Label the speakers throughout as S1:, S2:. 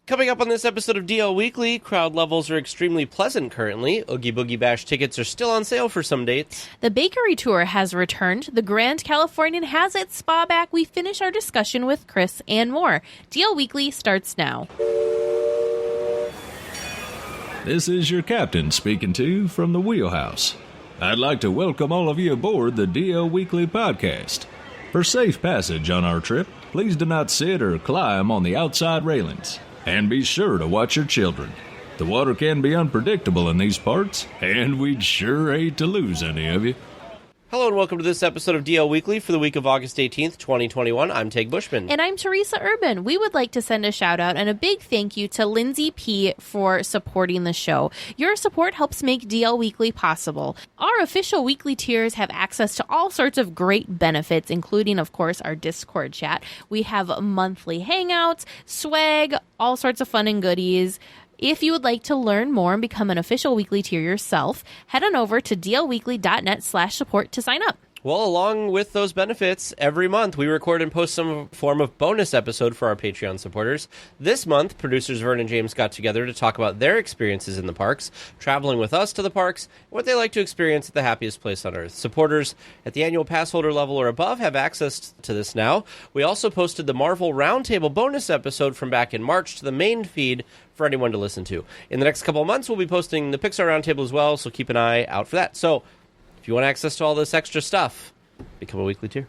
S1: Coming up on this episode of DL Weekly, crowd levels are extremely pleasant currently. Oogie Boogie Bash tickets are still on sale for some dates.
S2: The bakery tour has returned. The Grand Californian has its spa back. We finish our discussion with Chris and more. DL Weekly starts now.
S3: This is your captain speaking to you from the wheelhouse. I'd like to welcome all of you aboard the DL Weekly podcast. For safe passage on our trip, please do not sit or climb on the outside railings. And be sure to watch your children. The water can be unpredictable in these parts, and we'd sure hate to lose any of you.
S1: Hello and welcome to this episode of DL Weekly for the week of August 18th, 2021. I'm Tig Bushman.
S2: And I'm Teresa Urban. We would like to send a shout out and a big thank you to Lindsay P. for supporting the show. Your support helps make DL Weekly possible. Our official weekly tiers have access to all sorts of great benefits, including, of course, our Discord chat. We have monthly hangouts, swag, all sorts of fun and goodies. If you would like to learn more and become an official weekly tier yourself, head on over to dlweekly.net/support to sign up.
S1: Well, along with those benefits, every month we record and post some form of bonus episode for our Patreon supporters. This month, producers Vern and James got together to talk about their experiences in the parks, traveling with us to the parks, and what they like to experience at the happiest place on earth. Supporters at the annual pass holder level or above have access to this now. We also posted the Marvel Roundtable bonus episode from back in March to the main feed for anyone to listen to. In the next couple of months, we'll be posting the Pixar Roundtable as well, so keep an eye out for that. So, if you want access to all this extra stuff, become a weekly tier.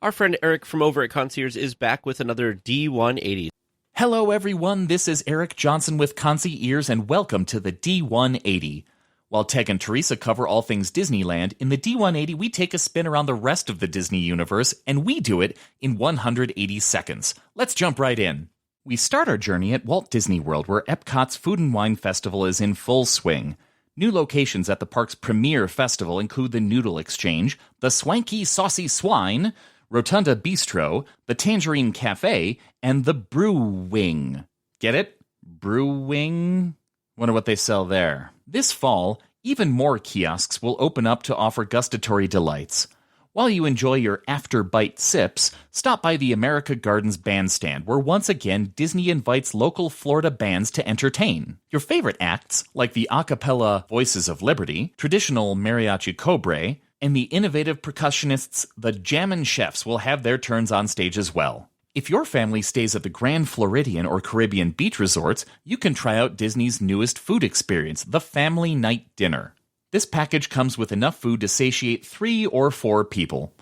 S1: Our friend Eric from over at Concierge is back with another D180.
S4: Hello, everyone. This is Eric Johnson with Concierge, and welcome to the D180. While Tig and Teresa cover all things Disneyland, in the D180 we take a spin around the rest of the Disney universe, and we do it in 180 seconds. Let's jump right in. We start our journey at Walt Disney World, where Epcot's Food and Wine Festival is in full swing. New locations at the park's premier festival include the Noodle Exchange, the Swanky Saucy Swine, Rotunda Bistro, the Tangerine Cafe, and the Brew Wing. Get it? Brew Wing? Wonder what they sell there. This fall, even more kiosks will open up to offer gustatory delights. While you enjoy your after-bite sips, stop by the America Gardens Bandstand, where once again Disney invites local Florida bands to entertain. Your favorite acts, like the a cappella Voices of Liberty, traditional Mariachi Cobre, and the innovative percussionists the Jammin' Chefs will have their turns on stage as well. If your family stays at the Grand Floridian or Caribbean beach resorts, you can try out Disney's newest food experience, the Family Night Dinner. This package comes with enough food to satiate 3 or 4 people.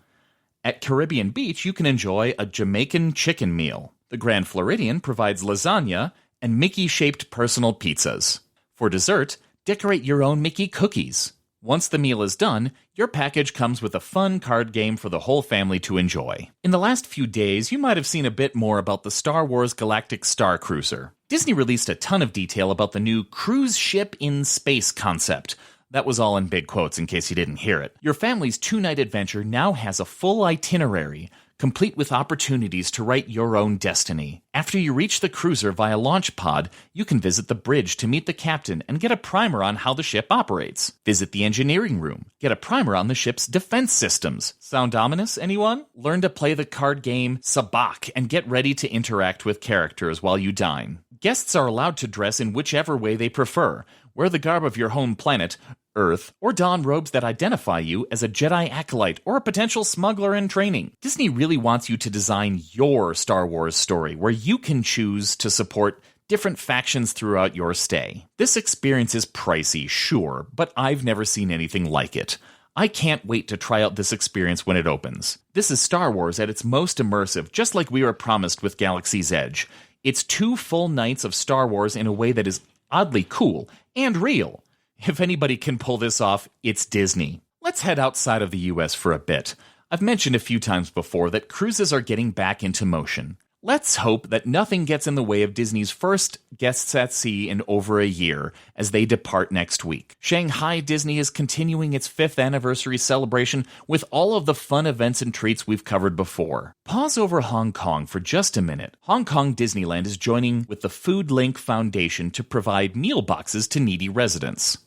S4: At Caribbean Beach, you can enjoy a Jamaican chicken meal. The Grand Floridian provides lasagna and Mickey-shaped personal pizzas. For dessert, decorate your own Mickey cookies. Once the meal is done, your package comes with a fun card game for the whole family to enjoy. In the last few days, you might have seen a bit more about the Star Wars Galactic Star Cruiser. Disney released a ton of detail about the new cruise ship in space concept. That was all in big quotes in case you didn't hear it. Your family's 2-night adventure now has a full itinerary, complete with opportunities to write your own destiny. After you reach the cruiser via launch pod, you can visit the bridge to meet the captain and get a primer on how the ship operates. Visit the engineering room. Get a primer on the ship's defense systems. Sound ominous, anyone? Learn to play the card game Sabacc and get ready to interact with characters while you dine. Guests are allowed to dress in whichever way they prefer. Wear the garb of your home planet, Earth, or don robes that identify you as a Jedi acolyte or a potential smuggler in training. Disney really wants you to design your Star Wars story, where you can choose to support different factions throughout your stay. This experience is pricey, sure, but I've never seen anything like it. I can't wait to try out this experience when it opens. This is Star Wars at its most immersive, just like we were promised with Galaxy's Edge. It's 2 full nights of Star Wars in a way that is oddly cool and real. If anybody can pull this off, it's Disney. Let's head outside of the US for a bit. I've mentioned a few times before that cruises are getting back into motion. Let's hope that nothing gets in the way of Disney's first guests at sea in over a year as they depart next week. Shanghai Disney is continuing its 5th anniversary celebration with all of the fun events and treats we've covered before. Pause over Hong Kong for just a minute. Hong Kong Disneyland is joining with the Food Link Foundation to provide meal boxes to needy residents.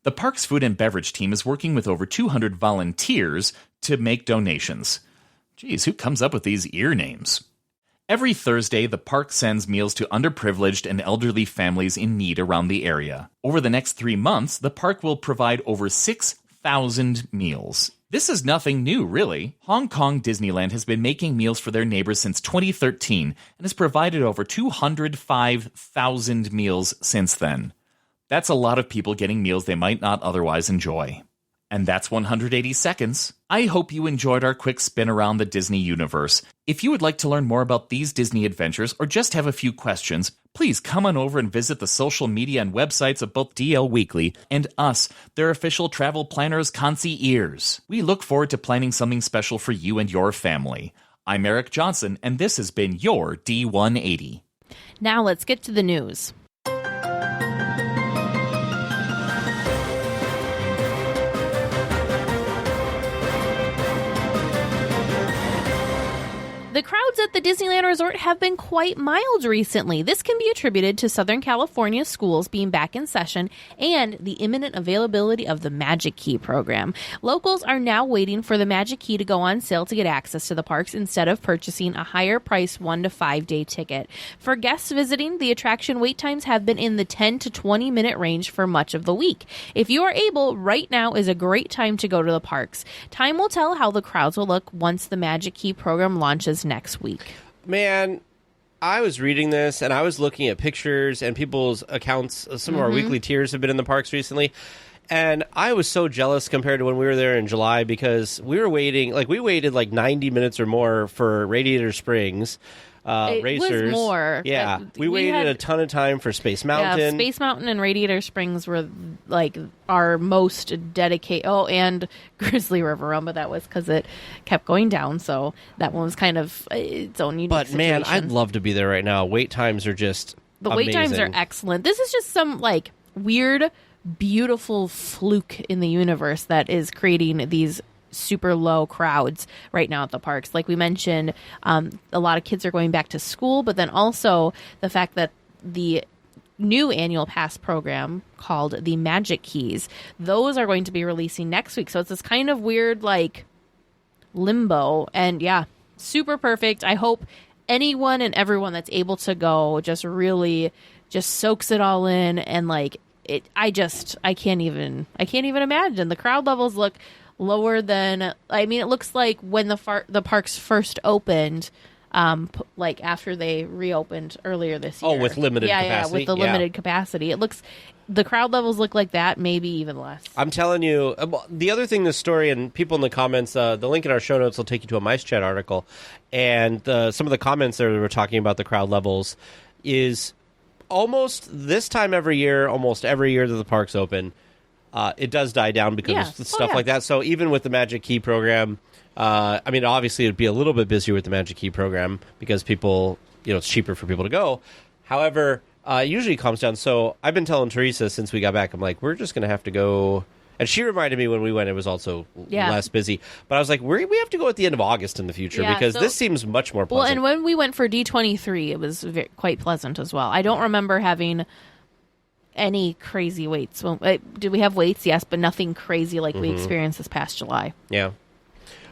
S4: The park's food and beverage team is working with over 200 volunteers to make donations. Geez, who comes up with these ear names? Every Thursday, the park sends meals to underprivileged and elderly families in need around the area. Over the next 3 months, the park will provide over 6,000 meals. This is nothing new, really. Hong Kong Disneyland has been making meals for their neighbors since 2013 and has provided over 205,000 meals since then. That's a lot of people getting meals they might not otherwise enjoy. And that's 180 seconds. I hope you enjoyed our quick spin around the Disney universe. If you would like to learn more about these Disney adventures or just have a few questions, please come on over and visit the social media and websites of both DL Weekly and us, their official travel planners, concierges. We look forward to planning something special for you and your family. I'm Eric Johnson, and this has been your D180.
S2: Now let's get to the news. The crowds at the Disneyland Resort have been quite mild recently. This can be attributed to Southern California schools being back in session and the imminent availability of the Magic Key program. Locals are now waiting for the Magic Key to go on sale to get access to the parks instead of purchasing a higher priced 1 to 5 day ticket. For guests visiting, the attraction wait times have been in the 10 to 20 minute range for much of the week. If you are able, right now is a great time to go to the parks. Time will tell how the crowds will look once the Magic Key program launches next week.
S1: Man, I was reading this and I was looking at pictures and people's accounts. Some of our weekly tiers have been in the parks recently. And I was so jealous compared to when we were there in July because we waited like 90 minutes or more for Radiator Springs.
S2: It
S1: racers.
S2: was more.
S1: Yeah. We waited a ton of time for Space Mountain.
S2: Yeah, Space Mountain and Radiator Springs were like our most dedicated. Oh, and Grizzly River Run, but that was because it kept going down. So that one was kind of its own unique
S1: But man,
S2: situation.
S1: I'd love to be there right now. Wait times are just
S2: The wait times are
S1: amazing.
S2: excellent. This is just some like weird, beautiful fluke in the universe that is creating these super low crowds right now at the parks. Like we mentioned, a lot of kids are going back to school, but then also the fact that the new annual pass program called the Magic Keys, those are going to be releasing next week. So it's this kind of weird like limbo, and yeah, super perfect. I hope anyone and everyone that's able to go just really just soaks it all in, and like it, I can't even imagine. The crowd levels look lower than, I mean, it looks like when the parks first opened, like after they reopened earlier this year.
S1: Oh, with limited capacity?
S2: Yeah, with the limited capacity. It looks, the crowd levels look like that, maybe even less.
S1: I'm telling you, the other thing, this story, and people in the comments, the link in our show notes will take you to a Mice Chat article, and some of the comments there that were talking about the crowd levels is almost this time every year, almost every year that the park's open, it does die down because of stuff like that. So even with the Magic Key program, I mean, obviously it would be a little bit busier with the Magic Key program because people, it's cheaper for people to go. However, it usually calms down. So I've been telling Teresa since we got back, I'm like, we're just going to have to go. And she reminded me when we went, it was also less busy. But I was like, we have to go at the end of August in the future because this seems much more pleasant.
S2: Well, and when we went for D23, it was quite pleasant as well. I don't remember having any crazy waits. Well, did we have waits? Yes, but nothing crazy like we experienced this past July.
S1: Yeah.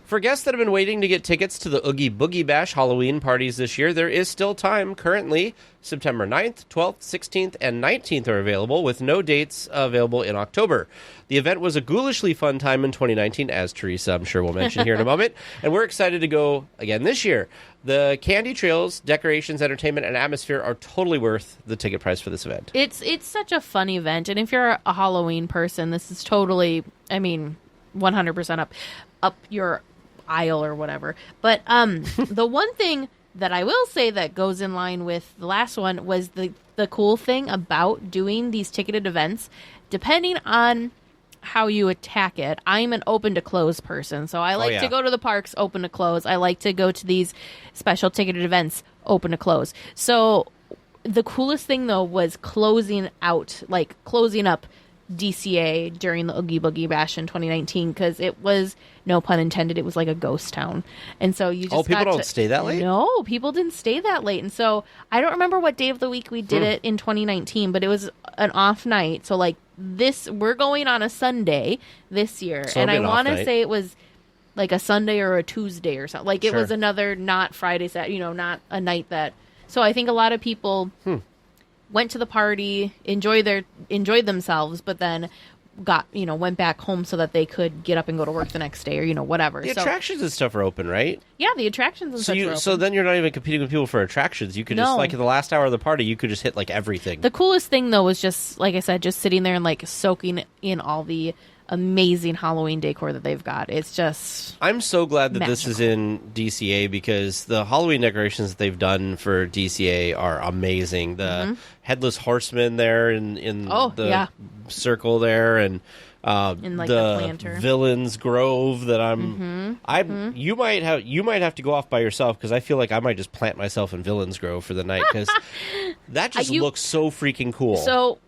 S1: For guests that have been waiting to get tickets to the Oogie Boogie Bash Halloween parties this year, there is still time. Currently, September 9th, 12th, 16th, and 19th are available, with no dates available in October. The event was a ghoulishly fun time in 2019, as Teresa, I'm sure, will mention here in a moment, and we're excited to go again this year. The candy trails, decorations, entertainment, and atmosphere are totally worth the ticket price for this event.
S2: It's such a fun event, and if you're a Halloween person, this is totally, 100% up your aisle or whatever. But the one thing that I will say that goes in line with the last one was the cool thing about doing these ticketed events, depending on how you attack it. I'm an open to close person, so I like to go to the parks open to close. I like to go to these special ticketed events open to close. So the coolest thing though was closing up DCA during the Oogie Boogie Bash in 2019, because it was, no pun intended, it was like a ghost town. And so you just
S1: people don't stay that late?
S2: No, people didn't stay that late. And so I don't remember what day of the week we did it in 2019, but it was an off night. So like we're going on a Sunday this year.
S1: So
S2: and I
S1: want to
S2: say it was like a Sunday or a Tuesday or something. Like it
S1: Sure.
S2: was another not Friday, Saturday, not a night that. So I think a lot of people went to the party, enjoyed themselves, but then went back home so that they could get up and go to work the next day or whatever.
S1: The
S2: So
S1: attractions and stuff are open, right?
S2: yeah, the attractions and such are open.
S1: So then you're not even competing with people for attractions. You could just,
S2: No.
S1: like, in the last hour of the party, you could just hit, like, everything.
S2: The coolest thing, though, was just, like I said, just sitting there and, like, soaking in all the amazing Halloween decor that they've got. It's just...
S1: I'm so glad that this is
S2: magical.
S1: in DCA because the Halloween decorations that they've done for DCA are amazing. The Headless Horseman there in the circle there, and
S2: In, like, the planter.
S1: Villains Grove that you might have to go off by yourself because I feel like I might just plant myself in Villains Grove for the night because that just looks so freaking cool.
S2: So...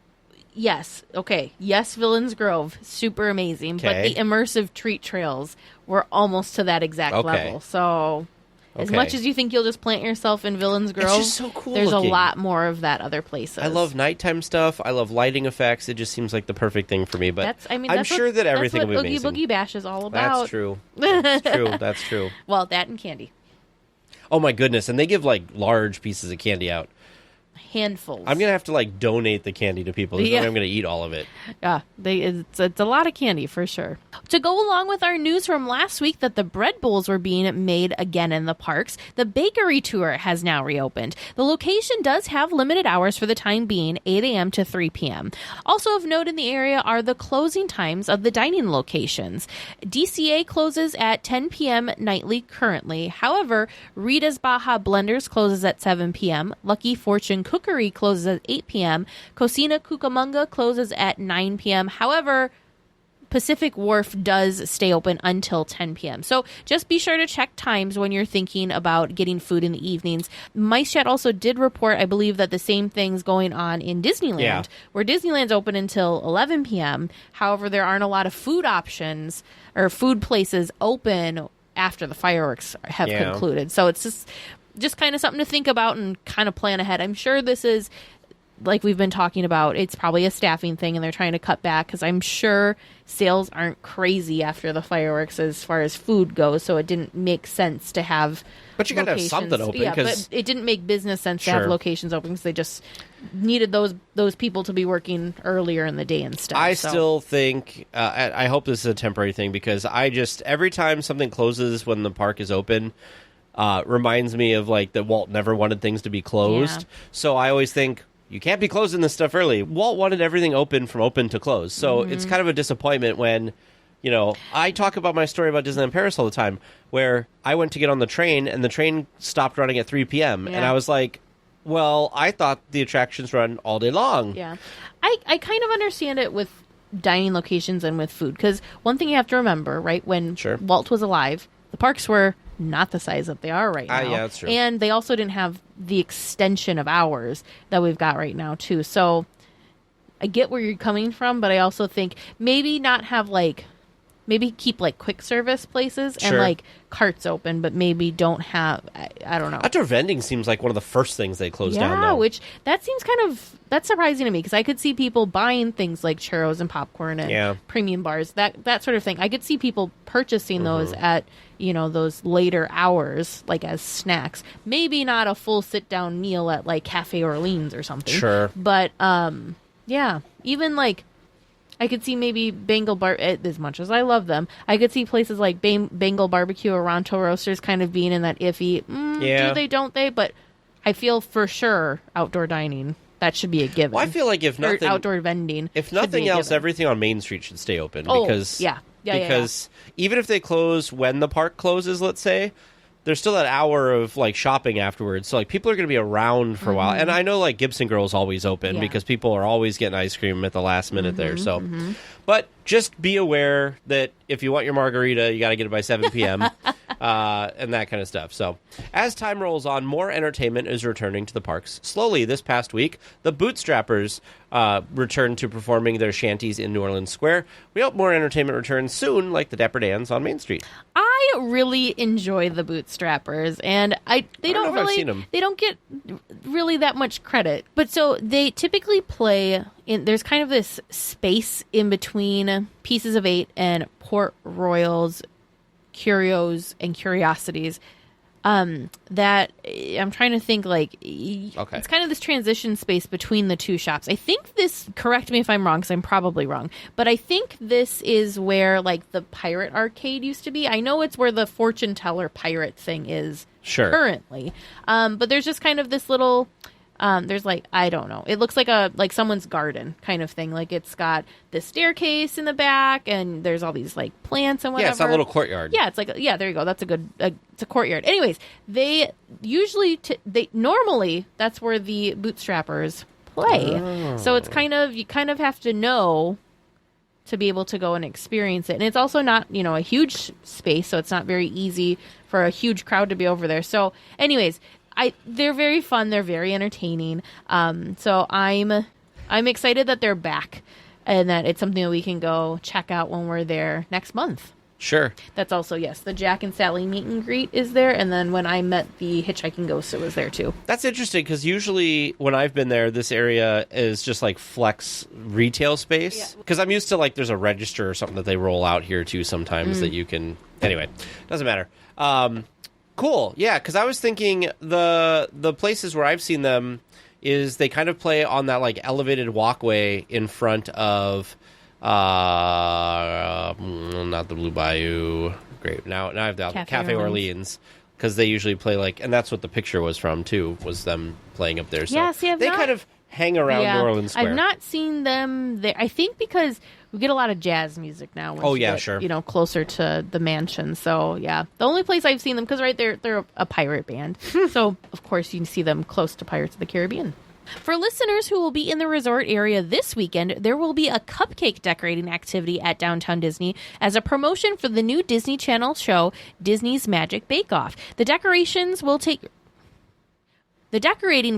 S2: Yes. Okay. Yes, Villains Grove, super amazing. But
S1: Okay.
S2: the immersive treat trails were almost to that exact level. So, as
S1: Okay.
S2: much as you think you'll just plant yourself in Villains Grove,
S1: just so cool
S2: there's
S1: looking.
S2: a lot more of that other places.
S1: I love nighttime stuff. I love lighting effects. It just seems like the perfect thing for me. But I'm
S2: that's
S1: sure that everything will
S2: that's
S1: be
S2: what
S1: amazing.
S2: Oogie Boogie Bash is all about.
S1: That's true. That's true. That's true.
S2: Well, that and candy.
S1: Oh my goodness! And they give like large pieces of candy out.
S2: Handfuls.
S1: I'm gonna have to like donate the candy to people. There's no way I'm gonna eat all of it.
S2: Yeah, it's a lot of candy for sure. To go along with our news from last week that the bread bowls were being made again in the parks, the bakery tour has now reopened. The location does have limited hours for the time being, 8 a.m. to 3 p.m. Also of note in the area are the closing times of the dining locations. DCA closes at 10 p.m. nightly currently. However, Rita's Baja Blenders closes at 7 p.m. Lucky Fortune Cookery closes at 8 p.m. Cocina Cucamonga closes at 9 p.m. However, Pacific Wharf does stay open until 10 p.m. So just be sure to check times when you're thinking about getting food in the evenings. MiceChat also did report, I believe, that the same thing's going on in Disneyland, where Disneyland's open until 11 p.m. However, there aren't a lot of food options or food places open after the fireworks have concluded. So it's just kind of something to think about and kind of plan ahead. I'm sure this is, like we've been talking about, it's probably a staffing thing and they're trying to cut back because I'm sure sales aren't crazy after the fireworks as far as food goes, so it didn't make sense to have
S1: But you gotta have something open.
S2: Yeah, but it didn't make business sense to have locations open because they just needed those people to be working earlier in the day and stuff.
S1: I still think, I hope this is a temporary thing because every time something closes when the park is open, reminds me of like that Walt never wanted things to be closed.
S2: Yeah.
S1: So I always think, you can't be closing this stuff early. Walt wanted everything open from open to close. So it's kind of a disappointment when, I talk about my story about Disneyland Paris all the time, where I went to get on the train and the train stopped running at 3 p.m.
S2: Yeah.
S1: And I was like, well, I thought the attractions run all day long.
S2: Yeah. I kind of understand it with dining locations and with food because one thing you have to remember, right, when Walt was alive, the parks were not the size that they are right now.
S1: Yeah, that's true.
S2: And they also didn't have the extension of hours that we've got right now, too. So I get where you're coming from, but I also think maybe not have, maybe keep, quick service places and, carts open, but maybe don't have, I don't know.
S1: Outdoor vending seems like one of the first things they closed down,
S2: Yeah,
S1: though.
S2: which that seems that's surprising to me because I could see people buying things like churros and popcorn and premium bars, that sort of thing. I could see people purchasing those at, those later hours, as snacks. Maybe not a full sit-down meal at, Cafe Orleans or something.
S1: Sure.
S2: But, yeah, even, I could see maybe Bengal Bar, as much as I love them, I could see places like Bengal Barbecue or Ronto Roasters kind of being in that iffy, do they, don't they? But I feel for sure outdoor dining, that should be a given.
S1: Well, I feel like if nothing...
S2: Or outdoor vending.
S1: If nothing else, everything on Main Street should stay open. Because, because even if they close when the park closes, let's say, there's still that hour of shopping afterwards. So people are going to be around for a while. And I know Gibson Girl's always open because people are always getting ice cream at the last minute there. So, but just be aware that if you want your margarita, you got to get it by 7 p.m. And that kind of stuff. So as time rolls on, more entertainment is returning to the parks. Slowly this past week, the Bootstrappers returned to performing their shanties in New Orleans Square. We hope more entertainment returns soon, like the Dapper Dans on Main Street.
S2: I really enjoy the Bootstrappers, and they don't get really that much credit. But so they typically play there's kind of this space in between Pieces of Eight and Port Royal's curios and curiosities. That I'm trying to think, like, it's kind of this transition space between the two shops. I think this, correct me if I'm wrong, because I'm probably wrong, but I think this is where, like, the pirate arcade used to be. I know it's where the fortune teller pirate thing is currently. But there's just kind of this little... there's like, I don't know. It looks like someone's garden kind of thing. Like it's got this staircase in the back and there's all these like plants and whatever.
S1: Yeah, it's that little courtyard.
S2: Yeah, it's like, yeah, there you go. That's it's a courtyard. Anyways, they usually, normally that's where the bootstrappers play. Oh. So it's you kind of have to know to be able to go and experience it. And it's also not, a huge space. So it's not very easy for a huge crowd to be over there. So anyways, they're very fun. They're very entertaining. So I'm excited that they're back and that it's something that we can go check out when we're there next month.
S1: Sure.
S2: That's also, yes, the Jack and Sally meet and greet is there. And then when I met the Hitchhiking Ghost, it was there too.
S1: That's interesting because usually when I've been there, this area is just like flex retail space. Because I'm used to like there's a register or something that they roll out here too sometimes that you can... Anyway, doesn't matter. Cool. Yeah, because I was thinking the places where I've seen them is they kind of play on that like elevated walkway in front of not the Blue Bayou. Great. Now I have the Cafe Orleans because they usually play like, and that's what the picture was from too, was them playing up there. So
S2: yeah, see,
S1: they kind of hang around New Orleans Square.
S2: I've not seen them there. I think because we get a lot of jazz music now.
S1: Sure.
S2: Closer to the mansion. So yeah, the only place I've seen them, because they're a pirate band. So of course you can see them close to Pirates of the Caribbean. For listeners who will be in the resort area this weekend, there will be a cupcake decorating activity at Downtown Disney as a promotion for the new Disney Channel show, Disney's Magic Bake Off. The decorating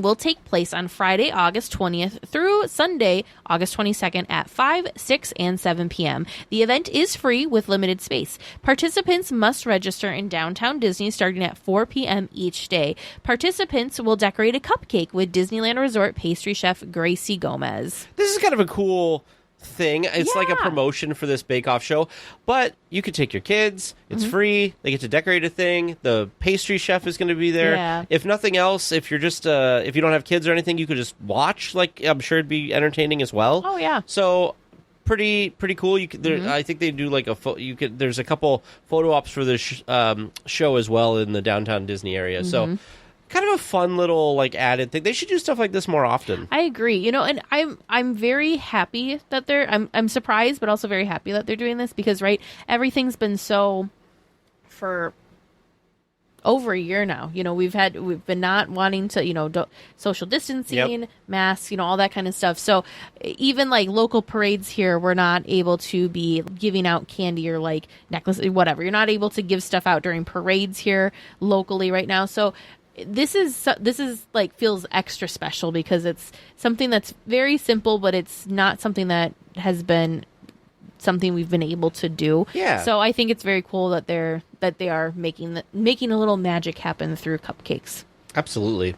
S2: will take place on Friday, August 20th through Sunday, August 22nd at 5, 6, and 7 p.m. The event is free with limited space. Participants must register in Downtown Disney starting at 4 p.m. each day. Participants will decorate a cupcake with Disneyland Resort pastry chef Gracie Gomez.
S1: This is kind of a cool thing. It's like a promotion for this bake-off show, but you could take your kids. It's free. They get to decorate a thing. The pastry chef is going to be there.
S2: Yeah.
S1: If nothing else, if you're just if you don't have kids or anything, you could just watch. Like, I'm sure it'd be entertaining as well.
S2: Oh yeah.
S1: So pretty cool. You could, I think they do like there's a couple photo ops for this show as well in the Downtown Disney area. So kind of a fun little like added thing. They should do stuff like this more often.
S2: I agree. And I'm very happy that I'm surprised, but also very happy that they're doing this because everything's been so for over a year now. We've been not wanting to, social distancing, masks, all that kind of stuff. So even like local parades here, we're not able to be giving out candy or like necklaces, whatever. You're not able to give stuff out during parades here locally right now. So this is like feels extra special because it's something that's very simple, but it's not something that has been something we've been able to do.
S1: Yeah.
S2: So I think it's very cool that they are making a little magic happen through cupcakes.
S1: Absolutely.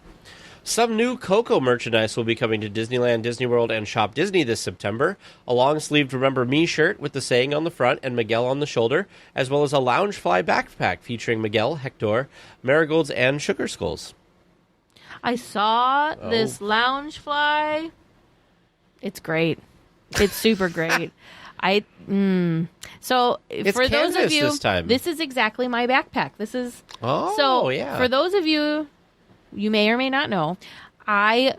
S1: Some new Coco merchandise will be coming to Disneyland, Disney World, and Shop Disney this September. A long-sleeved Remember Me shirt with the saying on the front and Miguel on the shoulder, as well as a Loungefly backpack featuring Miguel, Hector, marigolds, and sugar skulls.
S2: I saw this Loungefly. It's great. It's super great. So
S1: it's
S2: for those of you,
S1: this time.
S2: This is exactly my backpack. This is
S1: yeah.
S2: For those of you. You may or may not know, I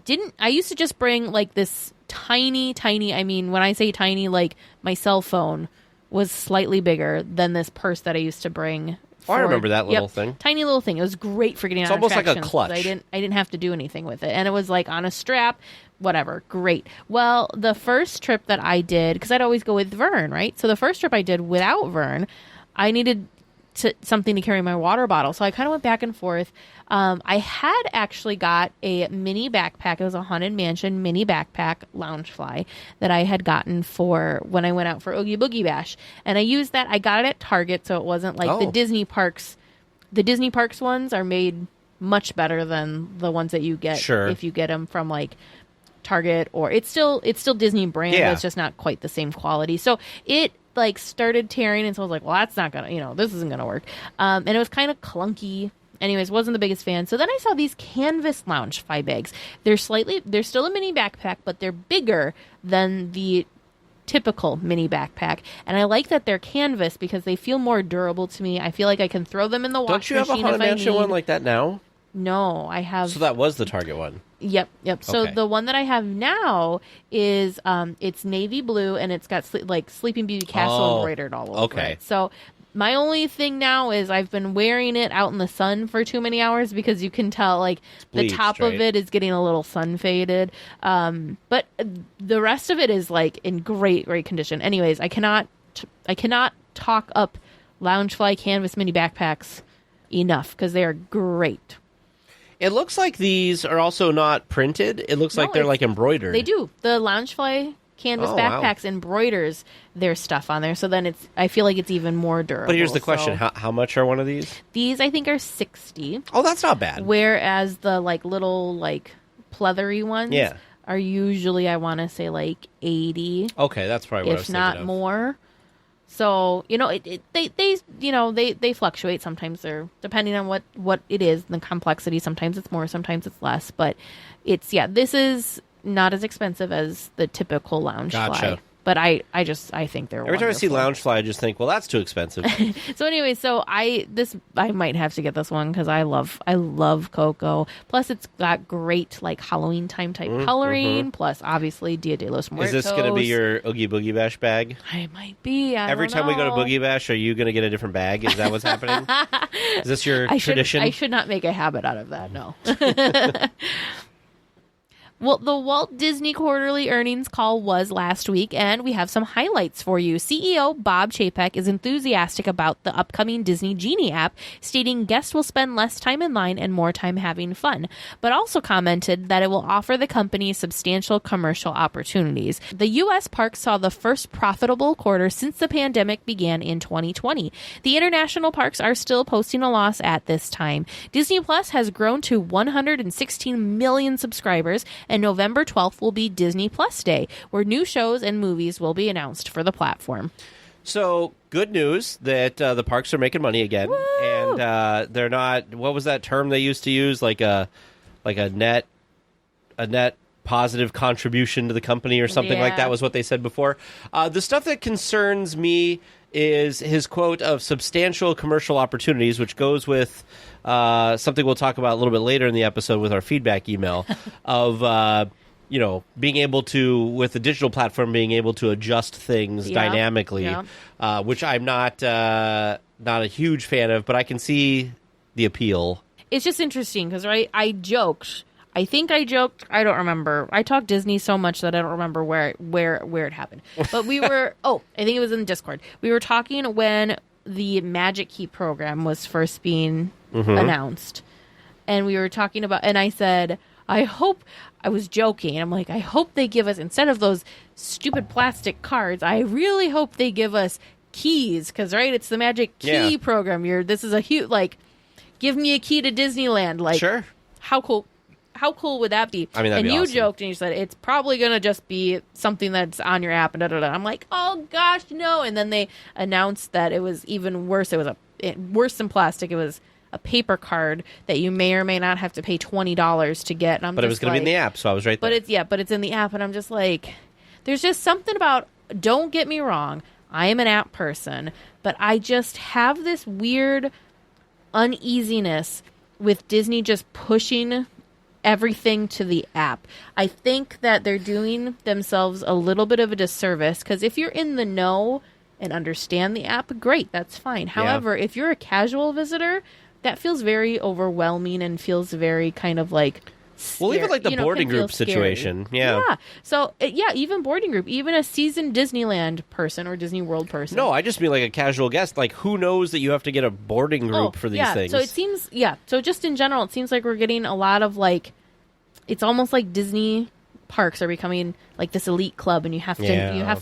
S2: used to just bring like this tiny, I mean, when I say tiny, like my cell phone was slightly bigger than this purse that I used to bring.
S1: I remember that little thing.
S2: Tiny little thing. It was great for getting
S1: it's
S2: on
S1: almost
S2: attractions.
S1: like a clutch.
S2: I didn't have to do anything with it. And it was like on a strap, whatever. Great. Well, the first trip that I did, because I'd always go with Vern, right? So the first trip I did without Vern, I needed something to carry my water bottle. So I kind of went back and forth. I had actually got a mini backpack. It was a Haunted Mansion mini backpack Loungefly that I had gotten for when I went out for Oogie Boogie Bash. And I used that. I got it at Target, so it wasn't like the Disney Parks. The Disney Parks ones are made much better than the ones that you get if you get them from like Target, or it's still Disney brand, but it's just not quite the same quality. So like started tearing, and so I was like, well, that's not gonna, this isn't gonna work. And it was kind of clunky. Anyways, wasn't the biggest fan. So then I saw these canvas Loungefly bags. They're still a mini backpack, but they're bigger than the typical mini backpack. And I like that they're canvas because they feel more durable to me. I feel like I can throw them in the wash machine if I need.
S1: Don't you have a Haunted Mansion one like that now?
S2: No, I have.
S1: So that was the Target one.
S2: Yep. So
S1: Okay.
S2: the one that I have now is it's navy blue, and it's got like Sleeping Beauty Castle embroidered all over
S1: okay.
S2: it. So my only thing now is I've been wearing it out in the sun for too many hours because you can tell like
S1: bleached,
S2: the top
S1: right?
S2: of it is getting a little sun faded. But the rest of it is like in great condition. Anyways, I cannot talk up Loungefly canvas mini backpacks enough because they are great.
S1: It looks like these are also not printed. It looks like they're like embroidered.
S2: They do. The Loungefly canvas backpacks embroiders their stuff on there, so then I feel like it's even more durable.
S1: But here's the question: how much are one of these?
S2: These I think are $60.
S1: Oh, that's not bad.
S2: Whereas the like little like pleathery ones, are usually I want to say like $80.
S1: Okay, that's probably what I was
S2: if not
S1: thinking of.
S2: more. So they fluctuate. Sometimes they're depending on what it is, the complexity. Sometimes it's more, sometimes it's less. But this is not as expensive as the typical Loungefly.
S1: Gotcha.
S2: But I think they're
S1: Every time I see
S2: wonderful.
S1: Loungefly, I just think, well, that's too expensive.
S2: So anyway, I might have to get this one because I love Coco. Plus, it's got great like Halloween time type coloring. Plus, obviously, Dia de los Muertos.
S1: Is this going to be your Oogie Boogie Bash bag?
S2: I might be.
S1: Every time we go to Boogie Bash, are you going to get a different bag? Is that what's happening? Is this your tradition?
S2: I should not make a habit out of that. No. Well, the Walt Disney quarterly earnings call was last week, and we have some highlights for you. CEO Bob Chapek is enthusiastic about the upcoming Disney Genie app, stating guests will spend less time in line and more time having fun, but also commented that it will offer the company substantial commercial opportunities. The U.S. parks saw the first profitable quarter since the pandemic began in 2020. The international parks are still posting a loss at this time. Disney Plus has grown to 116 million subscribers, and November 12th will be Disney Plus Day, where new shows and movies will be announced for the platform.
S1: So, good news that the parks are making money again.
S2: Woo!
S1: And they're not, what was that term they used to use? Like a net positive contribution to the company or something like that was what they said before. The stuff that concerns me is his quote of substantial commercial opportunities, which goes with something we'll talk about a little bit later in the episode with our feedback email of, being able to, with the digital platform, being able to adjust things dynamically, which I'm not a huge fan of, but I can see the appeal.
S2: It's just interesting because I joked. I think I joked. I don't remember. I talk Disney so much that I don't remember where it happened. But we were. I think it was in Discord. We were talking when the Magic Key program was first being announced, and we were talking about. And I said, I hope. I was joking. I'm like, I hope they give us, instead of those stupid plastic cards, I really hope they give us keys because it's the Magic Key program. This is a huge give me a key to Disneyland.
S1: Sure.
S2: How cool would that be?
S1: I mean, that'd
S2: and
S1: be
S2: you
S1: awesome.
S2: joked and you said it's probably going to just be something that's on your app and da-da-da. I'm like, oh gosh, no. And then they announced that it was even worse. It was worse than plastic. It was a paper card that you may or may not have to pay $20 to get. And
S1: But it was going to be in the app, so I was right there.
S2: But it's in the app, and I'm just like, there's just something about. Don't get me wrong, I am an app person, but I just have this weird uneasiness with Disney just pushing everything to the app. I think that they're doing themselves a little bit of a disservice because if you're in the know and understand the app, great, that's fine. However, if you're a casual visitor, that feels very overwhelming and feels very kind of like
S1: Well, even like the boarding
S2: can feel
S1: group situation.
S2: scary.
S1: Yeah.
S2: So, even boarding group, even a seasoned Disneyland person or Disney World person.
S1: No, I just mean like a casual guest. Like, who knows that you have to get a boarding group for these things?
S2: So it seems, so just in general, it seems like we're getting a lot of it's almost like Disney parks are becoming like this elite club, and you have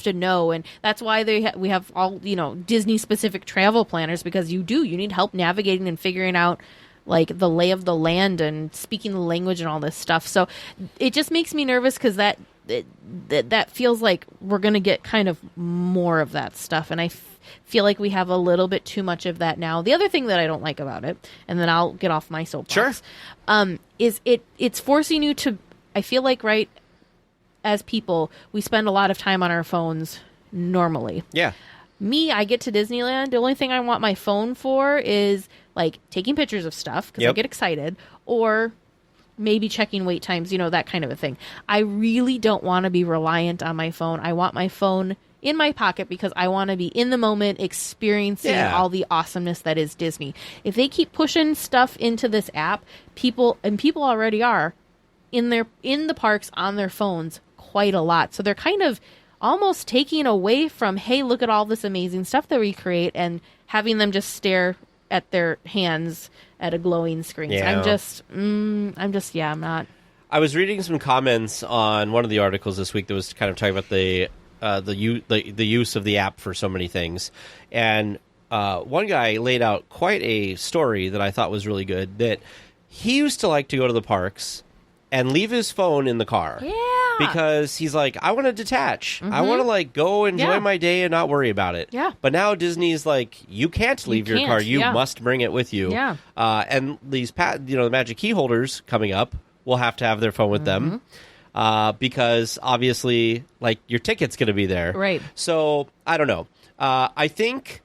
S2: to know, and that's why we have all Disney specific travel planners, because you need help navigating and figuring out like the lay of the land and speaking the language and all this stuff. So it just makes me nervous because that that feels like we're going to get kind of more of that stuff. And I feel like we have a little bit too much of that now. The other thing that I don't like about it, and then I'll get off my soapbox, is it's forcing you to, I feel like, right, as people, we spend a lot of time on our phones normally.
S1: Yeah.
S2: Me, I get to Disneyland. The only thing I want my phone for is like taking pictures of stuff because I get excited, or maybe checking wait times, that kind of a thing. I really don't want to be reliant on my phone. I want my phone in my pocket because I want to be in the moment experiencing all the awesomeness that is Disney. If they keep pushing stuff into this app, people already are in the parks on their phones quite a lot. So they're kind of almost taking away from, hey, look at all this amazing stuff that we create, and having them just stare at their hands at a glowing screen.
S1: Yeah.
S2: So I'm not.
S1: I was reading some comments on one of the articles this week that was kind of talking about the use of the app for so many things, and one guy laid out quite a story that I thought was really good. That he used to like to go to the parks and leave his phone in the car.
S2: Yeah.
S1: Because he's like, I want to detach. I want to like go enjoy my day and not worry about it.
S2: Yeah.
S1: But now Disney's like, you can't leave your car. You must bring it with you.
S2: Yeah.
S1: And these the Magic Key holders coming up will have to have their phone with them. Because obviously, like, your ticket's going to be there.
S2: Right.
S1: So, I don't know. I think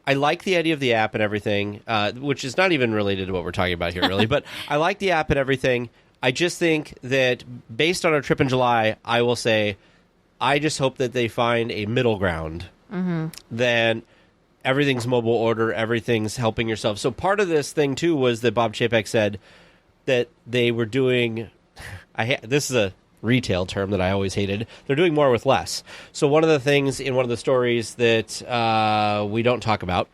S1: I like the idea of the app and everything, which is not even related to what we're talking about here, really. But I like the app and everything. I just think that based on our trip in July, I will say I just hope that they find a middle ground. Then everything's mobile order, everything's helping yourself. So part of this thing, too, was that Bob Chapek said that they were doing... this is a retail term that I always hated. They're doing more with less. So one of the things in one of the stories that we don't talk about,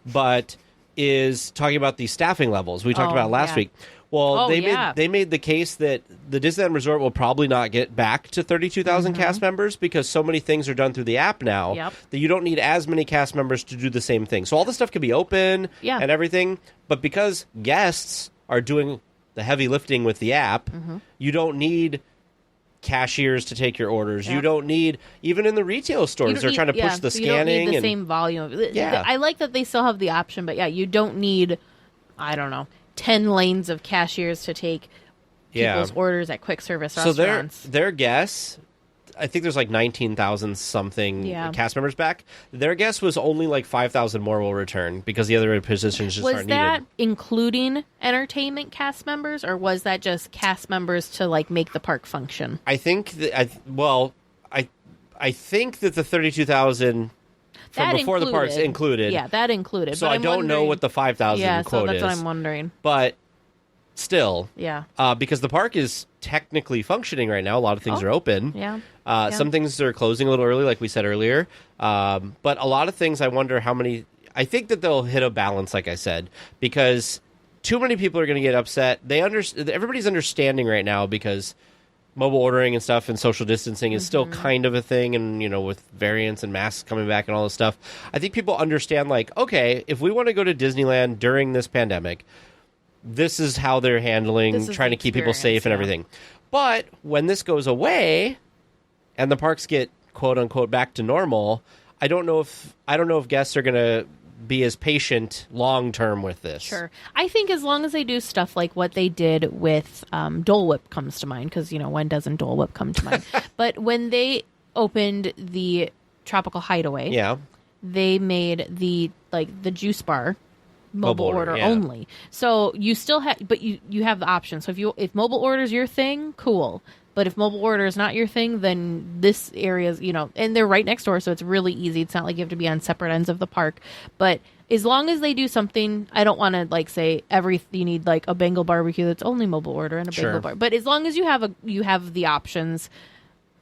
S1: but is talking about the staffing levels we talked about last week. Well, they made the case that the Disneyland Resort will probably not get back to 32,000 cast members because so many things are done through the app now that you don't need as many cast members to do the same thing. So all this stuff can be open and everything, but because guests are doing the heavy lifting with the app, you don't need cashiers to take your orders. You don't need, even in the retail stores, they're trying to push the scanning.
S2: You don't need the same volume. I like that they still have the option, but you don't need, I don't know, 10 lanes of cashiers to take people's orders at quick service restaurants.
S1: So their guess, I think there's like 19,000 something cast members back. Their guess was only like 5,000 more will return because the other positions just aren't needed.
S2: Was that including entertainment cast members, or was that just cast members to like make the park function?
S1: I think that I think that the 32,000 from before the parks included.
S2: Yeah, that included.
S1: So I don't know what the 5,000 quote is.
S2: Yeah, so that's what I'm wondering.
S1: But still,
S2: yeah,
S1: because the park is technically functioning right now. A lot of things are open.
S2: Yeah.
S1: Some things are closing a little early, like we said earlier. But a lot of things, I wonder how many. I think that they'll hit a balance, like I said, because too many people are going to get upset. Everybody's understanding right now because mobile ordering and stuff and social distancing is still kind of a thing, and with variants and masks coming back and all this stuff, I think people understand, like, okay, if we want to go to Disneyland during this pandemic, this is how they're handling trying to keep people safe and everything. But when this goes away and the parks get quote unquote back to normal, I don't know if guests are going to be as patient long term with this.
S2: Sure. I think as long as they do stuff like what they did with Dole Whip comes to mind, because when doesn't Dole Whip come to mind? But when they opened the Tropical Hideaway, they made the juice bar mobile order only. So you still have, but you have the option. So if mobile order is your thing, cool. But if mobile order is not your thing, then this area is, and they're right next door, so it's really easy. It's not like you have to be on separate ends of the park. But as long as they do something, I don't want to say you need like a Bengal barbecue that's only mobile order and a Bengal bar. But as long as you have the options,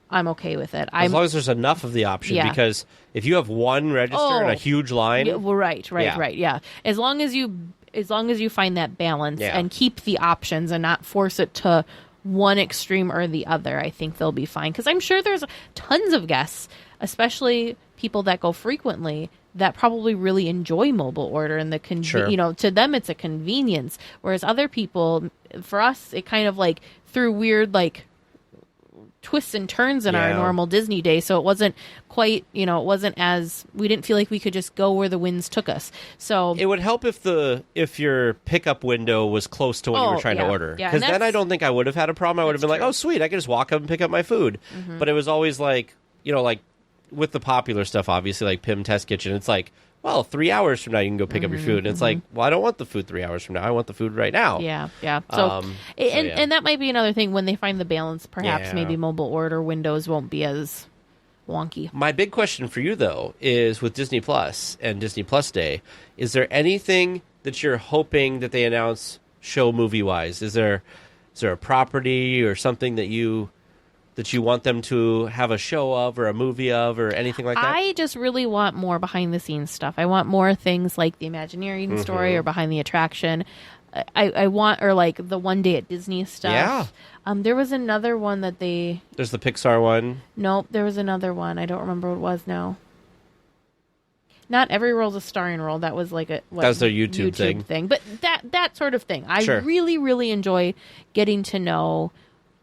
S2: I'm okay with it.
S1: As long as there's enough of the option, because if you have one register and a huge line,
S2: right. Yeah, as long as you find that balance and keep the options and not force it to one extreme or the other, I think they'll be fine. Because I'm sure there's tons of guests, especially people that go frequently, that probably really enjoy mobile order and to them it's a convenience. Whereas other people, for us, it kind of through weird twists and turns in our
S1: Yeah.
S2: normal Disney day, so it wasn't quite, it wasn't as, we didn't feel like we could just go where the winds took us. So
S1: It would help if your pickup window was close to what you were trying to order.
S2: Yeah,
S1: Because
S2: and
S1: then I don't think I would have had a problem. I would have been like,
S2: true.
S1: oh, sweet, I can just walk up and pick up my food. But it was always like, like with the popular stuff, obviously, like Pym Test Kitchen, it's like, well, 3 hours from now you can go pick up your food. And it's like, well, I don't want the food 3 hours from now. I want the food right now.
S2: Yeah. So, and that might be another thing when they find the balance. Perhaps
S1: Yeah.
S2: maybe mobile order windows won't be as wonky.
S1: My big question for you, though, is with Disney Plus and Disney Plus Day, is there anything that you're hoping that they announce show movie-wise? Is there a property or something that you want them to have a show of or a movie of or anything like that?
S2: I just really want more behind the scenes stuff. I want more things like the Imagineering story or behind the attraction. I want, or like the One Day at Disney stuff.
S1: Yeah.
S2: There was another one that
S1: There's the Pixar one.
S2: Nope, there was another one. I don't remember what it was now. Not Every World's a Starring Role. That was like that
S1: was their YouTube thing.
S2: But that sort of thing. I
S1: Sure.
S2: really, really enjoy getting to know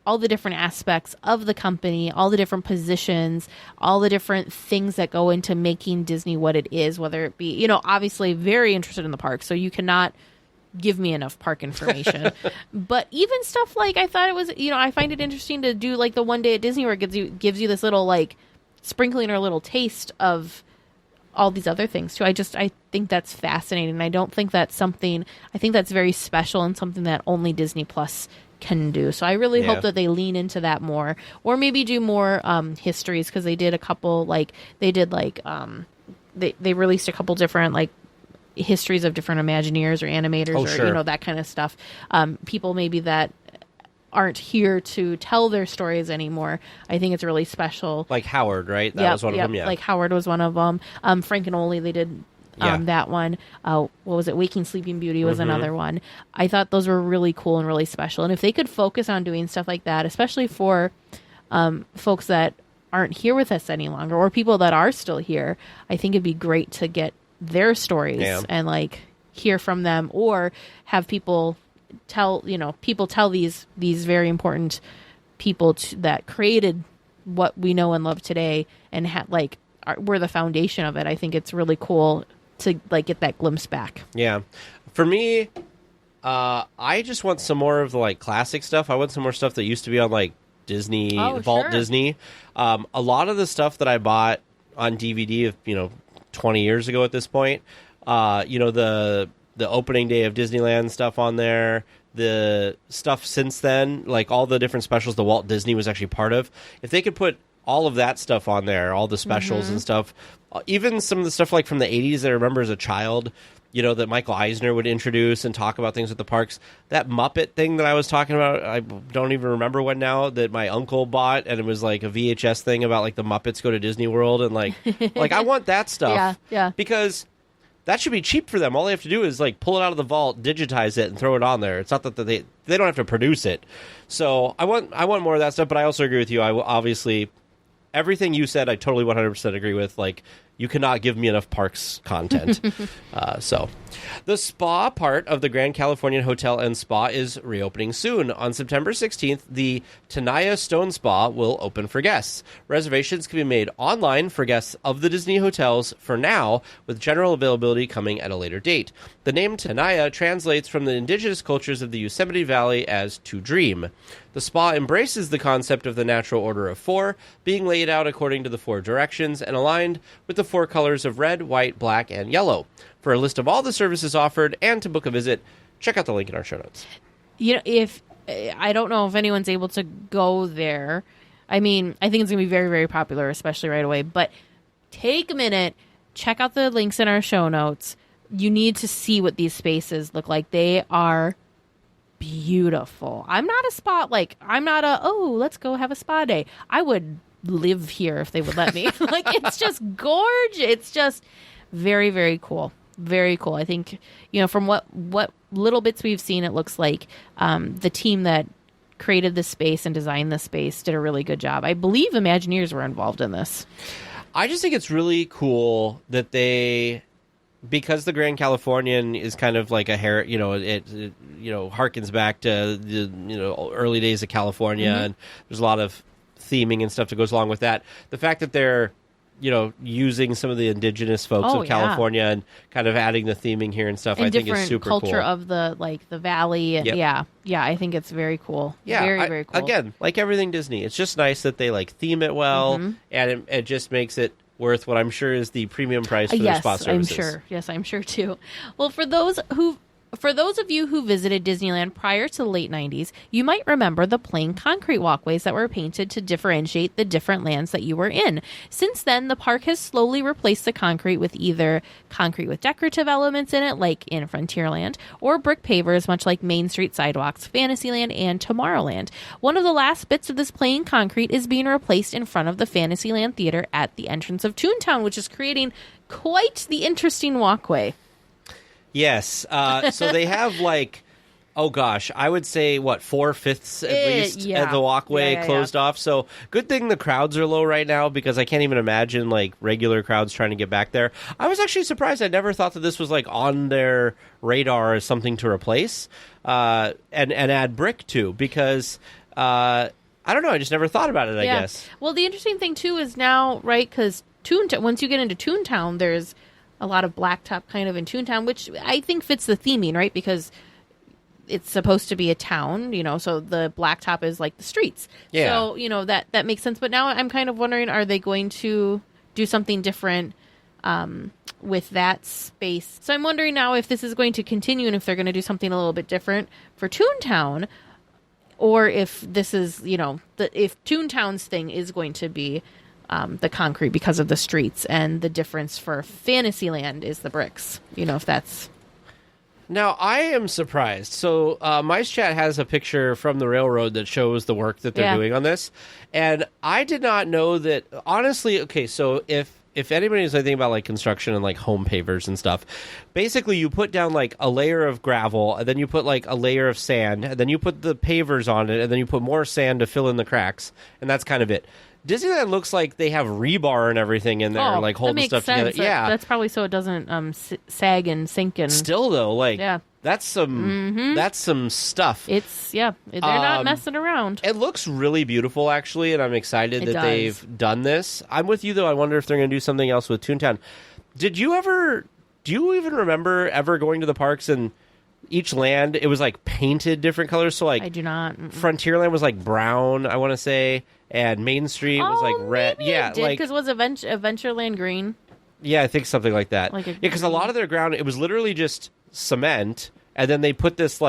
S2: all the different aspects of the company, all the different positions, all the different things that go into making Disney what it is, whether it be, obviously very interested in the park, so you cannot give me enough park information. But even stuff like, I thought it was, I find it interesting to do like the One Day at Disney where it gives you this little like sprinkling or little taste of all these other things too. I think that's fascinating. I don't think that's something, I think that's very special and something that only Disney Plus can do. So I really hope that they lean into that more, or maybe do more histories, because they did a couple, like they released a couple different like histories of different Imagineers or animators or
S1: sure.
S2: that kind of stuff. People maybe that aren't here to tell their stories anymore. I think it's really special.
S1: Like Howard, right? That was one of them, yeah.
S2: Like Howard was one of them. Frank and Oli, they did that one. What was it? Waking Sleeping Beauty was another one. I thought those were really cool and really special. And if they could focus on doing stuff like that, especially for folks that aren't here with us any longer, or people that are still here, I think it'd be great to get their stories and like hear from them, or have people tell these very important people that created what we know and love today and we're the foundation of it. I think it's really cool to like get that glimpse back.
S1: Yeah. For me, I just want some more of the like classic stuff. I want some more stuff that used to be on like Disney, Vault
S2: sure.
S1: Disney. A lot of the stuff that I bought on DVD of, 20 years ago at this point, the opening day of Disneyland stuff on there, the stuff since then, like all the different specials the Walt Disney was actually part of. If they could put all of that stuff on there, all the specials and stuff, even some of the stuff like from the 80s that I remember as a child, that Michael Eisner would introduce and talk about things at the parks. That Muppet thing that I was talking about, I don't even remember when now, that my uncle bought, and it was like a VHS thing about like the Muppets go to Disney World, and like I want that stuff.
S2: Yeah.
S1: Because that should be cheap for them. All they have to do is like pull it out of the vault, digitize it, and throw it on there. It's not that they don't have to produce it. So I want more of that stuff, but I also agree with you. I will obviously, everything you said, I totally 100% agree with. Like, you cannot give me enough parks content. So the spa part of the Grand Californian Hotel and Spa is reopening soon. On September 16th, the Tenaya Stone Spa will open for guests. Reservations can be made online for guests of the Disney hotels for now, with general availability coming at a later date. The name Tenaya translates from the indigenous cultures of the Yosemite Valley as to dream. The spa embraces the concept of the natural order of four, being laid out according to the four directions and aligned with the four colors of red, white, black, and yellow. For a list of all the services offered and to book a visit, check out the link in our show notes.
S2: If I don't know if anyone's able to go there. I mean, I think it's going to be very, very popular, especially right away. But take a minute, check out the links in our show notes. You need to see what these spaces look like. They are beautiful. I'm not let's go have a spa day. I would live here if they would let me. Like, it's just gorgeous. It's just very, very cool. Very cool. I think, from what little bits we've seen, it looks like the team that created this space and designed this space did a really good job. I believe Imagineers were involved in this.
S1: I just think it's really cool that because the Grand Californian is kind of like it harkens back to the early days of California, and there's a lot of theming and stuff that goes along with that. The fact that they're using some of the indigenous folks of California and kind of adding the theming here and stuff,
S2: and
S1: I think is super cool.
S2: Different culture of the valley. And yeah, I think it's very cool.
S1: Yeah,
S2: very cool.
S1: Again, like everything Disney, it's just nice that they theme it well, and it just makes it worth what I'm sure is the premium price for their spot services.
S2: Yes, I'm sure too. Well, for those of you who visited Disneyland prior to the late 90s, you might remember the plain concrete walkways that were painted to differentiate the different lands that you were in. Since then, the park has slowly replaced the concrete with either concrete with decorative elements in it, like in Frontierland, or brick pavers, much like Main Street sidewalks, Fantasyland, and Tomorrowland. One of the last bits of this plain concrete is being replaced in front of the Fantasyland Theater at the entrance of Toontown, which is creating quite the interesting walkway.
S1: Yes. So they have I would say 4/5 at least of the walkway closed off. So good thing the crowds are low right now, because I can't even imagine regular crowds trying to get back there. I was actually surprised. I never thought that this was on their radar as something to replace and add brick to, because I don't know. I just never thought about it, I guess.
S2: Well, the interesting thing too is now, right, because once you get into Toontown, there's a lot of blacktop kind of in Toontown, which I think fits the theming, right? Because it's supposed to be a town, so the blacktop is like the streets.
S1: Yeah.
S2: So, that makes sense. But now I'm kind of wondering, are they going to do something different with that space? So I'm wondering now if this is going to continue and if they're going to do something a little bit different for Toontown, or if this is, if Toontown's thing is going to be the concrete because of the streets, and the difference for Fantasyland is the bricks. If that's...
S1: Now, I am surprised. So, Mice Chat has a picture from the railroad that shows the work that they're doing on this. And I did not know that, honestly, okay, so if anybody knows anything about construction and home pavers and stuff, basically you put down a layer of gravel, and then you put a layer of sand, and then you put the pavers on it, and then you put more sand to fill in the cracks, and that's kind of it. Disneyland looks like they have rebar and everything in there, holding stuff together. Yeah,
S2: that's probably so it doesn't sag and sink. And
S1: still, though, that's some stuff.
S2: They're not messing around.
S1: It looks really beautiful, actually, and I'm excited that they've done this. I'm with you, though. I wonder if they're going to do something else with Toontown. Do you even remember ever going to the parks and each land, it was painted different colors? So
S2: I do not.
S1: Frontierland was brown, I want to say, and Main Street was red. Yeah,
S2: because was Adventureland green?
S1: Yeah, I think something like that. Because a lot of their ground, it was literally just cement, and then they put this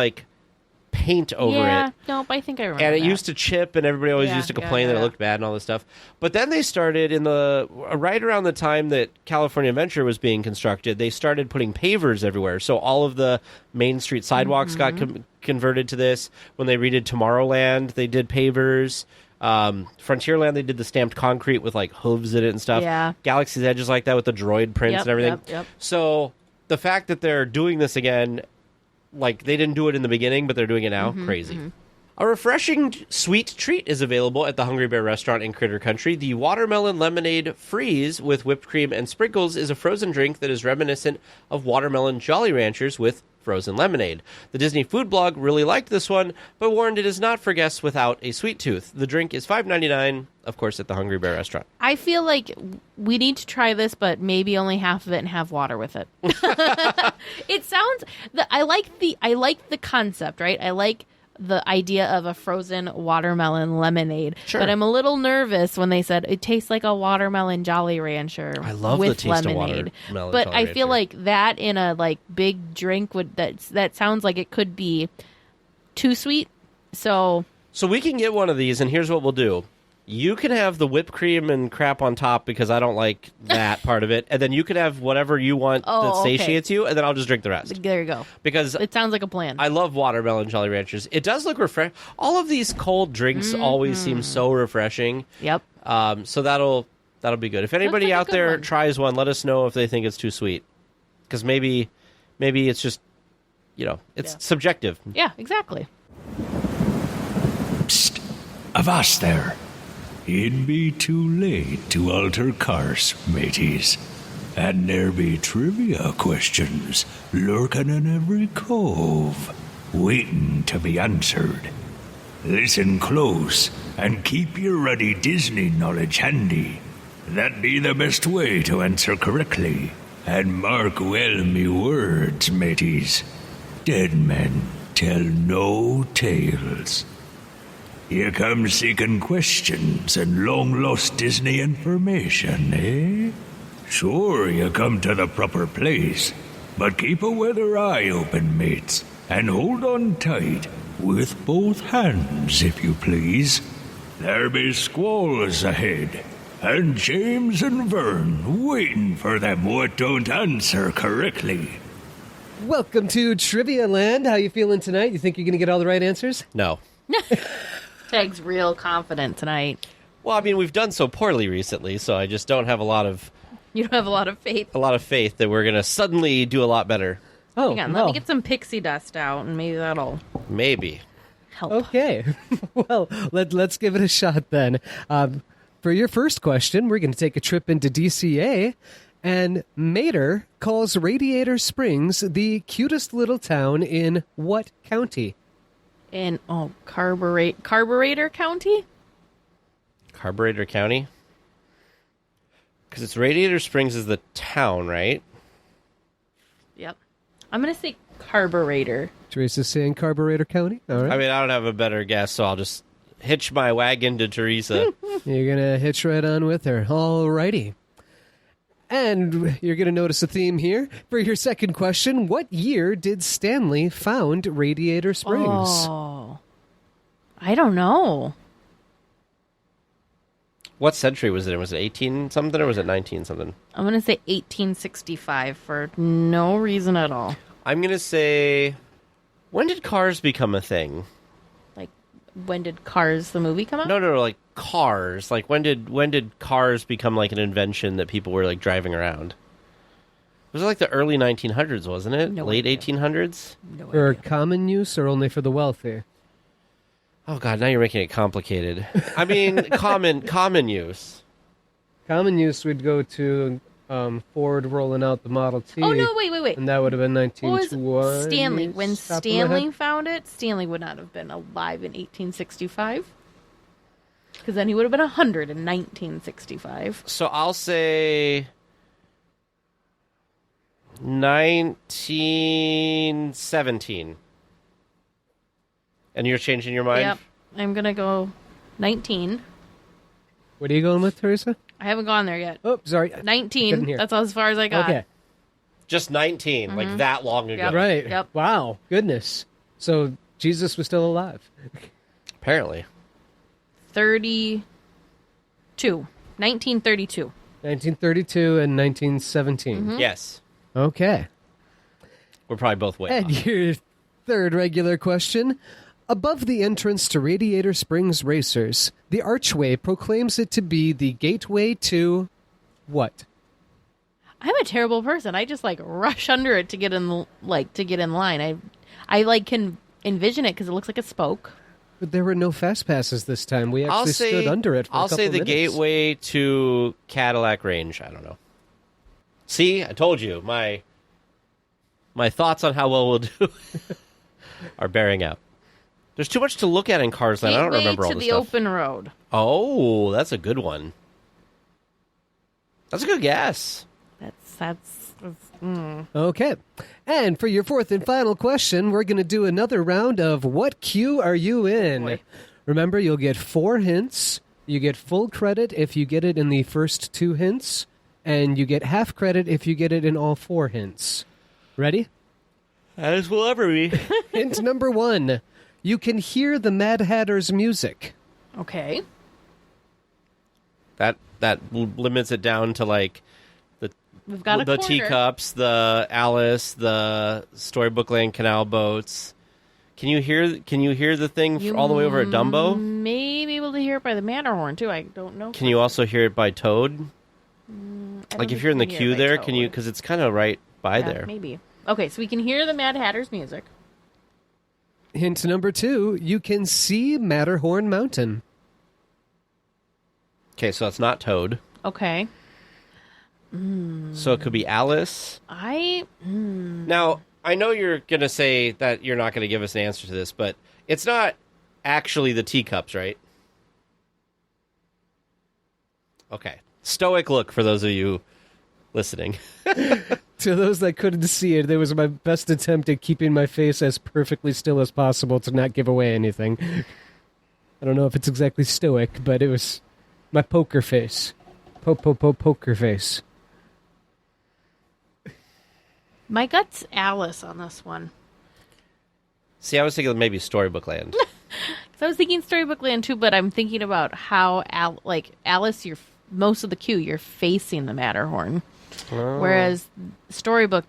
S1: paint over it.
S2: Nope, I think I remember.
S1: And it used to chip, and everybody always used to complain that it looked bad and all this stuff. But then they started right around the time that California Adventure was being constructed, they started putting pavers everywhere. So all of the Main Street sidewalks got converted to this. When they redid Tomorrowland, they did pavers. Frontierland, they did the stamped concrete with hooves in it and stuff.
S2: Yeah.
S1: Galaxy's Edge is like that with the droid prints and everything.
S2: Yep.
S1: So the fact that they're doing this again, they didn't do it in the beginning, but they're doing it now, crazy. A refreshing sweet treat is available at the Hungry Bear restaurant in Critter Country. The Watermelon Lemonade Freeze with whipped cream and sprinkles is a frozen drink that is reminiscent of watermelon Jolly Ranchers with frozen lemonade. The Disney Food Blog really liked this one, but warned it is not for guests without a sweet tooth. The drink is $5.99, of course, at the Hungry Bear restaurant.
S2: I feel like we need to try this, but maybe only half of it and have water with it. It sounds... I like the concept, right? I like the idea of a frozen watermelon lemonade.
S1: Sure.
S2: But I'm a little nervous when they said it tastes like a watermelon Jolly Rancher.
S1: I love
S2: with
S1: the taste
S2: lemonade.
S1: of watermelon
S2: But
S1: Jolly
S2: I
S1: Rancher.
S2: feel like that in a big drink that sounds like it could be too sweet. So
S1: we can get one of these, and here's what we'll do. You can have the whipped cream and crap on top because I don't like that part of it. And then you can have whatever you want that satiates you, and then I'll just drink the rest.
S2: There you go.
S1: Because
S2: it sounds like a plan.
S1: I love watermelon Jolly Ranchers. It does look refreshing. All of these cold drinks always seem so refreshing.
S2: Yep.
S1: So that'll be good. If anybody out there tries one, let us know if they think it's too sweet. Because maybe it's just, it's subjective.
S2: Yeah, exactly.
S3: Psst! Avast there! It'd be too late to alter course, mateys. And there be trivia questions lurking in every cove, waiting to be answered. Listen close,
S5: and keep your ruddy Disney knowledge handy. That be the best way to answer correctly. And mark well me words, mateys. Dead men tell no tales. You come seeking questions and long-lost Disney information, eh? Sure, you come to the proper place, but keep a weather eye open, mates, and hold on tight, with both hands, if you please. There be squalls ahead, and James and Vern waiting for them what don't answer correctly.
S6: Welcome to Trivia Land. How you feeling tonight? You think you're going to get all the right answers?
S1: No.
S2: Tag's real confident tonight.
S1: Well, I mean, we've done so poorly recently, so I just don't have a lot of
S2: You don't have a lot of faith.
S1: faith that we're going to suddenly do a lot better.
S6: Oh,
S2: Hang on, let me get some pixie dust out, and maybe that'll
S1: Maybe.
S2: help.
S6: Okay. Well, let's give it a shot then. For your first question, we're going to take a trip into DCA, and Mater calls Radiator Springs the cutest little town in what county?
S2: In, Carburetor County?
S1: Carburetor County? Because it's Radiator Springs is the town, right?
S2: Yep. I'm going to say Carburetor.
S6: Teresa's saying Carburetor County. All right.
S1: I mean, I don't have a better guess, so I'll just hitch my wagon to Teresa.
S6: You're going to hitch right on with her. All righty. And you're going to notice a theme here. For your second question, what year did Stanley found Radiator Springs?
S2: Oh. I don't know.
S1: What century was it in? Was it 18-something or was it 19-something?
S2: I'm going to say 1865 for no reason at all.
S1: I'm going to say, when did cars become a thing?
S2: Like, when did Cars, the movie, come out?
S1: No, like cars. Like, when did cars become like an invention that people were like driving around? It was like the early 1900s, wasn't it?
S2: No
S1: Late
S2: idea.
S1: 1800s?
S2: No
S6: For
S2: idea.
S6: common use or only for the wealthy?
S1: Oh, God, now you're making it complicated. I mean, common use.
S6: Common use would go to Ford rolling out the Model T.
S2: Oh, no, wait.
S6: And that would have been
S2: What was
S6: 1920.
S2: Stanley? When
S6: Top of my
S2: Stanley
S6: head.
S2: found it, Stanley would not have been alive in 1865. Because then he would have been 100 in 1965.
S1: So I'll say 1917. And you're changing your mind?
S2: Yep. I'm going to go 19.
S6: What are you going with, Teresa?
S2: I haven't gone there yet.
S6: Oh, sorry.
S2: 19.
S6: Couldn't hear.
S2: That's as far as I got.
S6: Okay.
S1: Just 19, like that long ago.
S2: Yep.
S6: Right.
S2: Yep.
S6: Wow. Goodness. So Jesus was still alive.
S1: Apparently.
S2: 32. 1932.
S6: 1932 and 1917.
S1: Yes.
S6: Okay.
S1: We're probably both way
S6: And
S1: off.
S6: your third regular question. Above the entrance to Radiator Springs Racers, the archway proclaims it to be the gateway to what?
S2: I'm a terrible person. I just rush under it to get in line. I can envision it because it looks like a spoke.
S6: But there were no fast passes this time. We
S1: I'll
S6: actually
S1: say,
S6: stood under it for
S1: I'll
S6: a couple
S1: say the
S6: minutes.
S1: gateway to Cadillac Range. I don't know. See, I told you. My thoughts on how well we'll do are bearing out. There's too much to look at in Cars Land. I don't remember all
S2: to
S1: this
S2: the
S1: stuff.
S2: open road.
S1: Oh, that's a good one. That's a good guess.
S2: That's
S6: Okay. And for your fourth and final question, we're going to do another round of What Queue Are You In?
S2: Boy.
S6: Remember, you'll get 4 hints. You get full credit if you get it in the first 2 hints. And you get half credit if you get it in all 4 hints. Ready?
S1: As will ever be.
S6: Hint number 1. You can hear the Mad Hatter's music.
S2: okay.
S1: that limits it down to like
S2: We've got a
S1: the
S2: quarter.
S1: teacups, the Alice, the Storybook Land canal boats. Can you hear the thing all the way over at Dumbo?
S2: May be able to hear it by the Matterhorn too. I don't know.
S1: Can you also hear it by Toad?
S2: I don't
S1: Like if
S2: think
S1: you're in the
S2: you can
S1: queue
S2: hear it by
S1: there, can you?
S2: Toad.
S1: Because it's kind of right by
S2: Yeah,
S1: there.
S2: Maybe. Okay, so we can hear the Mad Hatter's music.
S6: Hint number 2. You can see Matterhorn Mountain.
S1: Okay, so it's not Toad.
S2: Okay.
S1: So it could be Alice. Now, I know you're going to say that you're not going to give us an answer to this, but it's not actually the teacups, right? Okay. Stoic look for those of you listening.
S6: To those that couldn't see it, there was my best attempt at keeping my face as perfectly still as possible to not give away anything. I don't know if it's exactly stoic, but it was my poker face. Poker face.
S2: My gut's Alice on this one.
S1: See, I was thinking maybe Storybook Land.
S2: So I was thinking Storybook Land too, but I'm thinking about how, Alice, most of the queue, you're facing the Matterhorn.
S1: Oh.
S2: Whereas Storybook,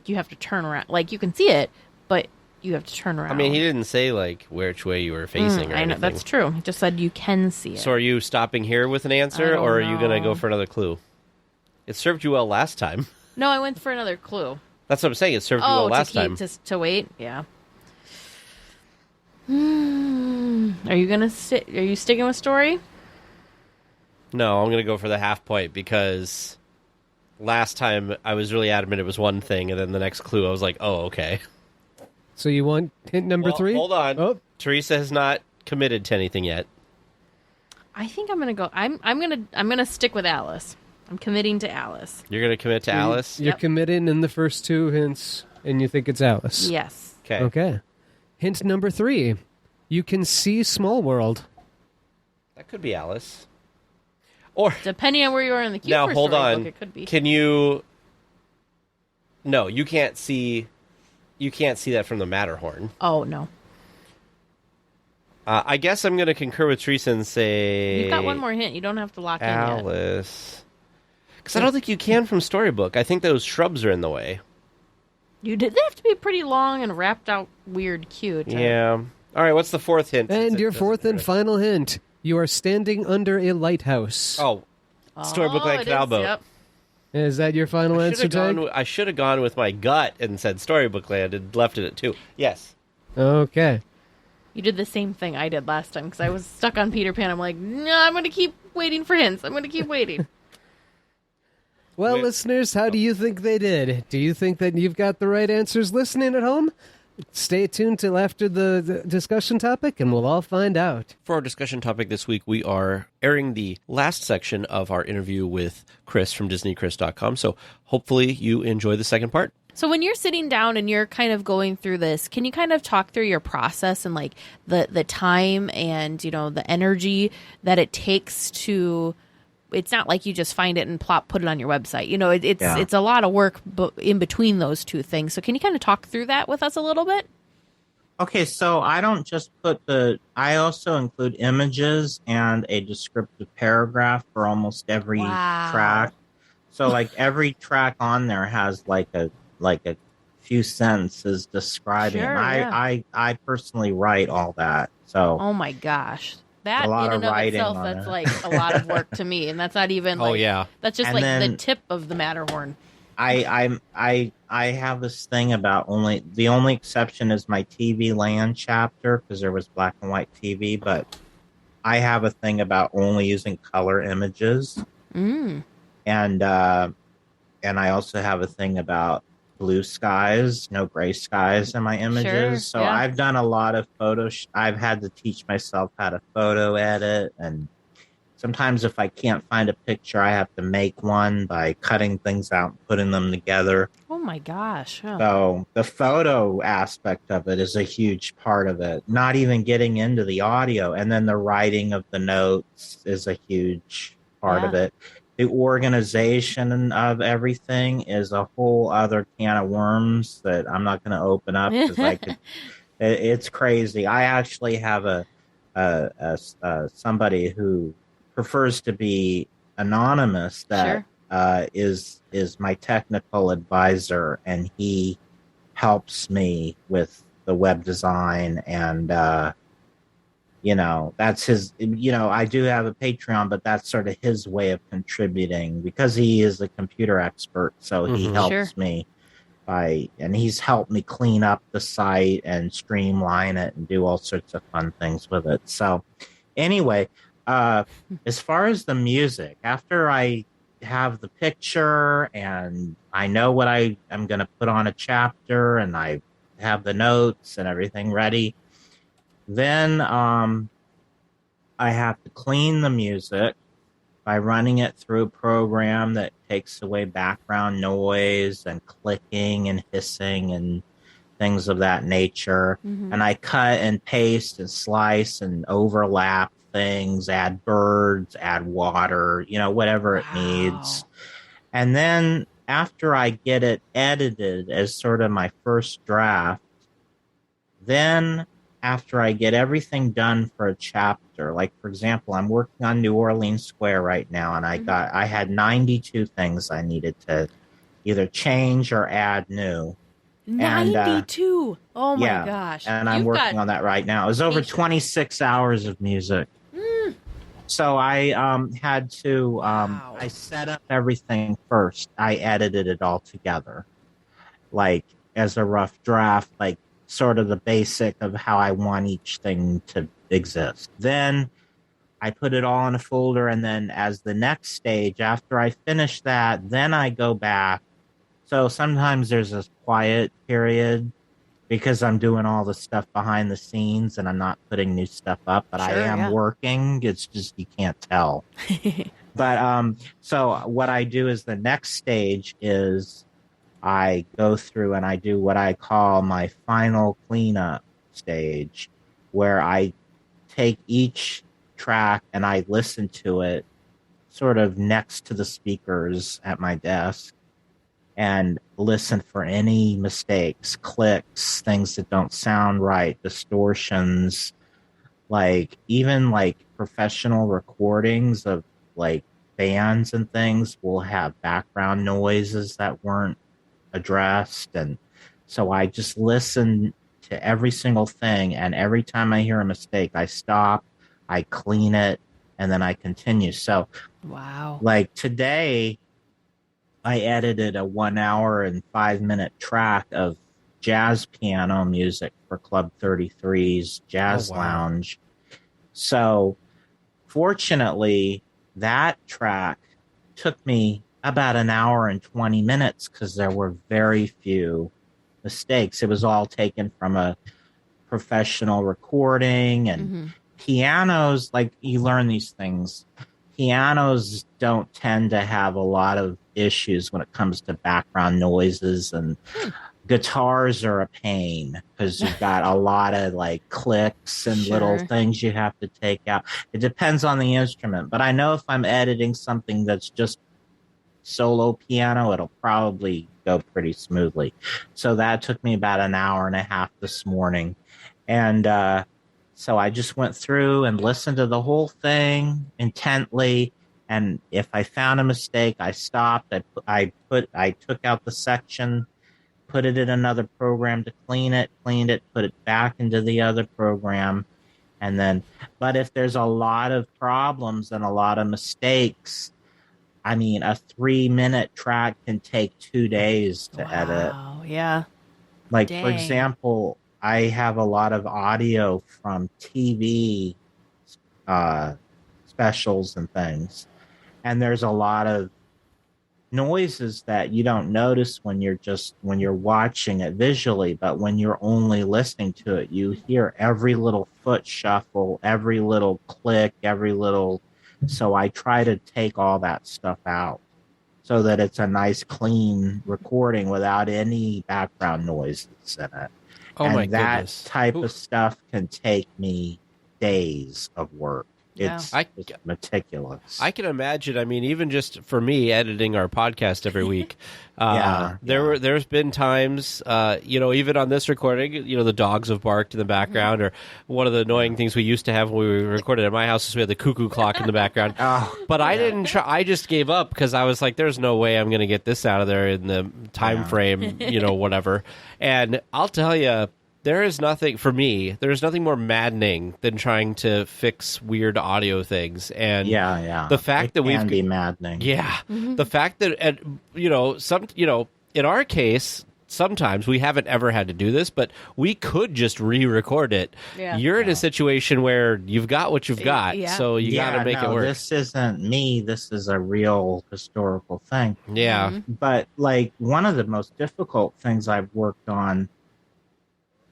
S2: you have to turn around. You can see it, but you have to turn around.
S1: I mean, he didn't say, which way you were facing or
S2: I know,
S1: anything.
S2: that's true. He just said you can see it.
S1: So are you stopping here with an answer, or are you going to go for another clue? It served you well last time.
S2: No, I went for another clue.
S1: That's what I'm saying. It served you well last time.
S2: To wait? Yeah. Are you gonna Are you sticking with story?
S1: No, I'm going to go for the half point because last time I was really adamant it was one thing, and then the next clue I was like, oh, okay.
S6: So you want hint number 3?
S1: Hold on.
S6: Oh.
S1: Teresa has not committed to anything yet.
S2: I think I'm gonna go. I'm gonna stick with Alice. I'm committing to Alice.
S1: You're going to commit to Alice?
S6: You're
S2: Yep.
S6: committing in the first 2 hints, and you think it's Alice.
S2: Yes.
S1: Okay.
S6: Okay. Hint number 3. You can see Small World.
S1: That could be Alice. Or
S2: Depending on where you are in the queue.
S1: now,
S2: for
S1: hold
S2: Storybook,
S1: on.
S2: It could be.
S1: Can you? No, you can't see. You can't see that from the Matterhorn.
S2: Oh no.
S1: I guess I'm going to concur with Teresa and say
S2: You've got one more hint. You don't have to lock in yet.
S1: Alice. Because I don't think you can from Storybook. I think those shrubs are in the way.
S2: They have to be pretty long and wrapped out weird queue.
S1: Yeah. All right. What's the fourth hint?
S6: And your fourth and final hint. You are standing under a lighthouse.
S1: Oh, Storybook Land Canal Boat.
S2: Yep.
S6: Is that your final answer, Tag?
S1: I should have gone with my gut and said Storybook Land and left it at 2. Yes.
S6: Okay.
S2: You did the same thing I did last time because I was stuck on Peter Pan. I'm like, no, I'm going to keep waiting for hints. I'm going to keep waiting.
S6: Well, listeners, how do you think they did? Do you think that you've got the right answers listening at home? Stay tuned till after the discussion topic, and we'll all find out.
S1: For our discussion topic this week, we are airing the last section of our interview with Chris from DisneyChris.com, so hopefully you enjoy the second part.
S2: So when you're sitting down and you're kind of going through this, can you kind of talk through your process and the time and, the energy that it takes to... It's not like you just find it and put it on your website. It's a lot of work in between those two things. So can you kind of talk through that with us a little bit?
S7: Okay, so I don't just I also include images and a descriptive paragraph for almost every track. So every track on there has a few sentences describing.
S2: Sure,
S7: I personally write all that. So
S2: oh my gosh. That
S7: a lot
S2: in and
S7: of
S2: of
S7: writing
S2: itself,
S7: on
S2: that's a lot of work to me, and that's not even.
S1: Oh yeah,
S2: that's just
S7: and
S2: the tip of the Matterhorn.
S7: I have this thing about the only exception is my TV Land chapter because there was black and white TV, but I have a thing about only using color images, and I also have a thing about blue skies, no gray skies in my images.
S2: Sure,
S7: so
S2: yeah.
S7: I've done a lot of I've had to teach myself how to photo edit, and sometimes if I can't find a picture, I have to make one by cutting things out and putting them together.
S2: Oh my gosh. Oh.
S7: So the photo aspect of it is a huge part of it, not even getting into the audio. And then the writing of the notes is a huge part of it. The organization of everything is a whole other can of worms that I'm not going to open up because it's crazy. I actually have somebody who prefers to be anonymous that is my technical advisor, and he helps me with the web design and that's his, I do have a Patreon, but that's sort of his way of contributing because he is a computer expert. So he helps me and he's helped me clean up the site and streamline it and do all sorts of fun things with it. So anyway, as far as the music, after I have the picture and I know what I'm going to put on a chapter and I have the notes and everything ready, then I have to clean the music by running it through a program that takes away background noise and clicking and hissing and things of that nature. And I cut and paste and slice and overlap things, add birds, add water, whatever it needs. And then after I get it edited as sort of my first draft, then after I get everything done for a chapter, like for example, I'm working on New Orleans Square right now, and I had 92 things I needed to either change or add new.
S2: 92. Oh my
S7: yeah,
S2: gosh.
S7: And I'm working on that right now. It was over 26 hours of music. So I had to, I set up everything first. I edited it all together, like as a rough draft, like sort of the basic of how I want each thing to exist. Then I put it all in a folder, and then as the next stage, after I finish that, then I go back. So sometimes there's a quiet period because I'm doing all the stuff behind the scenes and I'm not putting new stuff up, but I am working. It's just you can't tell. But so what I do is the next stage is I go through and I do what I call my final cleanup stage, where I take each track and I listen to it sort of next to the speakers at my desk and listen for any mistakes, clicks, things that don't sound right, distortions, like even like professional recordings of like bands and things will have background noises that weren't addressed. And so I just listen to every single thing, and every time I hear a mistake, I stop, I clean it, and then I continue. So like today I edited a 1 hour and 5 minute track of jazz piano music for Club 33's Jazz Lounge. So fortunately, that track took me about an hour and 20 minutes because there were very few mistakes. It was all taken from a professional recording, and pianos, like you learn these things. Pianos don't tend to have a lot of issues when it comes to background noises, and guitars are a pain because you've got a lot of like clicks and little things you have to take out. It depends on the instrument, but I know if I'm editing something that's just solo piano, it'll probably go pretty smoothly. So that took me about an hour and a half this morning. And so I just went through and listened to the whole thing intently. And if I found a mistake, I stopped. I took out the section, put it in another program to cleaned it, put it back into the other program. And then, but if there's a lot of problems and a lot of mistakes, I mean, a 3-minute track can take 2 days to edit.
S2: Yeah.
S7: Like, for example, I have a lot of audio from TV specials and things. And there's a lot of noises that you don't notice when you're watching it visually, but when you're only listening to it, you hear every little foot shuffle, every little click, so I try to take all that stuff out so that it's a nice clean recording without any background noises in it. And that type of stuff can take me days of work. It's meticulous.
S1: I can imagine. I mean, even just for me editing our podcast every week, there's been times, even on this recording, the dogs have barked in the background, or one of the annoying things we used to have when we recorded at my house is we had the cuckoo clock in the background. But I didn't try. I just gave up because I was like, "There's no way I'm going to get this out of there in the time frame, whatever." And I'll tell you. There's nothing more maddening than trying to fix weird audio things. And the fact that
S7: can be maddening.
S1: The fact that, in our case, sometimes we haven't ever had to do this, but we could just re-record it. You're in a situation where you've got what you've got, so you got to make it work.
S7: This isn't me. This is a real historical thing.
S1: Yeah.
S7: But like one of the most difficult things I've worked on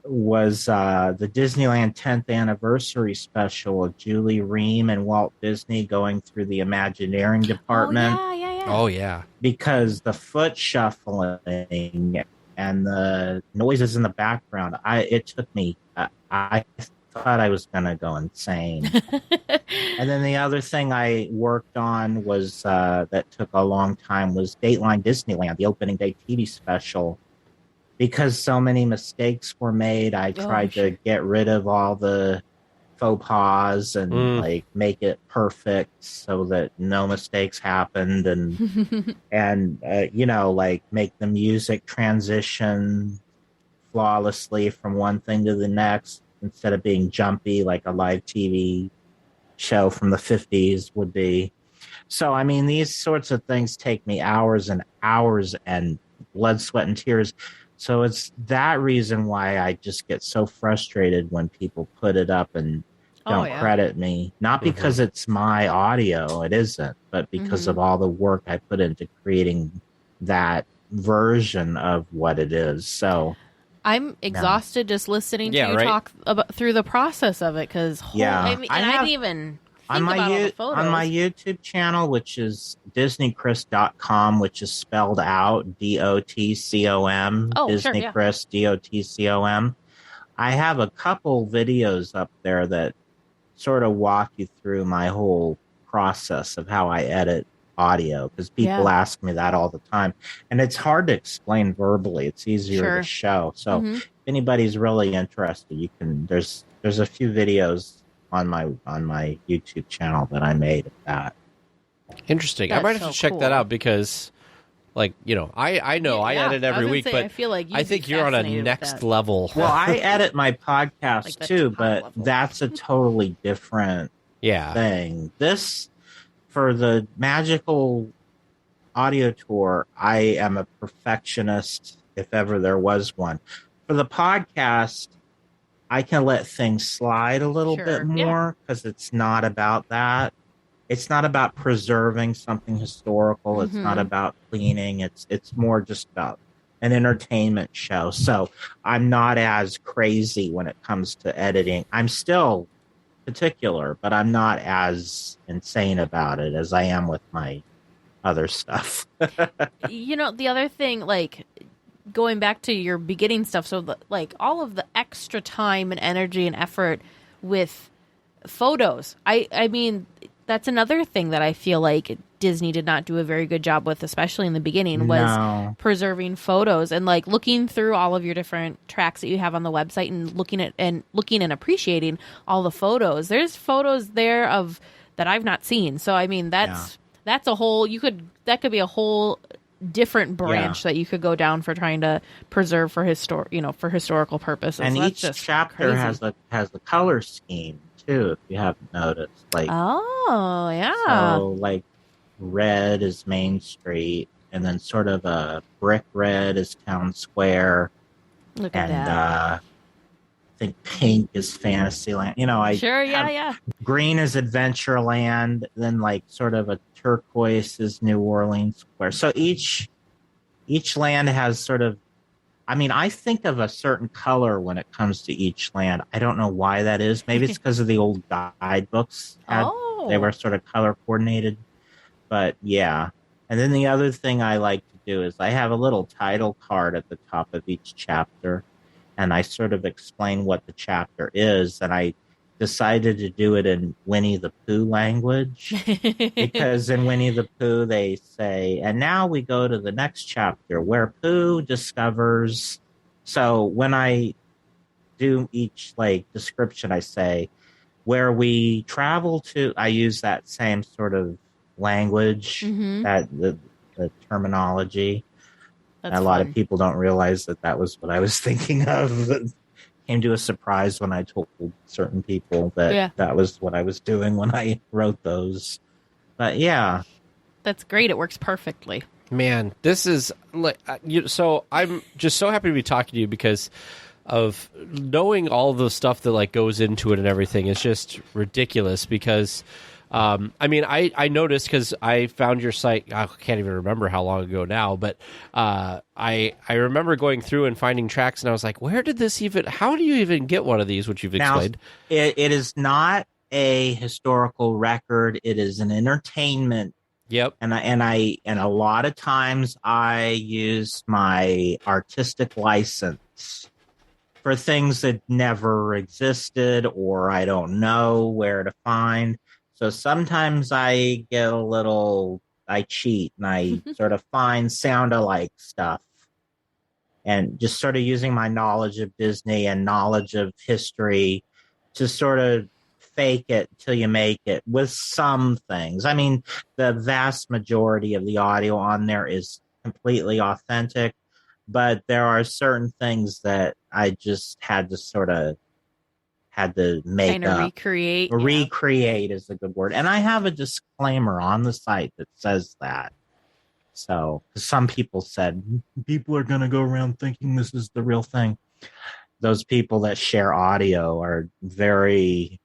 S7: was the Disneyland 10th anniversary special of Julie Ream and Walt Disney going through the Imagineering department.
S2: Oh, yeah.
S1: Oh, yeah.
S7: Because the foot shuffling and the noises in the background, it took me, I thought I was going to go insane. And then the other thing I worked on was, that took a long time, was Dateline Disneyland, the opening day TV special. Because so many mistakes were made, I tried to get rid of all the faux pas and like make it perfect so that no mistakes happened, and you know, like make the music transition flawlessly from one thing to the next instead of being jumpy like a live TV show from the 50s would be. So I mean, these sorts of things take me hours and hours and blood, sweat, and tears. So it's that reason why I just get so frustrated when people put it up and don't credit me. Not because it's my audio, it isn't, but because of all the work I put into creating that version of what it is. So
S2: I'm exhausted just listening to you talk about through the process of it, because I didn't even
S7: on my YouTube channel, which is DisneyChris.com, which is spelled out DOTCOM. Disney Chris, DOTCOM. I have a couple videos up there that sort of walk you through my whole process of how I edit audio, because people ask me that all the time, and it's hard to explain verbally. It's easier to show. So if anybody's really interested, you can. There's a few videos on my YouTube channel that I made of that.
S1: Interesting. I might have to check that out because, like, you know, I know I edit every week, but I feel like I think you're on a next level.
S7: Well, I edit my podcast like too, but level. That's a totally different thing. This, for the Magical Audio Tour, I am a perfectionist, if ever there was one. For the podcast, I can let things slide a little bit more because it's not about that. It's not about preserving something historical. It's not about cleaning. It's more just about an entertainment show. So I'm not as crazy when it comes to editing. I'm still particular, but I'm not as insane about it as I am with my other stuff.
S2: You know, the other thing, like, going back to your beginning stuff, so like all of the extra time and energy and effort with photos, I mean, that's another thing that I feel like Disney did not do a very good job with, especially in the beginning, was preserving photos and like looking through all of your different tracks that you have on the website and looking and appreciating all the photos. There's photos there of that I've not seen. So I mean, that's a whole, that could be a whole different branch that you could go down for trying to preserve for historical purposes.
S7: And
S2: so
S7: each chapter has the color scheme too, if you haven't noticed. Like, so like red is Main Street, and then sort of a brick red is Town Square.
S2: Look at that.
S7: I think pink is Fantasyland. You know, green is Adventureland, then like sort of a turquoise is New Orleans Square. So each land has sort of, I mean, I think of a certain color when it comes to each land. I don't know why that is. Maybe it's because of the old guidebooks. They were sort of color coordinated. But yeah. And then the other thing I like to do is I have a little title card at the top of each chapter, and I sort of explain what the chapter is. And I decided to do it in Winnie the Pooh language because in Winnie the Pooh they say, and now we go to the next chapter where Pooh discovers. So when I do each like description, I say where we travel to. I use that same sort of language, that the terminology. And a lot of people don't realize that was what I was thinking of. It came to a surprise when I told certain people that that was what I was doing when I wrote those. But yeah.
S2: That's great. It works perfectly.
S1: Man, this is like, so I'm just so happy to be talking to you because of knowing all the stuff that like goes into it and everything. It's just ridiculous because I mean, I noticed because I found your site. I can't even remember how long ago now, but I remember going through and finding tracks, and I was like, "Where did this even? How do you even get one of these?" Which you've explained.
S7: It is not a historical record. It is an entertainment.
S1: Yep.
S7: And a lot of times I use my artistic license for things that never existed or I don't know where to find. So sometimes I cheat and I sort of find sound-alike stuff and just sort of using my knowledge of Disney and knowledge of history to sort of fake it till you make it with some things. I mean, the vast majority of the audio on there is completely authentic, but there are certain things that I just had to make
S2: kind of recreate.
S7: Recreate is a good word. And I have a disclaimer on the site that says that. So, 'cause some people said, people are going to go around thinking this is the real thing. Those people that share audio are very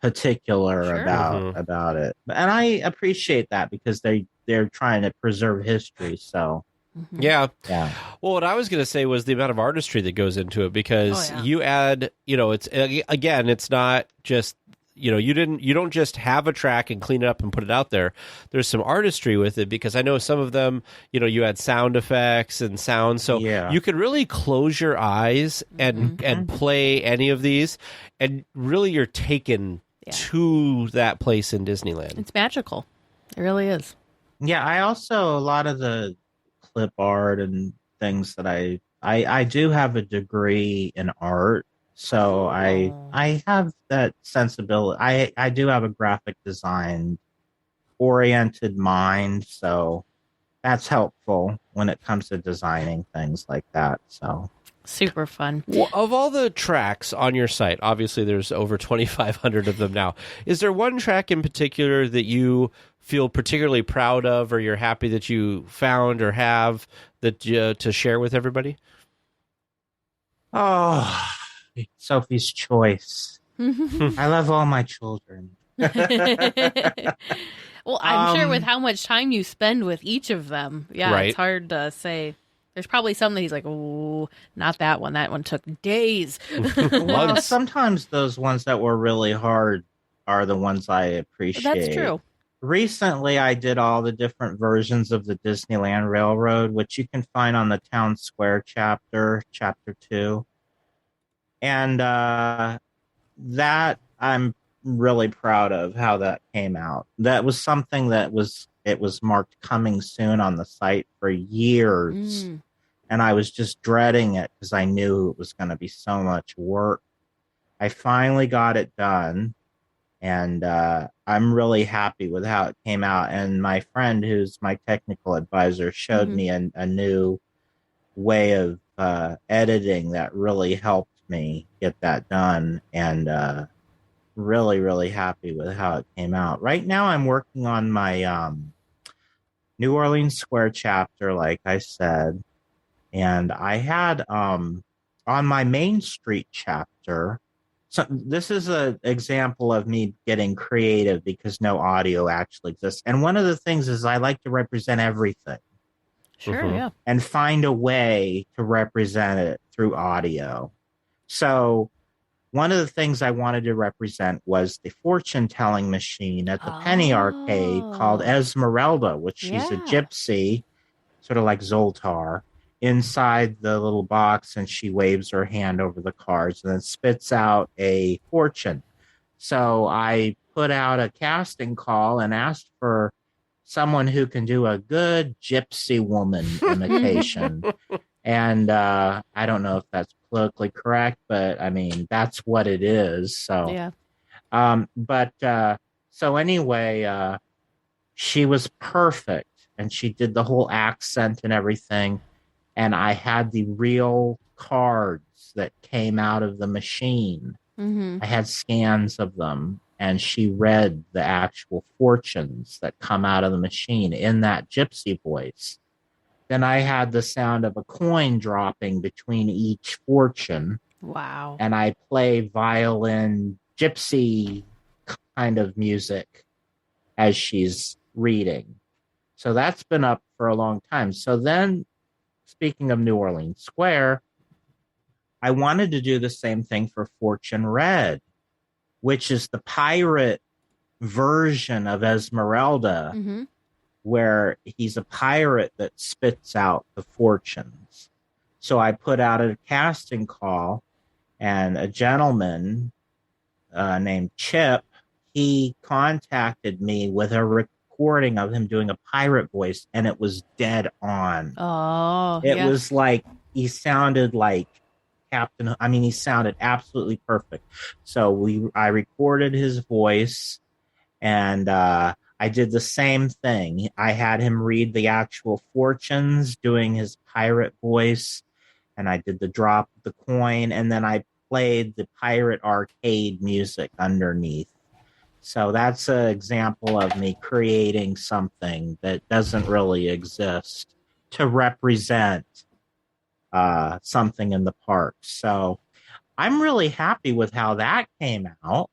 S7: particular about it, and I appreciate that because they're trying to preserve history. So
S1: yeah. Well, what I was going to say was the amount of artistry that goes into it, because you add, it's again, it's not just, you don't just have a track and clean it up and put it out there. There's some artistry with it, because I know some of them, you add sound effects and sound. So you could really close your eyes and play any of these, and really you're taken to that place in Disneyland.
S2: It's magical. It really is.
S7: Yeah. I also, a lot of the clip art and things that I do have a degree in art. So I have that sensibility. I do have a graphic design oriented mind, so that's helpful when it comes to designing things like that. So
S2: super fun.
S1: Well, of all the tracks on your site, obviously there's over 2,500 of them now. Is there one track in particular that you feel particularly proud of, or you're happy that you found or have that to share with everybody?
S7: Oh, Sophie's Choice. I love all my children.
S2: Well, I'm sure with how much time you spend with each of them, it's hard to say. There's probably some that he's like, oh, not that one. That one took days.
S7: Well, sometimes those ones that were really hard are the ones I appreciate.
S2: That's true.
S7: Recently, I did all the different versions of the Disneyland Railroad, which you can find on the Town Square chapter 2. And that I'm really proud of how that came out. That was something it was marked coming soon on the site for years. And I was just dreading it because I knew it was going to be so much work. I finally got it done, and I'm really happy with how it came out. And my friend, who's my technical advisor, showed me a new way of editing that really helped me get that done, and really, really happy with how it came out. Right now, I'm working on my New Orleans Square chapter, like I said, and I had on my Main Street chapter. So this is an example of me getting creative because no audio actually exists. And one of the things is I like to represent everything.
S2: Sure, yeah.
S7: And find a way to represent it through audio. So one of the things I wanted to represent was the fortune-telling machine at the Penny Arcade called Esmeralda, which she's a gypsy, sort of like Zoltar, inside the little box, and she waves her hand over the cards and then spits out a fortune. So I put out a casting call and asked for someone who can do a good gypsy woman imitation. And I don't know if that's politically correct, but I mean, that's what it is. So, so anyway, she was perfect, and she did the whole accent and everything. And I had the real cards that came out of the machine. I had scans of them, and she read the actual fortunes that come out of the machine in that gypsy voice. Then I had the sound of a coin dropping between each fortune.
S2: Wow.
S7: And I play violin gypsy kind of music as she's reading. So that's been up for a long time. So then, speaking of New Orleans Square, I wanted to do the same thing for Fortune Red, which is the pirate version of Esmeralda, where he's a pirate that spits out the fortunes. So I put out a casting call, and a gentleman named Chip, he contacted me with a recording of him doing a pirate voice, and it was dead on.
S2: Oh,
S7: it was like he sounded like Captain. I mean, he sounded absolutely perfect. So I recorded his voice, and I did the same thing. I had him read the actual fortunes, doing his pirate voice, and I did the drop of the coin, and then I played the pirate arcade music underneath. So that's an example of me creating something that doesn't really exist to represent something in the park. So I'm really happy with how that came out,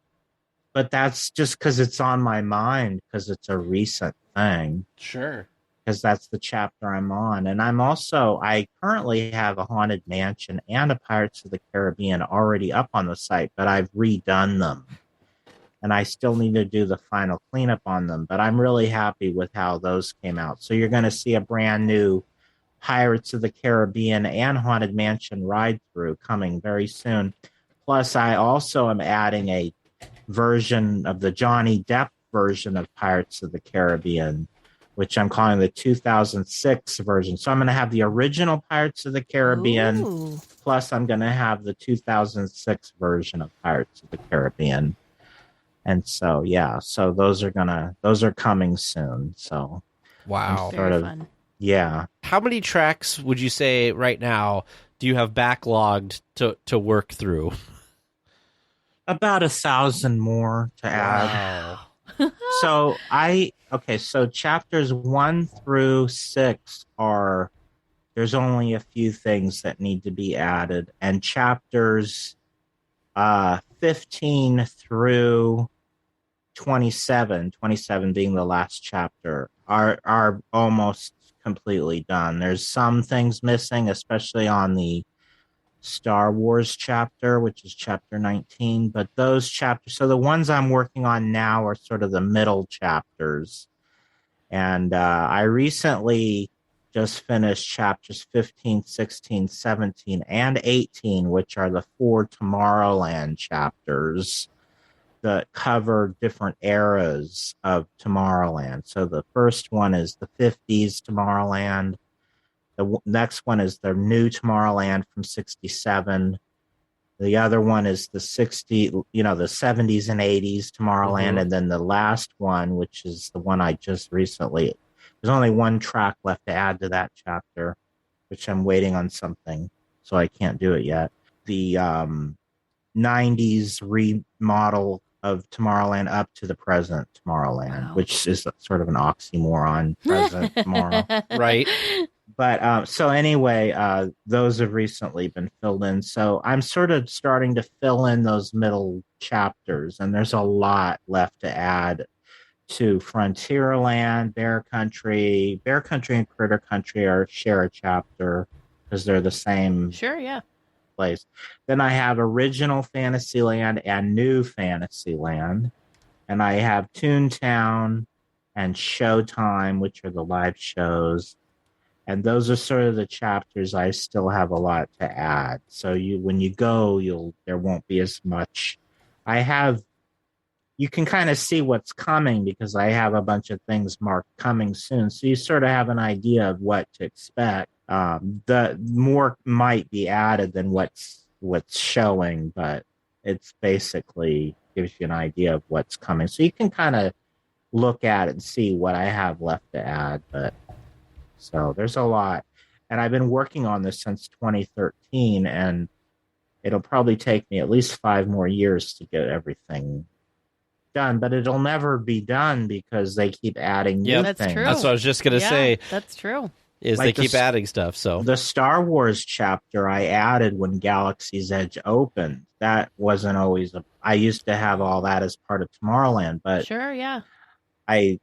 S7: but that's just because it's on my mind, because it's a recent thing.
S1: Sure.
S7: Because that's the chapter I'm on. And I currently have a Haunted Mansion and a Pirates of the Caribbean already up on the site, but I've redone them. And I still need to do the final cleanup on them, but I'm really happy with how those came out. So you're going to see a brand new Pirates of the Caribbean and Haunted Mansion ride through coming very soon. Plus, I also am adding a version of the Johnny Depp version of Pirates of the Caribbean, which I'm calling the 2006 version. So I'm going to have the original Pirates of the Caribbean, plus I'm going to have the 2006 version of Pirates of the Caribbean. And so, yeah, so those are coming soon. So,
S1: wow.
S2: Very fun.
S7: Yeah.
S1: How many tracks would you say right now do you have backlogged to work through?
S7: About 1,000 more to add.
S1: Wow.
S7: So chapters 1 through 6 there's only a few things that need to be added. And chapters 15 through 27 being the last chapter, are almost completely done. There's some things missing, especially on the Star Wars chapter, which is chapter 19, but those chapters, so the ones I'm working on now are sort of the middle chapters. And I recently just finished chapters 15, 16, 17, and 18, which are the 4 Tomorrowland chapters that cover different eras of Tomorrowland. So the first one is the 50s Tomorrowland. The next one is the new Tomorrowland from 67. The other one is the 70s and 80s Tomorrowland. And then the last one, which is the one I just recently, there's only one track left to add to that chapter, which I'm waiting on something, so I can't do it yet. The 90s remodel of Tomorrowland up to the present Tomorrowland, which is sort of an oxymoron, present tomorrow.
S1: Right.
S7: But so anyway, those have recently been filled in. So I'm sort of starting to fill in those middle chapters, and there's a lot left to add to Frontierland, Bear Country and Critter Country share a chapter because they're the same.
S2: Sure, yeah.
S7: Place. Then I have original Fantasyland and new Fantasyland, and I have Toontown and Showtime, which are the live shows. And those are sort of the chapters I still have a lot to add. So when you go, there won't be as much. You can kind of see what's coming because I have a bunch of things marked coming soon. So you sort of have an idea of what to expect. The more might be added than what's showing, but it's basically gives you an idea of what's coming. So you can kind of look at it and see what I have left to add. But so there's a lot. And I've been working on this since 2013, and it'll probably take me at least 5 more years to get everything done, but it'll never be done because they keep adding new
S2: that's
S7: things.
S2: true.
S1: That's what I was just going to say.
S2: That's true.
S1: is
S7: Like
S1: they keep adding stuff. So
S7: the Star Wars chapter I added when Galaxy's Edge opened. That wasn't always I used to have all that as part of Tomorrowland, but
S2: Sure, yeah.
S7: I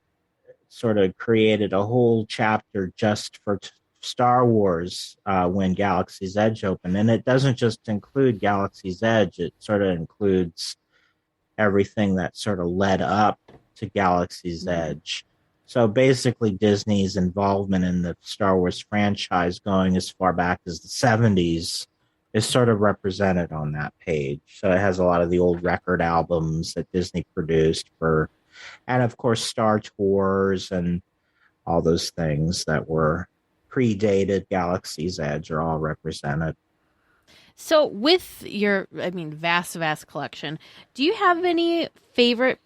S7: sort of created a whole chapter just for Star Wars when Galaxy's Edge opened. And it doesn't just include Galaxy's Edge, it sort of includes everything that sort of led up to Galaxy's Edge. So basically, Disney's involvement in the Star Wars franchise going as far back as the 70s is sort of represented on that page. So it has a lot of the old record albums that Disney produced and of course, Star Tours and all those things that were predated Galaxy's Edge are all represented.
S2: So with your, vast collection, do you have any favorite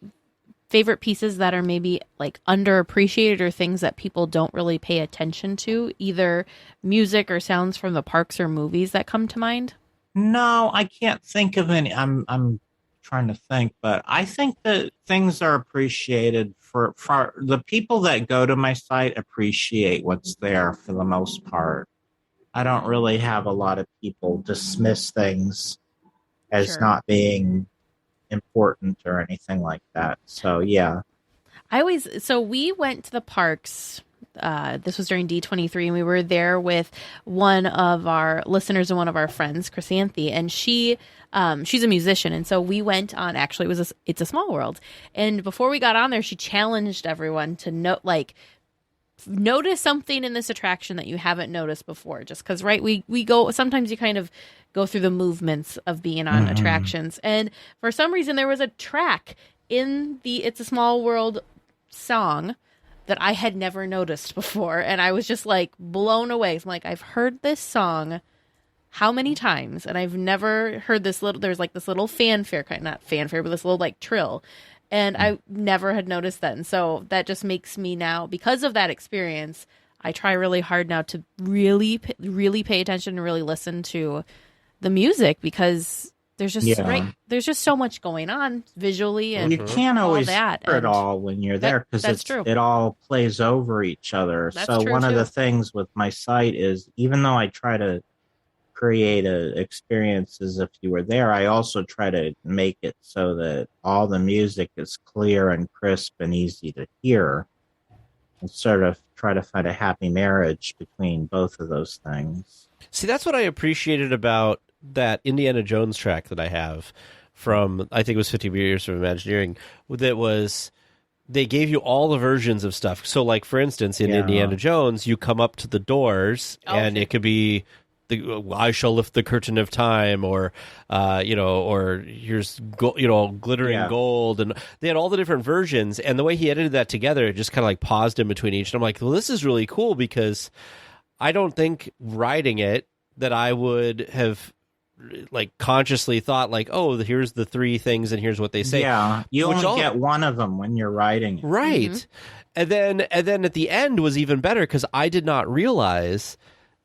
S2: pieces that are maybe like underappreciated or things that people don't really pay attention to, either music or sounds from the parks or movies that come to mind?
S7: No, I can't think of any. I'm trying to think, but I think that things are appreciated for the people that go to my site appreciate what's there for the most part. I don't really have a lot of people dismiss things as not being important or anything like that. So yeah.
S2: So we went to the parks. This was during D23, and we were there with one of our listeners and one of our friends, Chrysanthi, and she's a musician, and so we went on. Actually, It's a Small World, and before we got on there, she challenged everyone to notice something in this attraction that you haven't noticed before. Just because, right? We go. Sometimes you kind of go through the movements of being on attractions, and for some reason, there was a track in the It's a Small World song that I had never noticed before, and I was just like blown away. I'm like, I've heard this song how many times, and I've never heard this there's like this little fanfare, not fanfare, but this little like trill, and I never had noticed that. And so that just makes me now, because of that experience, I try really hard now to really pay attention and really listen to the music, because there's just there's just so much going on visually, and
S7: you can't always
S2: hear
S7: it all when you're there, because it all plays over each other. So one of the things with my site is, even though I try to create a experience as if you were there, I also try to make it so that all the music is clear and crisp and easy to hear, and sort of try to find a happy marriage between both of those things.
S1: See, that's what I appreciated about that Indiana Jones track that I have from, I think it was 50 Years of Imagineering, that was, they gave you all the versions of stuff. So like, for instance, in Indiana Jones, you come up to the doors and it could be I shall lift the curtain of time, or or here's glittering gold, and they had all the different versions. And the way he edited that together, it just kind of like paused in between each. And I'm like, well, this is really cool, because I don't think writing it that I would have like consciously thought like, oh, here's the three things and here's what they say.
S7: Yeah, you only get one of them when you're writing it.
S1: Right. Mm-hmm. And then at the end was even better, because I did not realize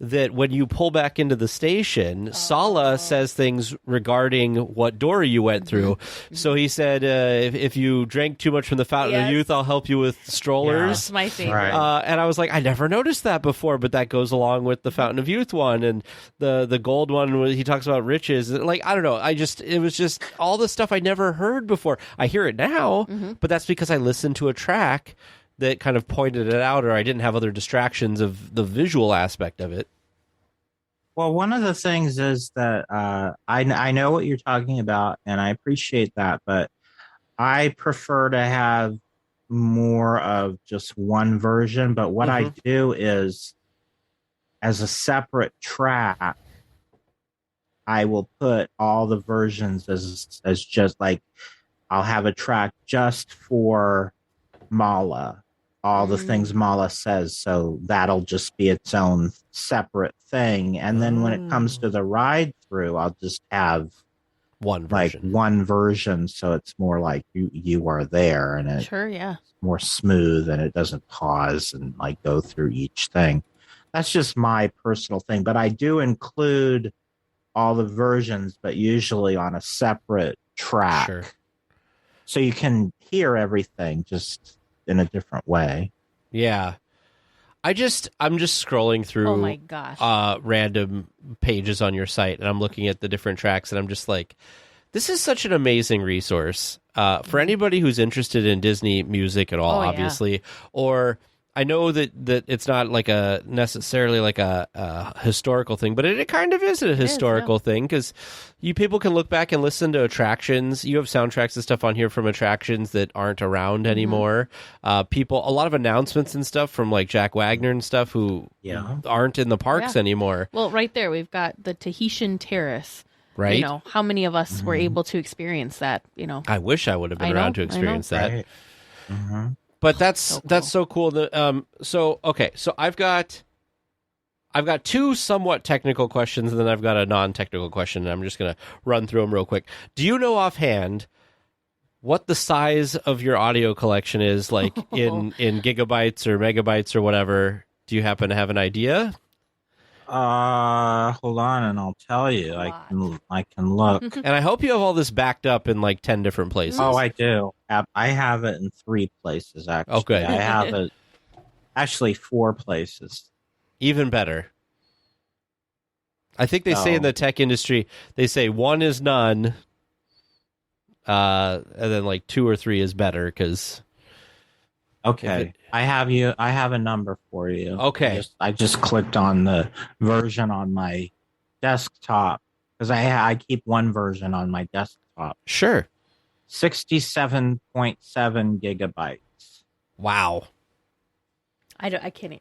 S1: that when you pull back into the station, Sala says things regarding what door you went through. So he said, if you drank too much from the Fountain of Youth, I'll help you with strollers.
S2: That's my favorite.
S7: Right.
S1: And I was like, I never noticed that before, but that goes along with the Fountain of Youth one. And the gold one, he talks about riches. Like, I don't know. It was just all the stuff I never heard before. I hear it now, but that's because I listened to a track that kind of pointed it out, or I didn't have other distractions of the visual aspect of it.
S7: Well, one of the things is that I know what you're talking about, and I appreciate that, but I prefer to have more of just one version. But what I do is, as a separate track, I will put all the versions as just like, I'll have a track just for Mala, all the things Mala says, so that'll just be its own separate thing. And then when it comes to the ride through, I'll just have one version, so it's more like you are there, and it's more smooth, and it doesn't pause and like go through each thing. That's just my personal thing, but I do include all the versions, but usually on a separate track, so you can hear everything just in a different way.
S1: Yeah. I'm just scrolling through
S2: Oh my gosh.
S1: random pages on your site, and I'm looking at the different tracks, and I'm just like, this is such an amazing resource for anybody who's interested in Disney music at all, obviously. Or I know that it's not like necessarily like a historical thing, but it kind of is a historical thing, because you people can look back and listen to attractions. You have soundtracks and stuff on here from attractions that aren't around anymore. A lot of announcements and stuff from like Jack Wagner and stuff who aren't in the parks anymore.
S2: Well, right there, we've got the Tahitian Terrace.
S1: Right.
S2: You know, how many of us were able to experience that, you know?
S1: I wish I would have been around to experience that.
S7: Right. Mm-hmm.
S1: But that's so cool. So I've got two somewhat technical questions, and then I've got a non-technical question, and I'm just going to run through them real quick. Do you know offhand what the size of your audio collection is, like in gigabytes or megabytes or whatever? Do you happen to have an idea?
S7: Hold on, and I'll tell you. I can look.
S1: And I hope you have all this backed up in like 10 different places.
S7: Oh, I do. I have it in 3 places, actually.
S1: Oh, good.
S7: I have it actually 4 places.
S1: Even better. I think they say in the tech industry, they say 1 is none, and then like 2 or 3 is better, because...
S7: Okay, I have a number for you.
S1: Okay.
S7: I just clicked on the version on my desktop, because I keep one version on my desktop.
S1: Sure.
S7: 67.7 gigabytes.
S1: Wow.
S2: I can't.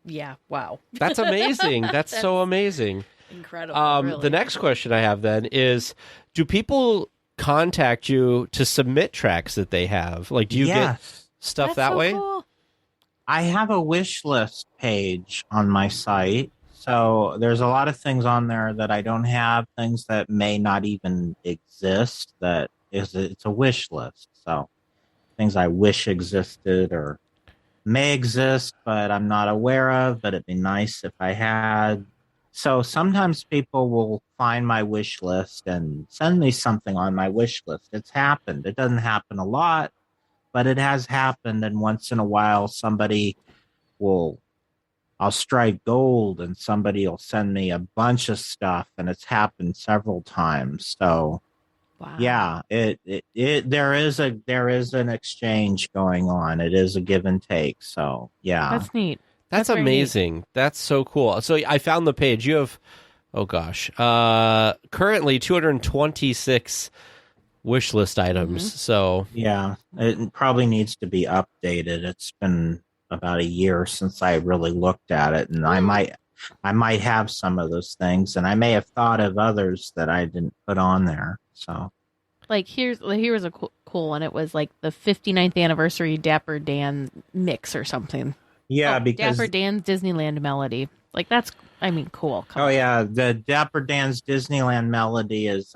S2: Yeah. Wow.
S1: That's amazing. That's so amazing.
S2: Incredible. Really.
S1: The next question I have then is, do people contact you to submit tracks that they have? Like, do you get stuff
S2: That's
S1: that
S2: so
S1: way?
S2: Cool.
S7: I have a wish list page on my site. So there's a lot of things on there that I don't have, things that may not even exist. It's a wish list. So things I wish existed or may exist, but I'm not aware of, but it'd be nice if I had. So sometimes people will find my wish list and send me something on my wish list. It's happened. It doesn't happen a lot, but it has happened. And once in a while, I'll strike gold and somebody will send me a bunch of stuff, and it's happened several times. So yeah, there is an exchange going on. It is a give and take. So yeah.
S2: That's neat.
S1: That's amazing. Neat. That's so cool. So I found the page. You have, currently 226 wish list items.
S2: Mm-hmm.
S1: So
S7: yeah, it probably needs to be updated. It's been about a year since I really looked at it, and I might have some of those things, and I may have thought of others that I didn't put on there. So,
S2: like here was a cool one. It was like the 59th anniversary Dapper Dan mix or something.
S7: Yeah, because
S2: Dapper Dan's Disneyland melody. Like that's, cool.
S7: Yeah, the Dapper Dan's Disneyland melody is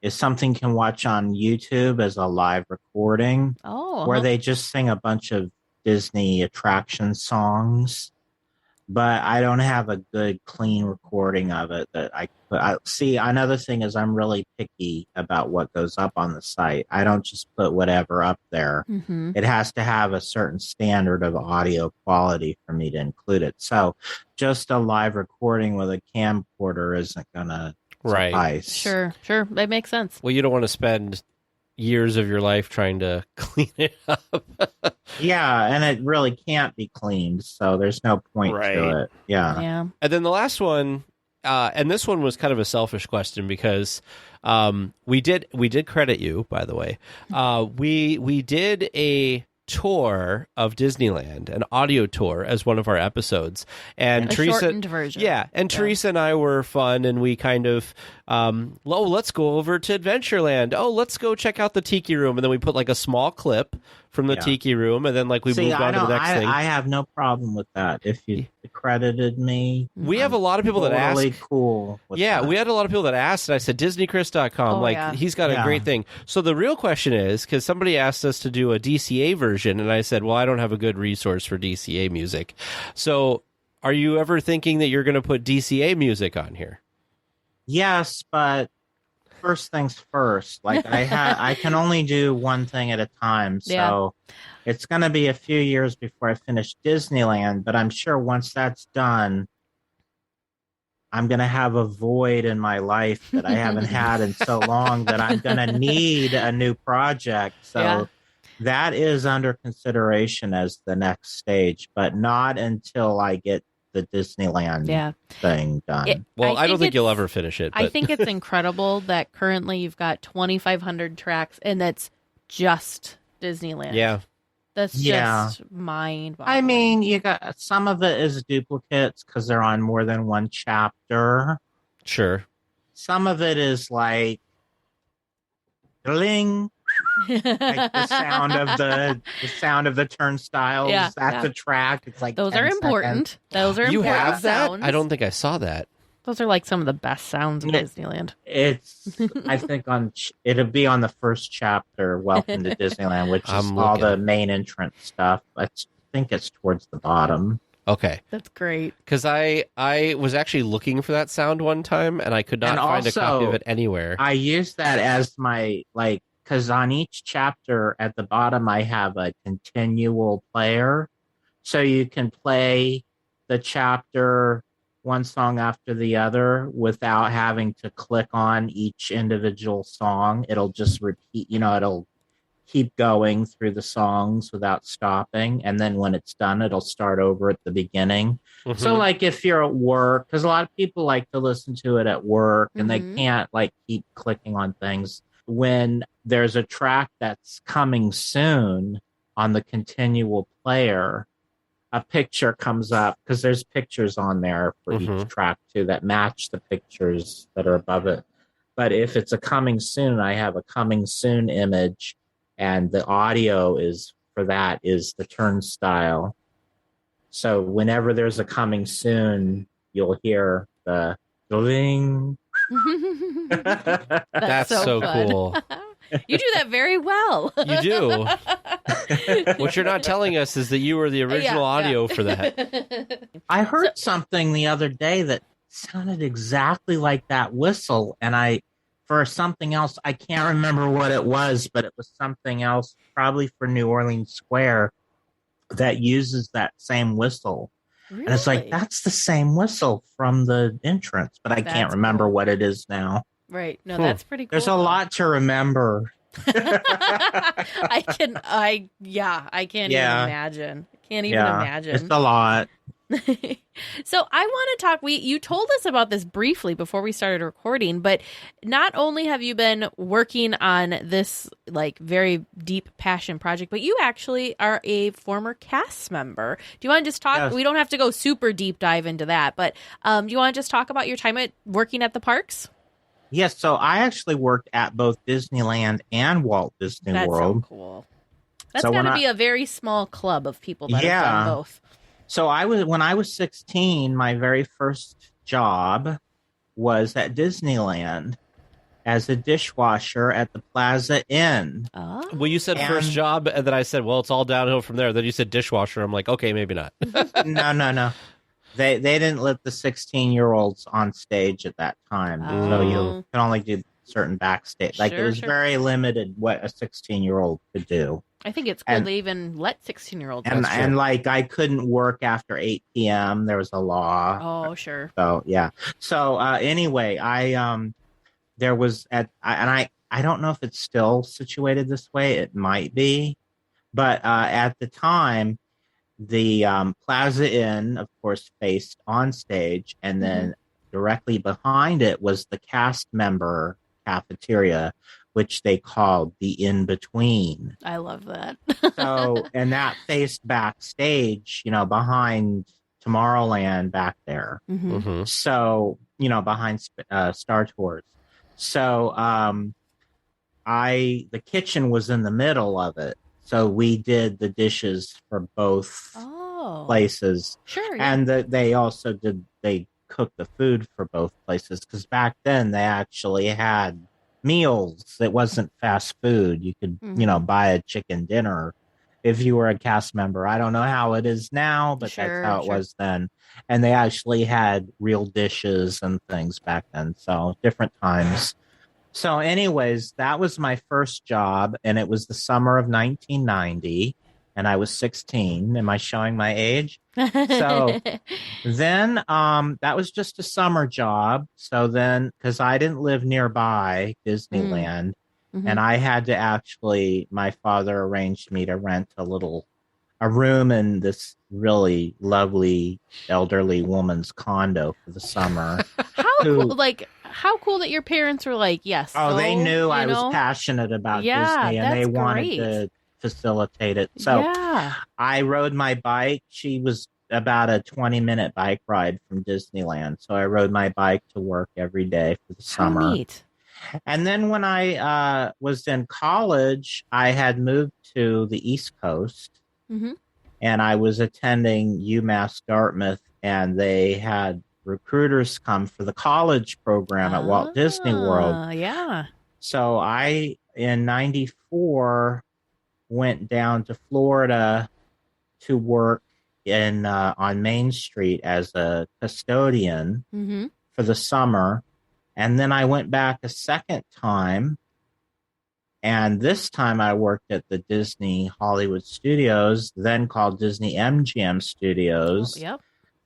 S7: something you can watch on YouTube as a live recording.
S2: Oh,
S7: where they just sing a bunch of Disney attraction songs, but I don't have a good clean recording of it that I see. Another thing is I'm really picky about what goes up on the site. I don't just put whatever up there.
S2: Mm-hmm.
S7: It has to have a certain standard of audio quality for me to include it. So just a live recording with a camcorder isn't gonna suffice.
S2: Sure, that makes sense.
S1: Well, you don't want to spend years of your life trying to clean it up.
S7: Yeah, and it really can't be cleaned, so there's no point to it. Yeah.
S1: And then the last one, and this one was kind of a selfish question, because we did credit you, by the way. We did a tour of Disneyland, an audio tour, as one of our episodes, and
S2: a
S1: Teresa,
S2: shortened version.
S1: Teresa and I were fun, and we kind of let's go over to Adventureland. Let's go check out the Tiki Room, and then we put like a small clip from the Tiki Room, and then like we moved on to the next thing.
S7: I have no problem with that. If you credited me,
S1: we have a lot of people that ask.
S7: Totally cool.
S1: We had a lot of people that asked, and I said DisneyChris.com. He's got a great thing. So the real question is, because somebody asked us to do a DCA version, and I said, well, I don't have a good resource for DCA music. So are you ever thinking that you're going to put DCA music on here?
S7: Yes, but first things first. Like I can only do one thing at a time. So it's going to be a few years before I finish Disneyland. But I'm sure once that's done, I'm going to have a void in my life that I haven't had in so long that I'm going to need a new project. So that is under consideration as the next stage, but not until I get the Disneyland thing done.
S1: I don't think you'll ever finish it. But.
S2: I think it's incredible that currently you've got 2,500 tracks, and that's just Disneyland.
S1: Yeah.
S2: That's just mind-boggling.
S7: I mean, you got some of it is duplicates because they're on more than one chapter.
S1: Sure.
S7: Some of it is like ding, like the sound of the turnstiles. That's a track. It's like
S2: those are important.
S7: Seconds.
S2: Those are
S1: you
S2: important.
S1: have that?
S2: Sounds.
S1: I don't think I saw that.
S2: Those are like some of the best sounds in Disneyland.
S7: It's, I think it'll be on the first chapter, Welcome to Disneyland, which is all the main entrance stuff. I think it's towards the bottom.
S1: Okay.
S2: That's great.
S1: Because I was actually looking for that sound one time, and I could not find a copy of it anywhere.
S7: I use that as my, because on each chapter at the bottom, I have a continual player. So you can play the chapter one song after the other without having to click on each individual song. It'll just repeat, it'll keep going through the songs without stopping. And then when it's done, it'll start over at the beginning. Mm-hmm. So like if you're at work, because a lot of people like to listen to it at work and they can't keep clicking on things. When there's a track that's coming soon on the continual player, a picture comes up because there's pictures on there for each track too that match the pictures that are above it. But if it's a coming soon, I have a coming soon image, and the audio is the turnstile. So whenever there's a coming soon, you'll hear the ding.
S1: That's so cool.
S2: You do that very well.
S1: You do. What you're not telling us is that you were the original audio for that.
S7: I heard something the other day that sounded exactly like that whistle, and for something else, I can't remember what it was, but it was something else, probably for New Orleans Square, that uses that same whistle. Really? And it's like, that's the same whistle from the entrance, but I can't remember what it is now.
S2: Right. No, that's pretty cool.
S7: There's a lot to remember.
S2: I can't even imagine. Can't even imagine.
S7: It's a lot.
S2: So I want to talk, you told us about this briefly before we started recording, but not only have you been working on this very deep passion project, but you actually are a former cast member. Do you want to just talk? Yes. We don't have to go super deep dive into that, but do you want to just talk about your time working at the parks?
S7: Yes, so I actually worked at both Disneyland and Walt Disney World.
S2: That's so cool. That's got to be a very small club of people that have done both.
S7: So when I was 16, my very first job was at Disneyland as a dishwasher at the Plaza Inn.
S2: Oh.
S1: Well, you said first job, and then I said, well, it's all downhill from there. Then you said dishwasher. I'm like, okay, maybe not.
S7: No. They didn't let the 16-year-olds on stage at that time. So you can only do certain backstage. It was very limited what a 16-year-old could do.
S2: I think it's cool they even let 16-year-olds.
S7: And I couldn't work after 8 p.m. There was a law.
S2: Oh, sure.
S7: So, yeah. So, anyway, there was I don't know if it's still situated this way. It might be. But at the time, the Plaza Inn, of course, faced on stage, and then directly behind it was the cast member cafeteria, which they called the In-Between.
S2: I love that.
S7: So, and that faced backstage, behind Tomorrowland back there.
S2: Mm-hmm.
S7: So, behind Star Tours. So, the kitchen was in the middle of it. So we did the dishes for both places.
S2: Sure. Yeah.
S7: And they also they cooked the food for both places, because back then they actually had meals. It wasn't fast food. You could, buy a chicken dinner if you were a cast member. I don't know how it is now, but that's how it was then. And they actually had real dishes and things back then. So different times. So, anyways, that was my first job, and it was the summer of 1990, and I was 16. Am I showing my age? So then that was just a summer job. So then, because I didn't live nearby Disneyland, and I had to actually, my father arranged me to rent a room in this really lovely elderly woman's condo for the summer.
S2: How cool that your parents were like, yes.
S7: Oh, they knew I was passionate about Disney, and they wanted to facilitate it. So I rode my bike. She was about a 20-minute bike ride from Disneyland. So I rode my bike to work every day for the summer.
S2: How neat.
S7: And then when I was in college, I had moved to the East Coast, and I was attending UMass Dartmouth, and they had recruiters come for the college program at Walt Disney World.
S2: Yeah.
S7: So I, in 94, went down to Florida to work on Main Street as a custodian for the summer. And then I went back a second time. And this time I worked at the Disney Hollywood Studios, then called Disney MGM Studios.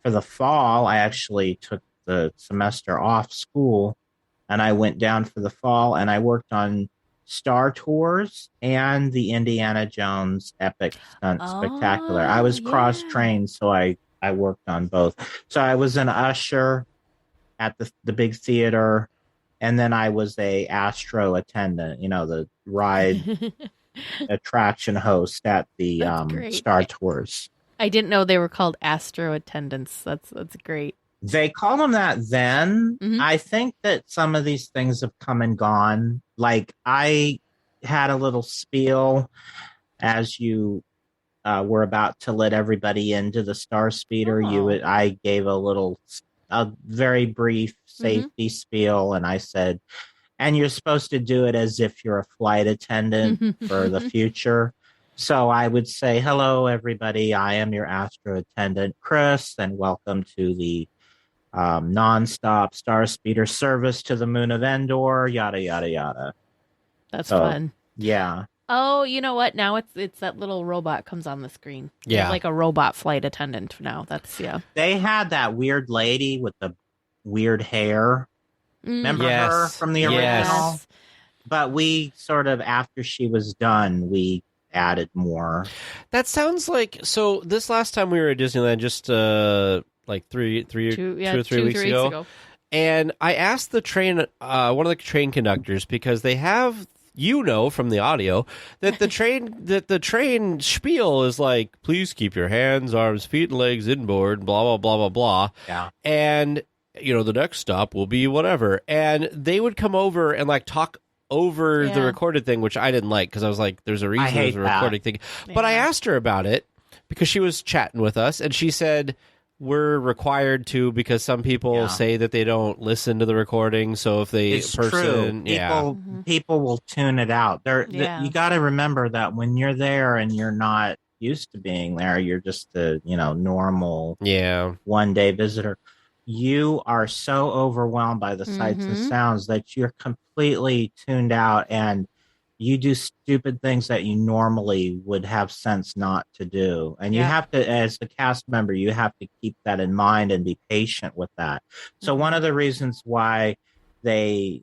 S7: For the fall, I actually took the semester off school, and I went down for the fall, and I worked on Star Tours and the Indiana Jones Epic Stunt Spectacular. I was cross-trained, so I worked on both. So I was an usher at the big theater, and then I was a Astro attendant, the ride attraction host at the Star Tours.
S2: I didn't know they were called Astro attendants. That's great.
S7: They call them that then. I think that some of these things have come and gone. Like I had a little spiel as you were about to let everybody into the Star Speeder. I gave a very brief safety spiel, and I said, and you're supposed to do it as if you're a flight attendant for the future. So I would say, hello, everybody. I am your Astro attendant, Chris, and welcome to the nonstop Star Speeder service to the moon of Endor, yada, yada, yada.
S2: That's fun.
S7: Yeah.
S2: Oh, you know what? Now it's that little robot comes on the screen.
S1: Yeah.
S2: It's like a robot flight attendant now.
S7: They had that weird lady with the weird hair. Remember her from the original?
S1: Yes.
S7: But we sort of, after she was done, we added more.
S1: That sounds like, so this last time we were at Disneyland, just like 2 or 3 weeks ago. And I asked the train, one of the train conductors, because they have, from the audio, that the train spiel is like, please keep your hands, arms, feet, and legs inboard, blah, blah, blah, blah, blah.
S7: Yeah.
S1: And, the next stop will be whatever. And they would come over and like talk over the recorded thing, which I didn't like, because I was like, there's a reason there's a recording thing. Yeah. But I asked her about it because she was chatting with us, and she said, we're required to, because some people say that they don't listen to the recording. So if
S7: it's true. People will tune it out. You got to remember that when you're there and you're not used to being there, you're just a normal one-day visitor. You are so overwhelmed by the sights and sounds that you're completely tuned out, and you do stupid things that you normally would have sense not to do. And you have to, as a cast member, you have to keep that in mind and be patient with that. So one of the reasons why they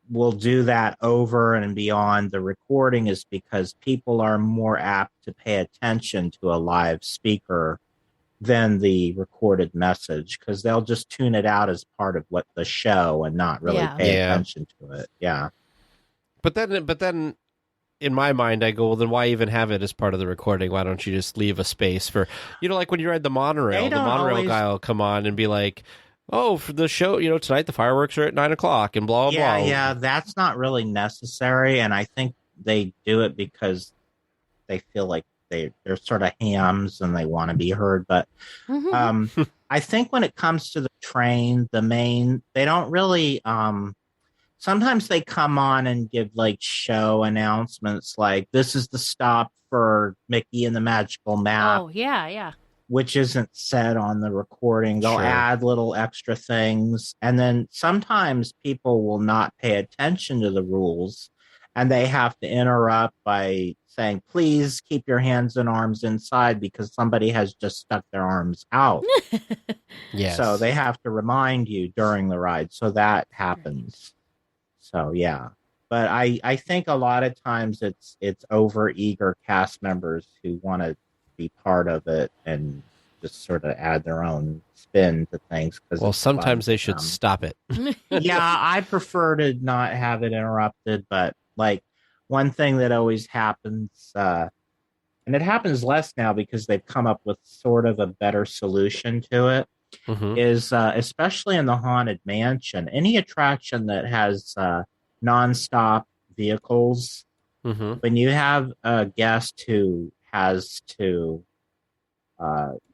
S7: will do that over and beyond the recording is because people are more apt to pay attention to a live speaker than the recorded message, because they'll just tune it out as part of what the show and not really pay attention to it. Yeah.
S1: But then, in my mind, I go, well, then why even have it as part of the recording? Why don't you just leave a space for, like when you ride the monorail, guy will come on and be like, oh, for the show, tonight the fireworks are at 9:00 and blah, blah, blah.
S7: Yeah, that's not really necessary. And I think they do it because they feel like they're sort of hams and they want to be heard. But I think when it comes to the train, they don't really, sometimes they come on and give like show announcements, like this is the stop for Mickey and the Magical Map.
S2: Oh, yeah.
S7: which isn't said on the recording. They'll add little extra things. And then sometimes people will not pay attention to the rules and they have to interrupt by saying, please keep your hands and arms inside because somebody has just stuck their arms out.
S1: Yes.
S7: So they have to remind you during the ride. So that happens. So, yeah. But I think a lot of times it's over-eager cast members who want to be part of it and just sort of add their own spin to things.
S1: Well, sometimes they should stop it.
S7: Yeah, I prefer to not have it interrupted, but like one thing that always happens, and it happens less now because they've come up with sort of a better solution to it, is especially in the Haunted Mansion, any attraction that has nonstop vehicles, when you have a guest who has to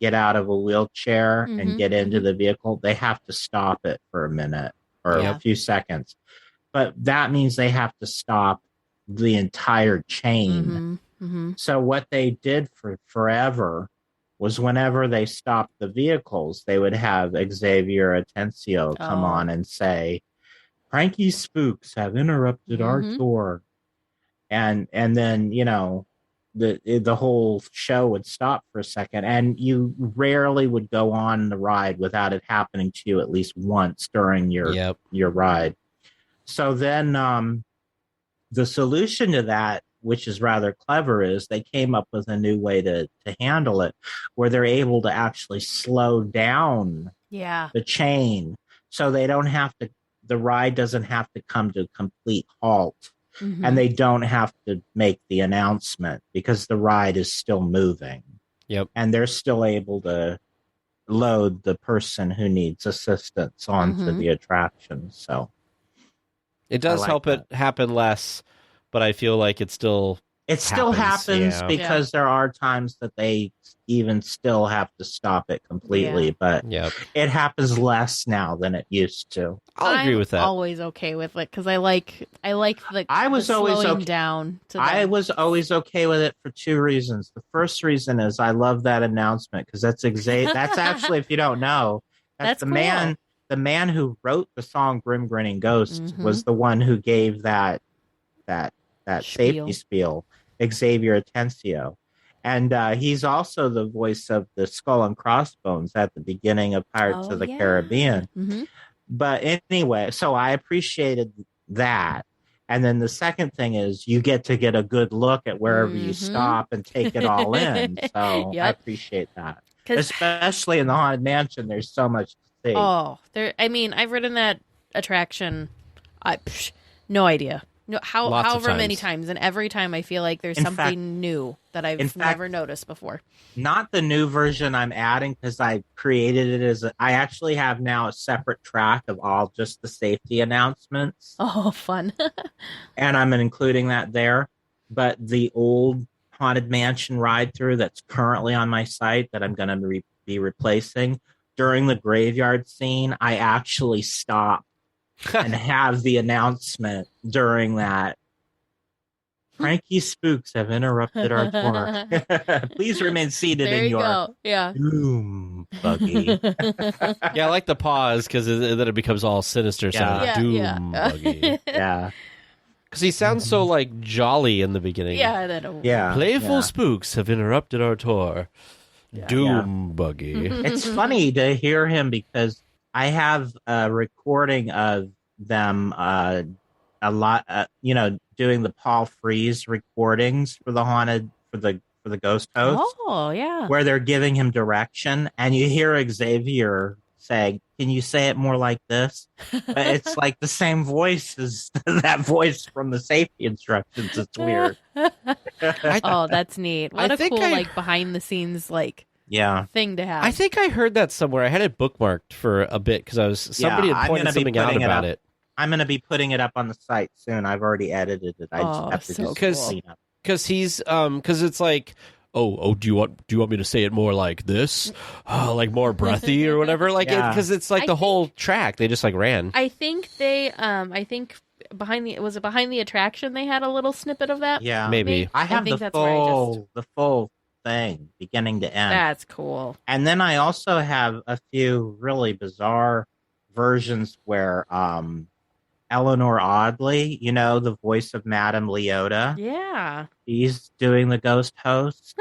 S7: get out of a wheelchair and get into the vehicle, they have to stop it for a minute or a few seconds. But that means they have to stop the entire chain. So what they did for forever was whenever they stopped the vehicles, they would have Xavier Atencio come on and say, Frankie Spooks have interrupted our tour. And then, you know, the whole show would stop for a second, and you rarely would go on the ride without it happening to you at least once during your ride. So then the solution to that, which is rather clever, is they came up with a new way to handle it, where they're able to actually slow down the chain, so they don't have to. The ride doesn't have to come to a complete halt, and they don't have to make the announcement because the ride is still moving. And they're still able to load the person who needs assistance onto the attraction. So
S1: it does help it happen less, but I feel like it still happens because there are times that they even still have to stop it completely, but it happens less now than it used to. I'll agree with that.
S2: I'm always okay with it because I like the
S7: always
S2: slowing down.
S7: I was always okay with it for two reasons. The first reason is I love that announcement because that's actually, if you don't know, that's the cool. The man who wrote the song "Grim Grinning Ghosts" was the one who gave that safety spiel, Xavier Atencio. And he's also the voice of the Skull and Crossbones at the beginning of Pirates of the Caribbean. But anyway, so I appreciated that. And then the second thing is you get to get a good look at wherever you stop and take it all in. So I appreciate that. Especially in the Haunted Mansion, there's so much to see.
S2: I've ridden that attraction. No idea. No, however many times, and every time I feel like there's something new that I've never noticed before.
S7: Not the new version I'm adding because I created it I actually have now a separate track of all just the safety announcements.
S2: Oh, fun.
S7: And I'm including that there. But the old Haunted Mansion ride through that's currently on my site that I'm going to be replacing, during the graveyard scene, I actually stop and have the announcement during that. Frankie Spooks have interrupted our tour. Please remain seated in your doom buggy.
S1: I like the pause because then it becomes all sinister sounding. Doom buggy. Because he sounds so like jolly in the beginning. Playful spooks have interrupted our tour. Doom buggy.
S7: It's funny to hear him because I have a recording of them a lot, doing the Paul Frees recordings for the Ghost Host.
S2: Oh, yeah.
S7: Where they're giving him direction, and you hear Xavier say, "Can you say it more like this?" It's like the same voice as that voice from the safety instructions. It's weird.
S2: That's neat. What a cool behind the scenes thing to have.
S1: I think I heard that somewhere. I had it bookmarked for a bit because somebody had pointed something out about it.
S7: I'm going to be putting it up on the site soon. I've already edited it. I just have to clean up.
S1: Because he's because it's like, do you want me to say it more like this, like more breathy or whatever, because it's like the whole track they just ran.
S2: I think they behind the attraction they had a little snippet of that.
S7: Yeah,
S1: maybe.
S7: I have the full thing, beginning to end.
S2: That's cool.
S7: And then I also have a few really bizarre versions where Eleanor Audley, the voice of Madame Leota.
S2: Yeah.
S7: She's doing the ghost host.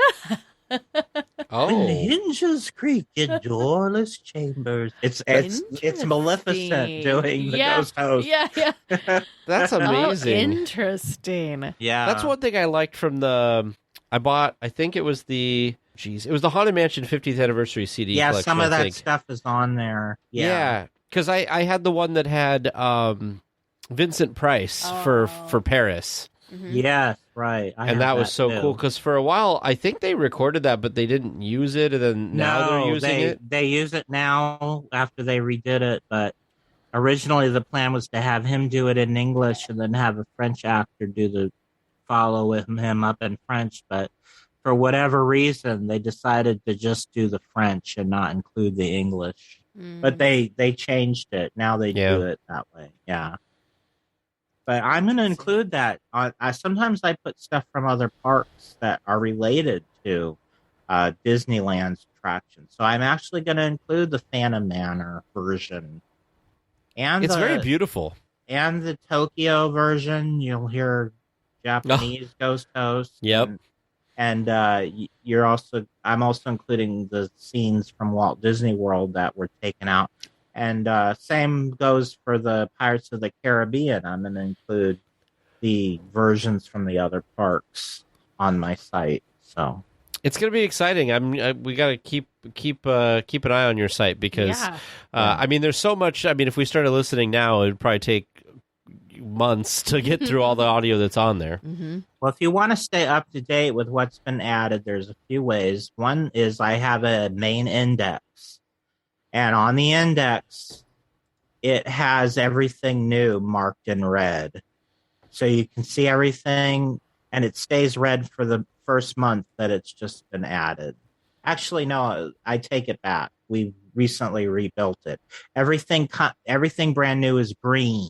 S7: When the
S1: Oh,
S7: hinges creak in doorless chambers. It's Maleficent doing the ghost host.
S2: Yeah.
S1: that's amazing.
S2: Oh, interesting.
S7: Yeah.
S1: That's one thing I liked from I bought, I think it was it was the Haunted Mansion 50th Anniversary CD collection.
S7: Some of
S1: I
S7: that
S1: think.
S7: stuff is on there.
S1: Yeah, because I had the one that had Vincent Price for Paris.
S2: Mm-hmm.
S7: Yes, right.
S1: And that was so cool because for a while I think they recorded that, but they didn't use it, and then now they're using it.
S7: They use it now after they redid it, but originally the plan was to have him do it in English and then have a French actor follow him up in French. But for whatever reason, they decided to just do the French and not include the English. But they changed it. Now they do it that way. Yeah. But I'm going to include that. Sometimes I put stuff from other parks that are related to Disneyland's attractions. So I'm actually going to include the Phantom Manor version. And
S1: It's very beautiful.
S7: And the Tokyo version. You'll hear Japanese ghost hosts.
S1: Yep.
S7: And I'm also including the scenes from Walt Disney World that were taken out. And same goes for the Pirates of the Caribbean. I'm going to include the versions from the other parks on my site. So
S1: it's going to be exciting. We got to keep an eye on your site because there's so much. I mean, if we started listening now, it would probably take months to get through all the audio that's on there.
S2: Mm-hmm.
S7: Well, if you want to stay up to date with what's been added, there's a few ways. One is I have a main index. And on the index, it has everything new marked in red. So you can see everything, and it stays red for the first month that it's just been added. Actually, no, I take it back. We recently rebuilt it. Everything brand new is green.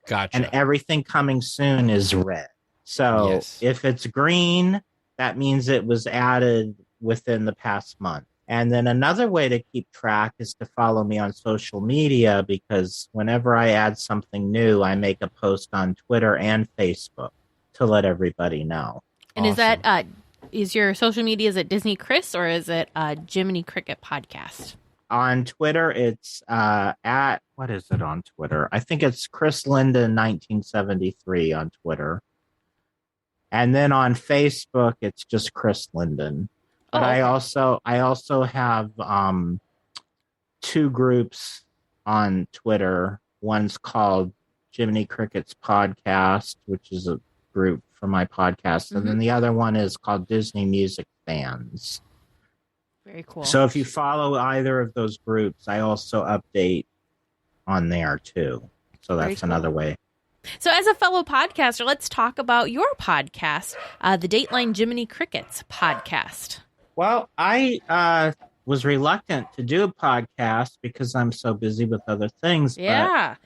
S1: Gotcha.
S7: And everything coming soon is red. So if it's green, that means it was added within the past month. And then another way to keep track is to follow me on social media, because whenever I add something new, I make a post on Twitter and Facebook to let everybody know.
S2: And is that is your social media, is it Disney Chris or is it Jiminy Cricket Podcast?
S7: On Twitter, it's what is it on Twitter? I think it's Chris Linden 1973 on Twitter. And then on Facebook, it's just Chris Linden. But I also have two groups on Twitter. One's called Jiminy Cricket's Podcast, which is a group for my podcast. And then the other one is called Disney Music Fans.
S2: Very cool.
S7: So if you follow either of those groups, I also update on there too. So that's another way.
S2: So as a fellow podcaster, let's talk about your podcast, the Dateline Jiminy Crickets Podcast.
S7: Well, I was reluctant to do a podcast because I'm so busy with other things.
S2: Yeah.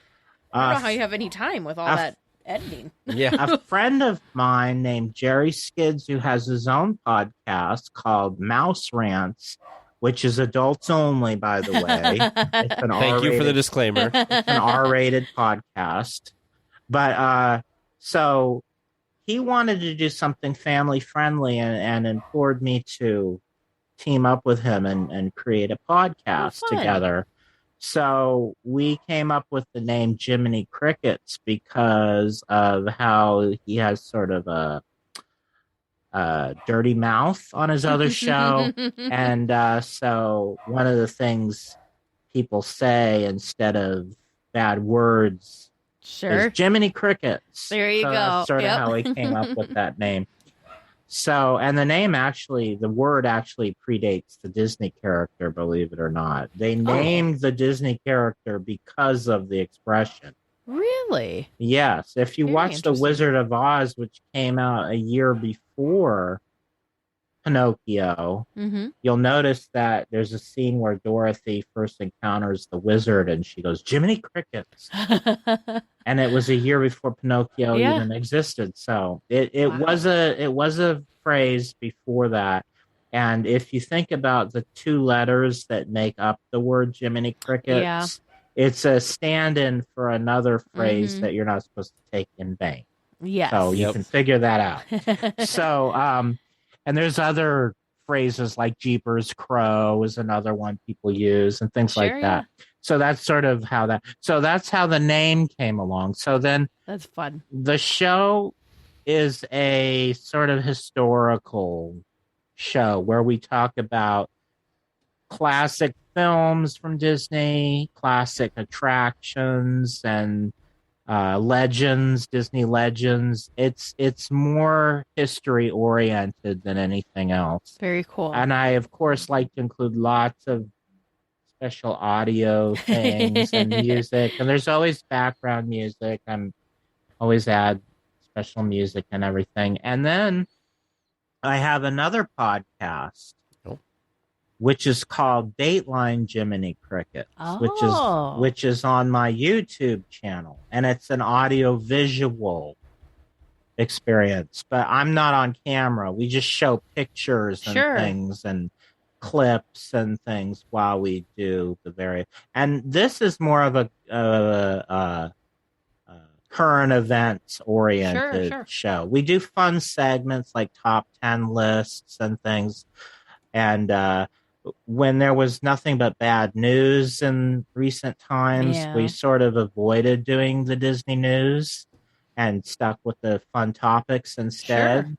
S2: But, I don't know how you have any time with all that editing.
S1: Yeah.
S7: A friend of mine named Jerry Skids, who has his own podcast called Mouse Rants, which is adults only, by the way. It's an
S1: Thank you for the disclaimer.
S7: It's an R-rated podcast. But so he wanted to do something family friendly and implored me to team up with him and create a podcast together. So we came up with the name Jiminy Crickets because of how he has sort of a dirty mouth on his other show. And so one of the things people say instead of bad words is Jiminy Crickets.
S2: There you go.
S7: That's sort of how he came up with that name. So, and the word actually predates the Disney character, believe it or not. They named the Disney character because of the expression.
S2: Really?
S7: Yes. If you watch The Wizard of Oz, which came out a year before Pinocchio, you'll notice that there's a scene where Dorothy first encounters the wizard and she goes, Jiminy Crickets. And it was a year before Pinocchio even existed. So it was a phrase before that. And if you think about the two letters that make up the word Jiminy Crickets, it's a stand-in for another phrase that you're not supposed to take in vain.
S2: Yes.
S7: So you can figure that out. So, and there's other phrases like Jeepers Crow is another one people use and things like that. So that's sort of how that's how the name came along. So then
S2: that's fun.
S7: The show is a sort of historical show where we talk about classic films from Disney, classic attractions, and legends, Disney legends. It's more history oriented than anything else.
S2: Very cool.
S7: And I, of course, like to include lots of special audio things and music. And there's always background music. I'm always add special music and everything. And then I have another podcast, which is called Dateline Jiminy Crickets, which is on my YouTube channel, and it's an audio visual experience. But I'm not on camera. We just show pictures and things and clips and things while we do the various. And this is more of a current events oriented show. We do fun segments like top 10 lists and things, and when there was nothing but bad news in recent times, we sort of avoided doing the Disney news and stuck with the fun topics instead.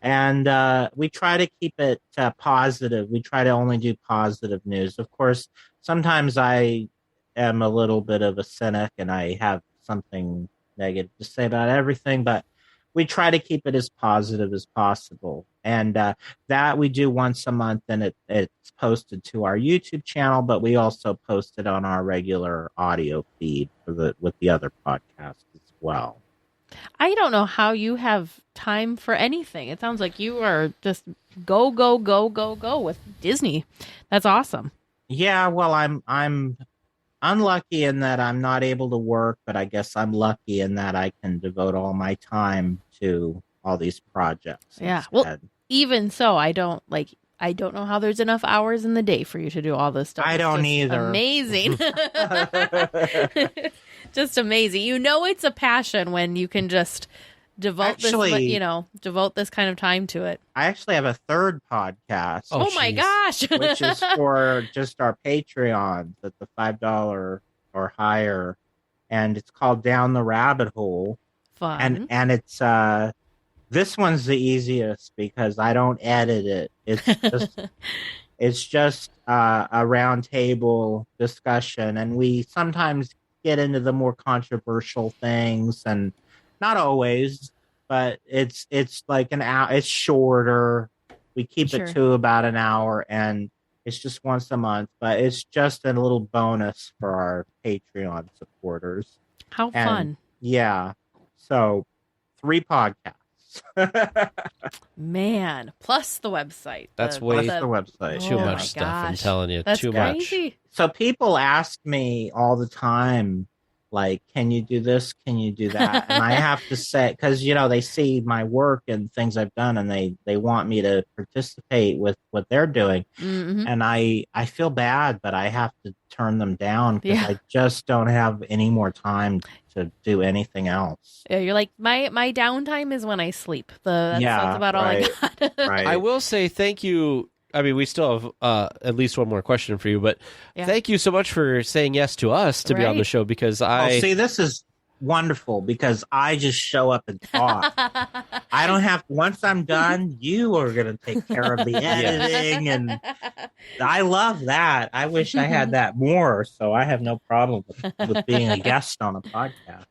S7: And we try to keep it positive. We try to only do positive news. Of course, sometimes I am a little bit of a cynic and I have something negative to say about everything, but we try to keep it as positive as possible. And that we do once a month, and it's posted to our YouTube channel, but we also post it on our regular audio feed with the other podcasts as well.
S2: I don't know how you have time for anything. It sounds like you are just go, go, go, go, go with Disney. That's awesome.
S7: Yeah, well, I'm unlucky in that I'm not able to work, but I guess I'm lucky in that I can devote all my time to all these projects.
S2: Yeah. Well, even so, I don't know how there's enough hours in the day for you to do all this stuff.
S7: I don't either.
S2: Amazing. Just amazing. You know, it's a passion when you can just devote this kind of time to it.
S7: I actually have a third podcast.
S2: Oh my gosh.
S7: Which is for just our Patreons at the $5 or higher. And it's called Down the Rabbit Hole.
S2: Fun.
S7: And it's this one's the easiest because I don't edit it. It's just a round table discussion, and we sometimes get into the more controversial things, and not always, but it's like an hour. It's shorter. We keep it to about an hour, and it's just once a month, but it's just a little bonus for our Patreon supporters.
S2: How fun.
S7: Yeah. So 3 podcasts.
S2: Man, plus the website.
S1: That's way
S7: the website.
S1: Too much stuff. I'm telling you,
S2: that's
S1: too
S2: crazy.
S1: much.
S7: So people ask me all the time, like, can you do this? Can you do that? And I have to say, because, they see my work and things I've done, and they want me to participate with what they're doing.
S2: Mm-hmm.
S7: And I feel bad, but I have to turn them down because I just don't have any more time to do anything else.
S2: Yeah, you're like, my downtime is when I sleep. That's about all I got.
S1: I will say thank you. I mean, we still have at least one more question for you, but thank you so much for saying yes to us to be on the show, because
S7: see, this is wonderful because I just show up and talk. I don't have, once I'm done, you are going to take care of the editing, and I love that. I wish I had that more, so I have no problem with being a guest on a podcast.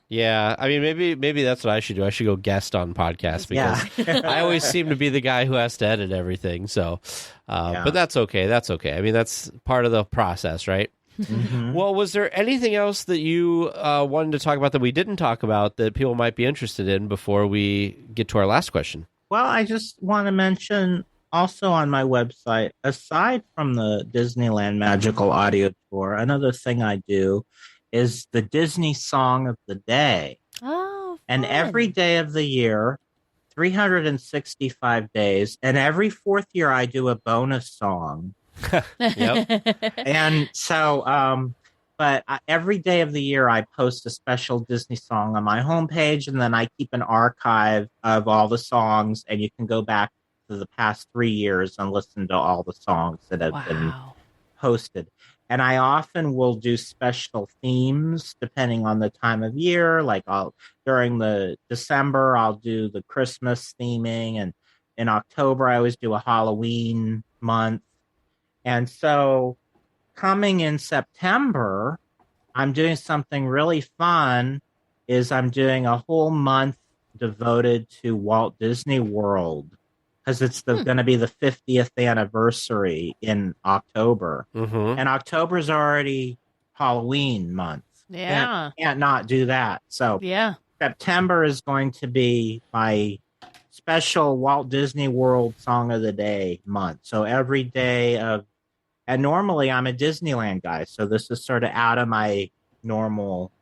S1: Yeah, I mean, maybe that's what I should do. I should go guest on podcasts because I always seem to be the guy who has to edit everything. So, but that's okay. That's okay. I mean, that's part of the process, right?
S7: Mm-hmm.
S1: Well, was there anything else that you wanted to talk about that we didn't talk about that people might be interested in before we get to our last question?
S7: Well, I just want to mention also on my website, aside from the Disneyland Magical Audio Tour, another thing I do is the Disney Song of the Day.
S2: Oh, fun.
S7: And every day of the year, 365 days, and every fourth year I do a bonus song.
S1: Yep.
S7: And so, but every day of the year I post a special Disney song on my homepage, and then I keep an archive of all the songs, and you can go back to the past 3 years and listen to all the songs that have been posted. And I often will do special themes depending on the time of year. Like during the December, I'll do the Christmas theming, and in October, I always do a Halloween month. And so coming in September, I'm doing something really fun. I'm doing a whole month devoted to Walt Disney World, because it's going to be the 50th anniversary in October.
S1: Mm-hmm.
S7: And October's already Halloween month.
S2: Yeah.
S7: Can't not do that. So September is going to be my special Walt Disney World Song of the Day month. So every day and normally I'm a Disneyland guy, so this is sort of out of my normal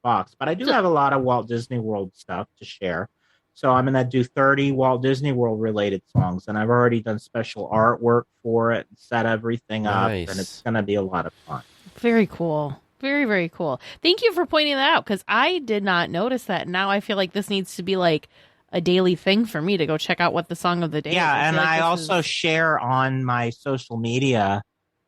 S7: box. But I do have a lot of Walt Disney World stuff to share. So I'm going to do 30 Walt Disney World related songs, and I've already done special artwork for it and set everything up, and it's going to be a lot of fun.
S2: Very cool. Very, very cool. Thank you for pointing that out, because I did not notice that. Now I feel like this needs to be like a daily thing for me to go check out what the song of the day is.
S7: Yeah, and I also
S2: is...
S7: share on my social media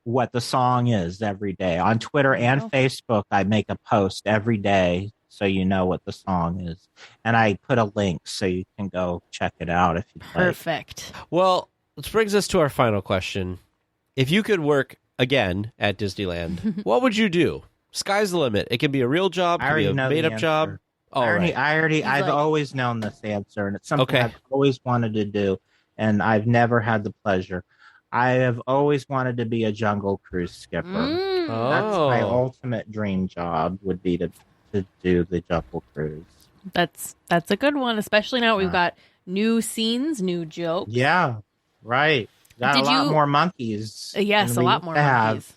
S7: what the song is every day. On Twitter and Facebook, I make a post every day so you know what the song is. And I put a link so you can go check it out if you'd like.
S2: Perfect.
S1: Well, this brings us to our final question. If you could work again at Disneyland, what would you do? Sky's the limit. It can be a real job, it can be a made-up job.
S7: I've always known this answer, and it's something I've always wanted to do, and I've never had the pleasure. I have always wanted to be a Jungle Cruise skipper. That's my ultimate dream job, would be to do the Jungle Cruise.
S2: That's a good one, especially now we've got new scenes, new jokes.
S7: Yeah, right. Got a lot more monkeys.
S2: Yes, a lot more monkeys.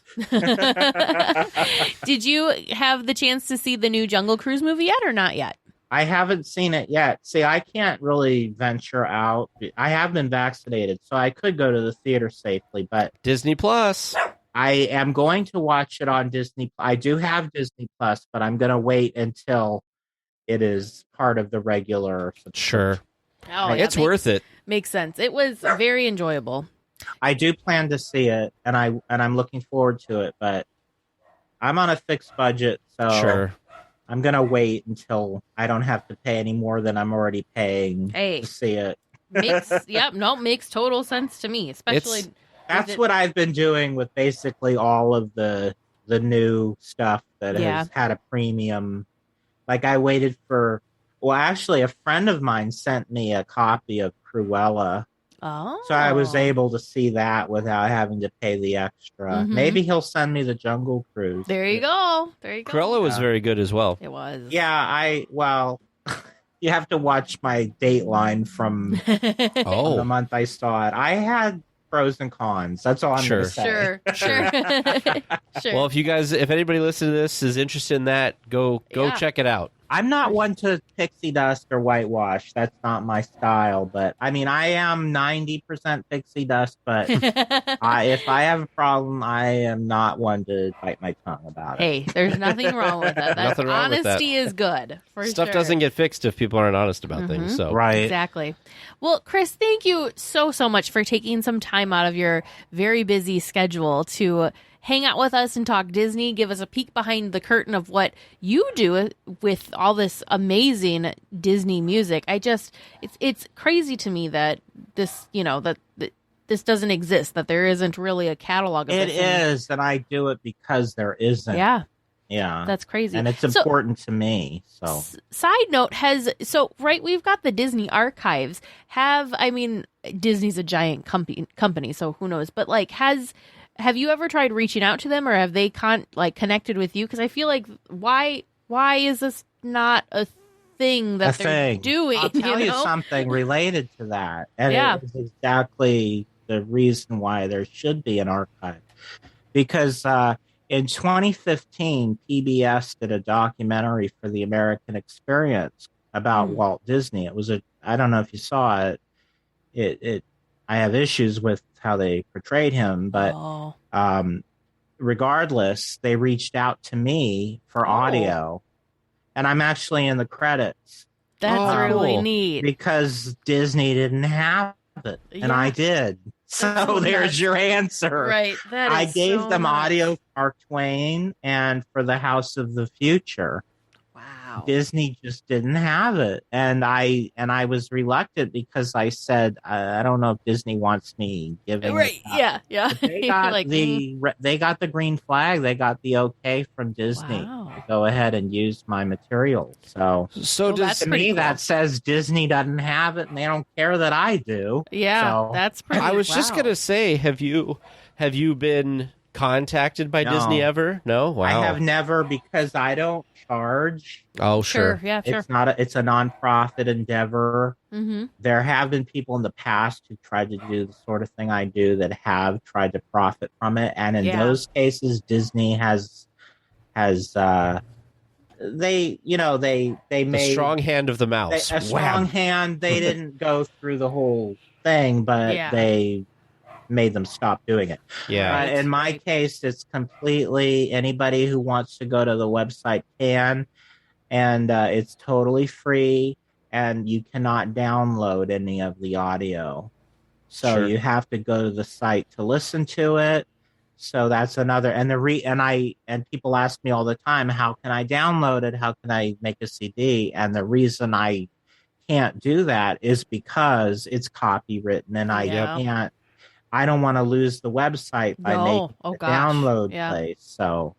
S2: Did you have the chance to see the new Jungle Cruise movie yet, or not yet?
S7: I haven't seen it yet. See, I can't really venture out. I have been vaccinated, so I could go to the theater safely, but
S1: Disney Plus.
S7: I am going to watch it on Disney. I do have Disney Plus, but I'm going to wait until it is part of the regular subscription.
S1: Sure.
S2: Oh,
S1: it's worth it.
S2: Makes sense. It was very enjoyable.
S7: I do plan to see it, and I'm looking forward to it, but I'm on a fixed budget, so I'm going to wait until I don't have to pay any more than I'm already paying to see it.
S2: Makes total sense to me, especially...
S7: That's what I've been doing with basically all of the new stuff that has had a premium. Like I waited actually a friend of mine sent me a copy of Cruella.
S2: Oh.
S7: So I was able to see that without having to pay the extra. Mm-hmm. Maybe he'll send me the Jungle Cruise.
S2: There you go.
S1: Cruella was very good as well.
S2: It was.
S7: Yeah, you have to watch my Dateline from the month I saw it. I had pros and cons. That's all I'm going to say.
S2: Sure.
S1: Well, if anybody listening to this is interested in that, go check it out.
S7: I'm not one to pixie dust or whitewash. That's not my style. But I mean, I am 90% pixie dust. But if I have a problem, I am not one to bite my tongue about it.
S2: Hey, there's nothing wrong with that.
S1: Nothing wrong with that.
S2: Honesty is good.
S1: Stuff doesn't get fixed if people aren't honest about things. So
S2: Exactly. Well, Chris, thank you so much for taking some time out of your very busy schedule to hang out with us and talk Disney, give us a peek behind the curtain of what you do with all this amazing Disney music. It's crazy to me that this, that this doesn't exist, that there isn't really a catalog of
S7: it. It is, and I do it because there isn't.
S2: Yeah.
S7: Yeah.
S2: That's crazy.
S7: And it's important to me. So
S2: side note, we've got the Disney archives. Disney's a giant company, so who knows? But have you ever tried reaching out to them, or have they connected with you? Because I feel like why is this not a thing that they're doing?
S7: I'll tell you something related to that, and it is exactly the reason why there should be an archive. Because in 2015, PBS did a documentary for the American Experience about Walt Disney. It was a I don't know if you saw it. I have issues with how they portrayed him, but regardless, they reached out to me for audio, and I'm actually in the credits.
S2: That's really neat
S7: because Disney didn't have it, and I did. So there's your answer.
S2: Right.
S7: I gave them audio for Mark Twain and for The House of the Future.
S2: Wow.
S7: Disney just didn't have it. And I was reluctant because I said, I don't know if Disney wants me giving it up.
S2: Yeah.
S7: They got, they got the green flag. They got the okay from Disney to go ahead and use my material. So to me, cool. That says Disney doesn't have it and they don't care that I do.
S2: Yeah,
S7: so,
S2: that's pretty
S1: I was just going to say, have you been contacted by Disney ever? No? Wow.
S7: I have never, because I don't charge.
S1: Oh, sure.
S2: Yeah, sure.
S7: It's a nonprofit endeavor.
S2: Mm-hmm.
S7: There have been people in the past who tried to do the sort of thing I do that have tried to profit from it, and in those cases, Disney has they made
S1: a strong hand of the mouse.
S7: A strong hand. They didn't go through the whole thing, but they made them stop doing it.
S1: Yeah.
S7: In my case, it's completely anybody who wants to go to the website can, and it's totally free, and you cannot download any of the audio. So you have to go to the site to listen to it. So that's another, and people ask me all the time, how can I download it? How can I make a CD? And the reason I can't do that is because it's copywritten, and I don't want to lose the website by making a download place. So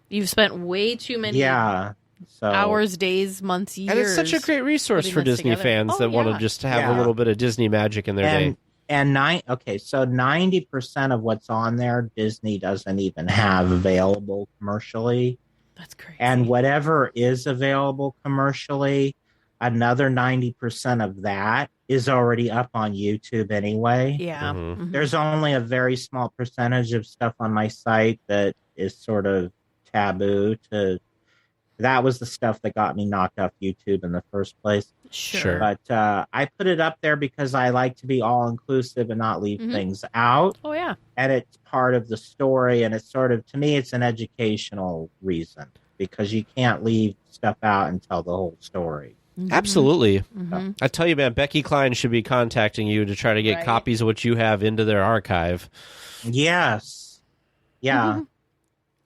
S2: you've spent way too many hours, days, months, years.
S1: And it's such a great resource for Disney fans that want to just have a little bit of Disney magic in their day.
S7: And 90% of what's on there, Disney doesn't even have available commercially.
S2: That's crazy.
S7: And whatever is available commercially, another 90% of that is already up on YouTube anyway.
S2: Yeah.
S1: Mm-hmm.
S7: There's only a very small percentage of stuff on my site that is sort of taboo to. That was the stuff that got me knocked off YouTube in the first place.
S2: Sure.
S7: But I put it up there because I like to be all-inclusive and not leave things out.
S2: Oh, yeah.
S7: And it's part of the story, and it's sort of, to me, it's an educational reason because you can't leave stuff out and tell the whole story.
S2: Mm-hmm.
S1: Absolutely.
S2: Mm-hmm.
S1: I tell you, man, Becky Klein should be contacting you to try to get copies of what you have into their archive.
S7: Yes. Yeah.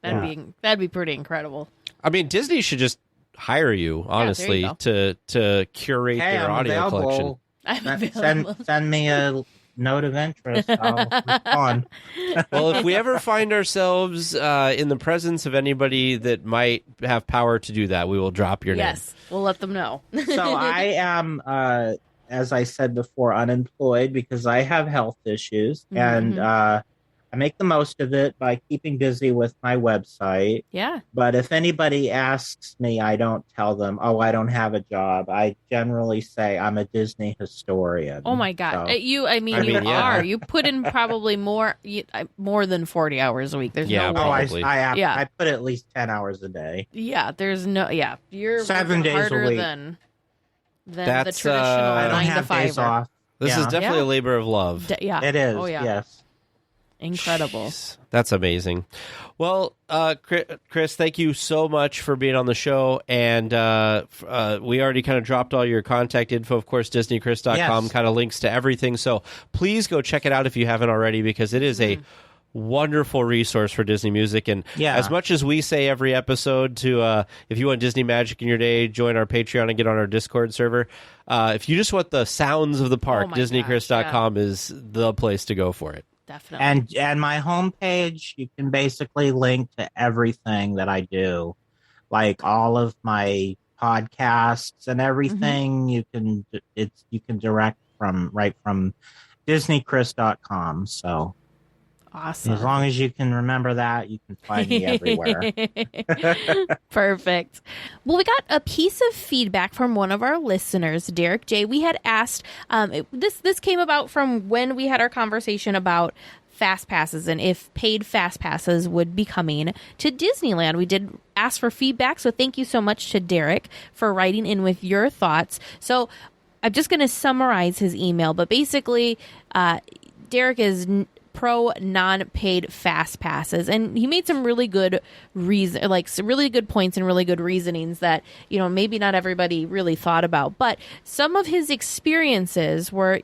S2: Mm-hmm. That'd be pretty incredible.
S1: I mean, Disney should just hire you, honestly, to curate their audio collection.
S2: I'm available.
S7: Send me a note of interest. I'll respond.
S1: Well, if we ever find ourselves in the presence of anybody that might have power to do that, we will drop your name.
S2: Yes, we'll let them know.
S7: So I am, as I said before, unemployed because I have health issues, and I make the most of it by keeping busy with my website.
S2: Yeah.
S7: But if anybody asks me, I don't tell them, oh, I don't have a job. I generally say I'm a Disney historian.
S2: Oh, my God.
S7: So,
S2: You are. You put in probably more than 40 hours a week. There's no way.
S7: I put at least 10 hours a day.
S2: Yeah, there's no... Yeah, you're
S7: 7 days
S2: harder
S7: a week.
S2: than the traditional 9 to 5.
S7: Days off.
S1: This is definitely a labor of love.
S7: It is, yes.
S2: Incredible.
S1: Jeez, that's amazing. Well, Chris, thank you so much for being on the show. And we already kind of dropped all your contact info. Of course, DisneyChris.com kind of links to everything. So please go check it out if you haven't already, because it is a wonderful resource for Disney music. And as much as we say every episode to, if you want Disney magic in your day, join our Patreon and get on our Discord server. If you just want the sounds of the park, DisneyChris.com is the place to go for it.
S2: Definitely.
S7: And my homepage, you can basically link to everything that I do, like all of my podcasts and everything. You can direct from DisneyChris.com. So
S2: awesome.
S7: As long as you can remember that, you can find me everywhere.
S2: Perfect. Well, we got a piece of feedback from one of our listeners, Derek J. We had asked, this came about from when we had our conversation about fast passes and if paid fast passes would be coming to Disneyland. We did ask for feedback, so thank you so much to Derek for writing in with your thoughts. So I'm just going to summarize his email, but basically, Derek is pro non-paid fast passes, and he made some really good some really good points and really good reasonings that maybe not everybody really thought about. But some of his experiences were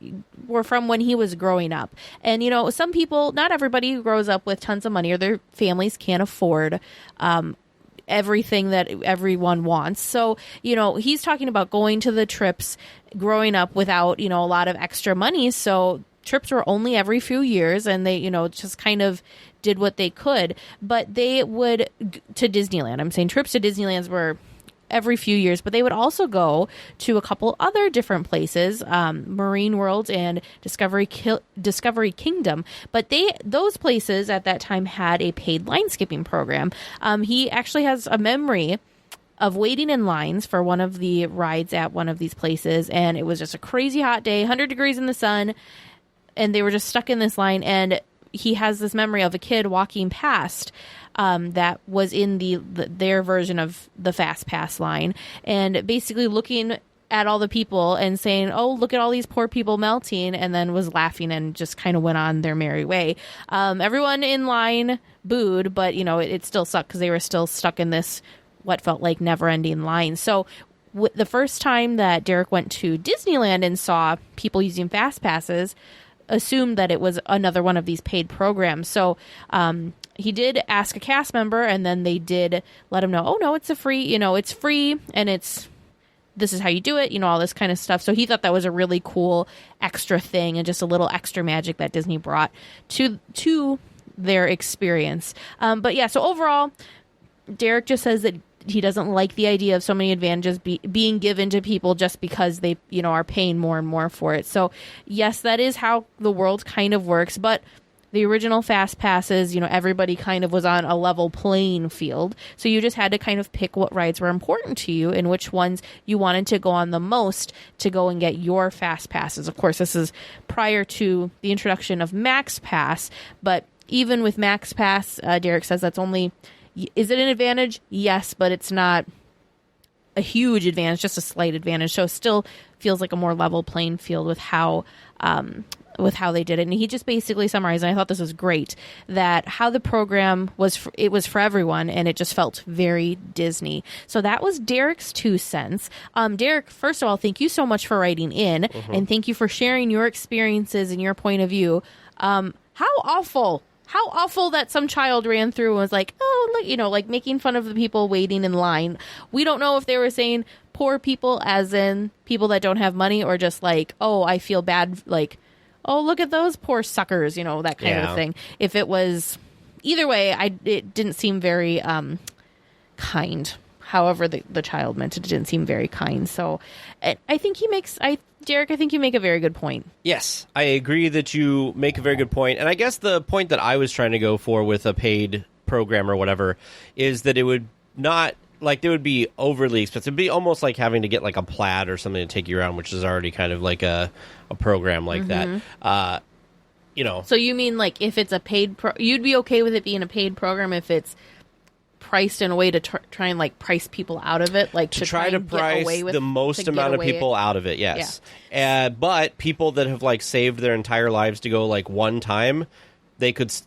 S2: from when he was growing up, and some people, not everybody grows up with tons of money, or their families can't afford everything that everyone wants. So, he's talking about going to the trips growing up without, a lot of extra money. So trips were only every few years, and they, just kind of did what they could. But they would to Disneyland. I'm saying trips to Disneyland were every few years, but they would also go to a couple other different places, Marine World and Discovery Kingdom. But those places at that time had a paid line skipping program. He actually has a memory of waiting in lines for one of the rides at one of these places, and it was just a crazy hot day, 100 degrees in the sun, and they were just stuck in this line. And he has this memory of a kid walking past that was in their version of the Fast Pass line, and basically looking at all the people and saying, "Oh, look at all these poor people melting," and then was laughing and just kind of went on their merry way. Everyone in line booed, but it still sucked because they were still stuck in this what felt like never-ending line. So the first time that Derek went to Disneyland and saw people using Fast Passes, assumed that it was another one of these paid programs. So he did ask a cast member, and then they did let him know, "Oh no, it's a free, it's free, and this is how you do it," all this kind of stuff. So he thought that was a really cool extra thing and just a little extra magic that Disney brought to their experience. But yeah, so overall, Derek just says that he doesn't like the idea of so many advantages being given to people just because they, are paying more and more for it. So yes, that is how the world kind of works. But the original Fast Passes, everybody kind of was on a level playing field. So you just had to kind of pick what rides were important to you and which ones you wanted to go on the most to go and get your Fast Passes. Of course, this is prior to the introduction of Max Pass. But even with Max Pass, Derek says that's only... Is it an advantage? Yes, but it's not a huge advantage, just a slight advantage. So it still feels like a more level playing field with how they did it. And he just basically summarized, and I thought this was great, that how the program was, it was for everyone, and it just felt very Disney. So that was Derek's 2 cents. Derek, first of all, thank you so much for writing in, and thank you for sharing your experiences and your point of view. How awful that some child ran through and was like, "Oh, look," like making fun of the people waiting in line. We don't know if they were saying poor people as in people that don't have money, or just like, "Oh, I feel bad," like, "Oh, look at those poor suckers," that kind of thing. If it was either way, it didn't seem very kind. However the child meant it didn't seem very kind. So I think Derek, I think you make a very good point.
S1: Yes, I agree that you make a very good point. And I guess the point that I was trying to go for with a paid program or whatever is that it would not, like, it would be overly expensive. It'd be almost like having to get like a plaid or something to take you around, which is already kind of like a program like that.
S2: So you mean like if it's a paid you'd be okay with it being a paid program if it's priced in a way to try and like price people out of it, like
S1: to try to price the most amount of people out of it. Yes. Yeah. But people that have like saved their entire lives to go like one time,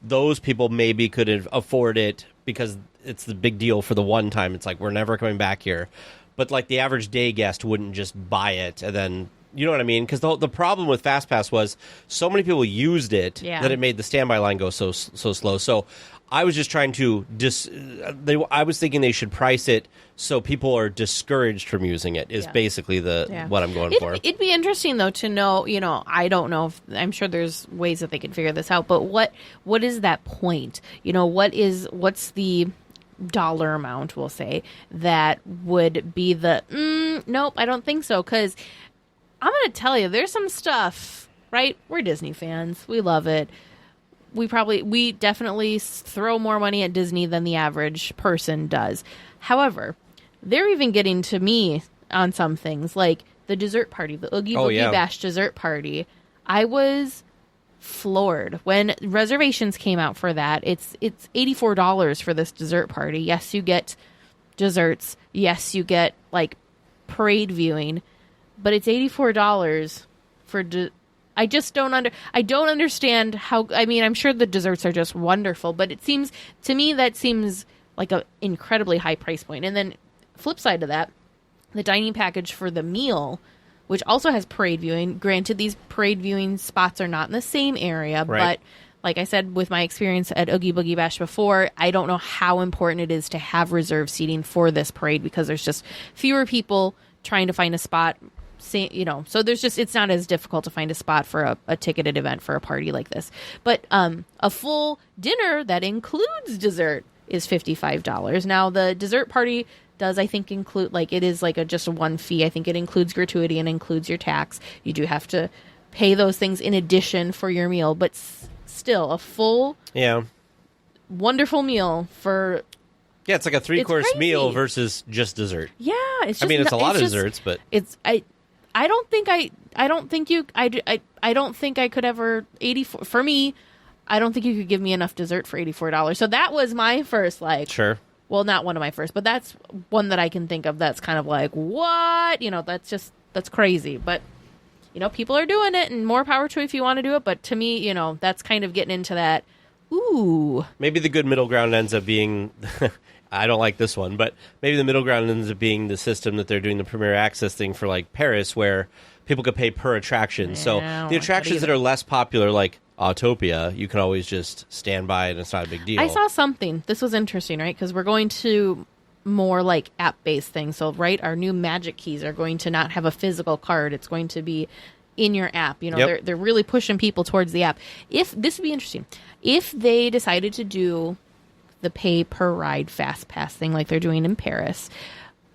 S1: those people maybe could afford it because it's the big deal for the one time. It's like, we're never coming back here. But like the average day guest wouldn't just buy it and then, you know what I mean? Because the problem with FastPass was so many people used it that it made the standby line go so slow. So I was just trying to I was thinking they should price it so people are discouraged from using it. Is basically what I'm going for.
S2: It'd be interesting though to know. I don't know if I'm sure there's ways that they could figure this out. But what is that point? What's the dollar amount? We'll say that would be the nope. I don't think so, because I'm going to tell you, there's some stuff, right? We're Disney fans. We love it. We definitely throw more money at Disney than the average person does. However, they're even getting to me on some things, like the dessert party, the Oogie Boogie Bash dessert party. I was floored when reservations came out for that. It's $84 for this dessert party. Yes, you get desserts. Yes, you get like parade viewing. but it's $84 for. I just don't understand how. I mean, I'm sure the desserts are just wonderful, but it seems to me that seems like an incredibly high price point. And then flip side to that, the dining package for the meal, which also has parade viewing. Granted, these parade viewing spots are not in the same area,
S1: right.
S2: But like I said, with my experience at Oogie Boogie Bash before, I don't know how important it is to have reserved seating for this parade because there's just fewer people trying to find a spot. So there's just, it's not as difficult to find a spot for a ticketed event for a party like this. But a full dinner that includes dessert is $55. Now, the dessert party does, I think, include, like, it is like just a one fee. I think it includes gratuity and includes your tax. You do have to pay those things in addition for your meal, but still a full, wonderful meal for...
S1: Yeah, it's like a 3-course meal versus just dessert.
S2: Yeah, it's just...
S1: I mean, it's a lot of desserts, but...
S2: I don't think I could ever, 84 for me, I don't think you could give me enough dessert for $84. So that was my first, like...
S1: Sure.
S2: Well, not one of my first, but that's one that I can think of that's kind of like, what? That's crazy. But, people are doing it, and more power to you if you want to do it. But to me, that's kind of getting into that, ooh.
S1: Maybe the good middle ground ends up being... I don't like this one, but maybe the middle ground ends up being the system that they're doing the Premier Access thing for, like Paris, where people could pay per attraction. So the attractions that are less popular, like Autopia, you can always just stand by and it's not a big deal.
S2: I saw something. This was interesting, right? Because we're going to more like app-based things. So, right, our new Magic Keys are going to not have a physical card. It's going to be in your app. They're really pushing people towards the app. This would be interesting. If they decided to do the pay per ride fast pass thing like they're doing in Paris,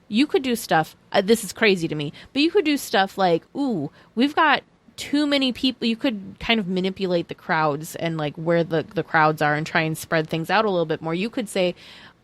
S2: you could do stuff, this is crazy to me, but you could do stuff like, ooh, we've got too many people. You could kind of manipulate the crowds and like where the crowds are and try and spread things out a little bit more. You could say,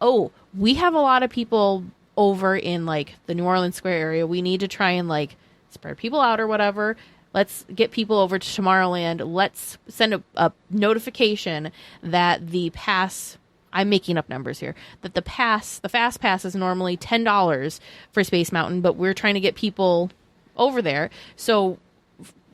S2: oh, we have a lot of people over in like the New Orleans Square area. We need to try and like spread people out or whatever. Let's get people over to Tomorrowland. Let's send a notification that the pass, I'm making up numbers here, that the fast pass is normally $10 for Space Mountain, but we're trying to get people over there. So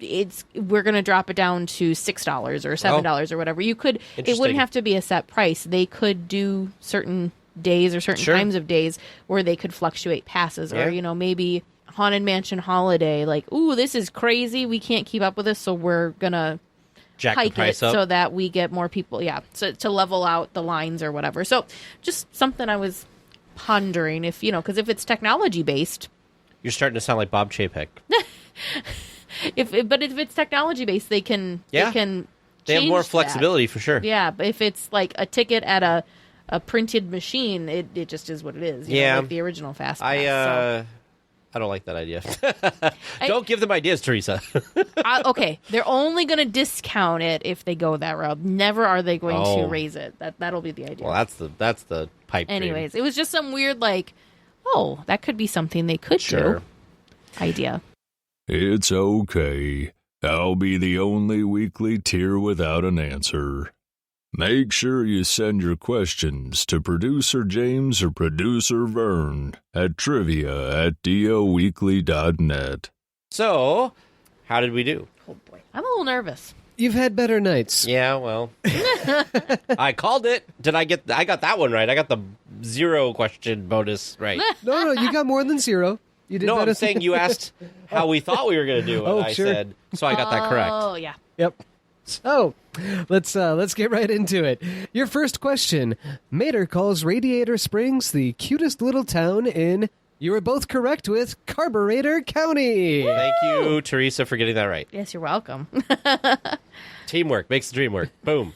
S2: we're going to drop it down to $6 or $7 or whatever. It wouldn't have to be a set price. They could do certain days or certain times of days where they could fluctuate passes, or, maybe Haunted Mansion Holiday, like, ooh, this is crazy. We can't keep up with this. So we're going to hike it so that we get more people. Yeah. So to level out the lines or whatever. So just something I was pondering because if it's technology based,
S1: you're starting to sound like Bob Chapek.
S2: If it's technology based, they can they
S1: have more flexibility for sure.
S2: Yeah, but if it's like a ticket at a printed machine, it just is what it is. Like the original Fast Pass.
S1: I don't like that idea. Don't give them ideas, Teresa.
S2: Okay, they're only going to discount it if they go that route. Never are they going to raise it. That'll be the idea.
S1: Well, that's the pipe dream.
S2: Anyways, it was just some weird that could be something they could do idea.
S3: It's okay. I'll be the only weekly tier without an answer. Make sure you send your questions to Producer James or Producer Vern at trivia@DLWeekly.net.
S1: So, how did we do?
S2: Oh, boy. I'm a little nervous.
S6: You've had better nights.
S1: Yeah, well. I called it. I got that one right. I got the 0 question bonus right.
S6: No, you got more than 0. You did better.
S1: I'm saying you asked how we thought we were going to do it. I said, so I got that correct.
S2: Oh, yeah.
S6: Yep. So, let's get right into it. Your first question. Mater calls Radiator Springs the cutest little town in, you were both correct with, Carburetor County.
S1: Thank you, Teresa, for getting that right.
S2: Yes, you're welcome.
S1: Teamwork makes the dream work. Boom.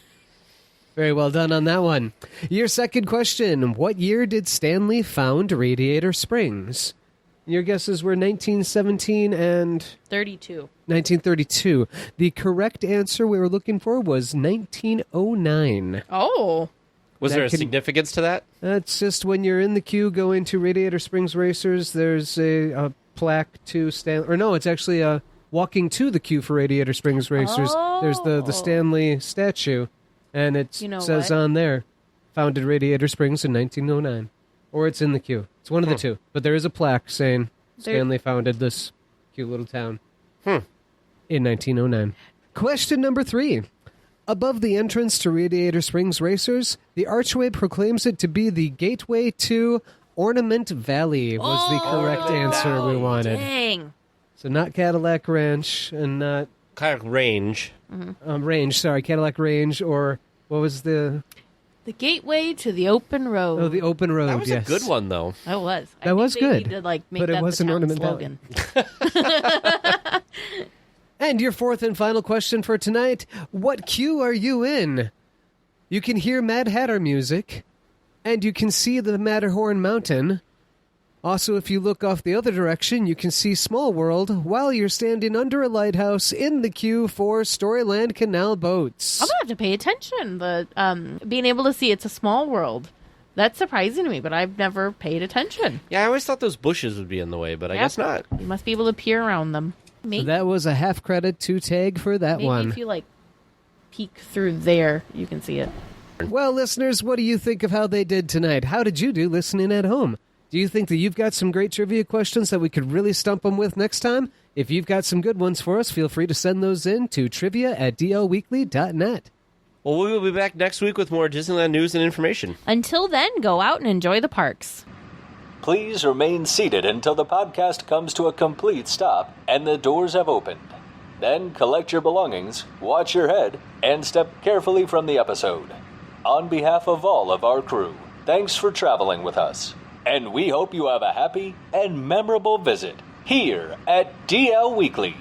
S6: Very well done on that one. Your second question. What year did Stanley found Radiator Springs? Your guesses were 1917 and...
S2: 32.
S6: 1932. The correct answer we were looking for was 1909.
S2: Oh.
S1: Was there a significance to that?
S6: That's just when you're in the queue going to Radiator Springs Racers, there's a plaque to Stanley... Or no, it's actually walking to the queue for Radiator Springs Racers.
S2: Oh.
S6: There's the Stanley statue, and it says on there, founded Radiator Springs in 1909. Or it's in the queue. It's one of the two. But there is a plaque saying Stanley founded this Cute little town. In 1909. Question number 3. Above the entrance to Radiator Springs Racers, the archway proclaims it to be the gateway to Ornament Valley was the correct answer we wanted.
S2: Dang.
S6: So not Cadillac Ranch and not...
S1: Cadillac Range.
S6: Cadillac Range, or what was the...
S2: The gateway to the open road.
S6: Oh, the open road,
S1: That was a good one, though.
S2: That was.
S6: That was good.
S2: Need to, make
S6: but
S2: that
S6: it was
S2: the
S6: an
S2: town
S6: Ornament
S2: slogan.
S6: Valley. And your fourth and final question for tonight. What queue are you in? You can hear Mad Hatter music, and you can see the Matterhorn Mountain. Also, if you look off the other direction, you can see Small World while you're standing under a lighthouse in the queue for Storyland Canal boats.
S2: I'm going to have to pay attention. Being able to see it's a small world. That's surprising to me, but I've never paid attention.
S1: Yeah, I always thought those bushes would be in the way, but I guess not.
S2: You must be able to peer around them. Maybe,
S6: So that was a half credit to tag for that one.
S2: if you peek through there, you can see it.
S6: Well, listeners, what do you think of how they did tonight? How did you do listening at home? Do you think that you've got some great trivia questions that we could really stump them with next time? If you've got some good ones for us, feel free to send those in to trivia@dlweekly.net.
S1: Well, we will be back next week with more Disneyland news and information.
S2: Until then, go out and enjoy the parks.
S3: Please remain seated until the podcast comes to a complete stop and the doors have opened. Then collect your belongings, watch your head, and step carefully from the episode. On behalf of all of our crew, thanks for traveling with us. And we hope you have a happy and memorable visit here at DL Weekly.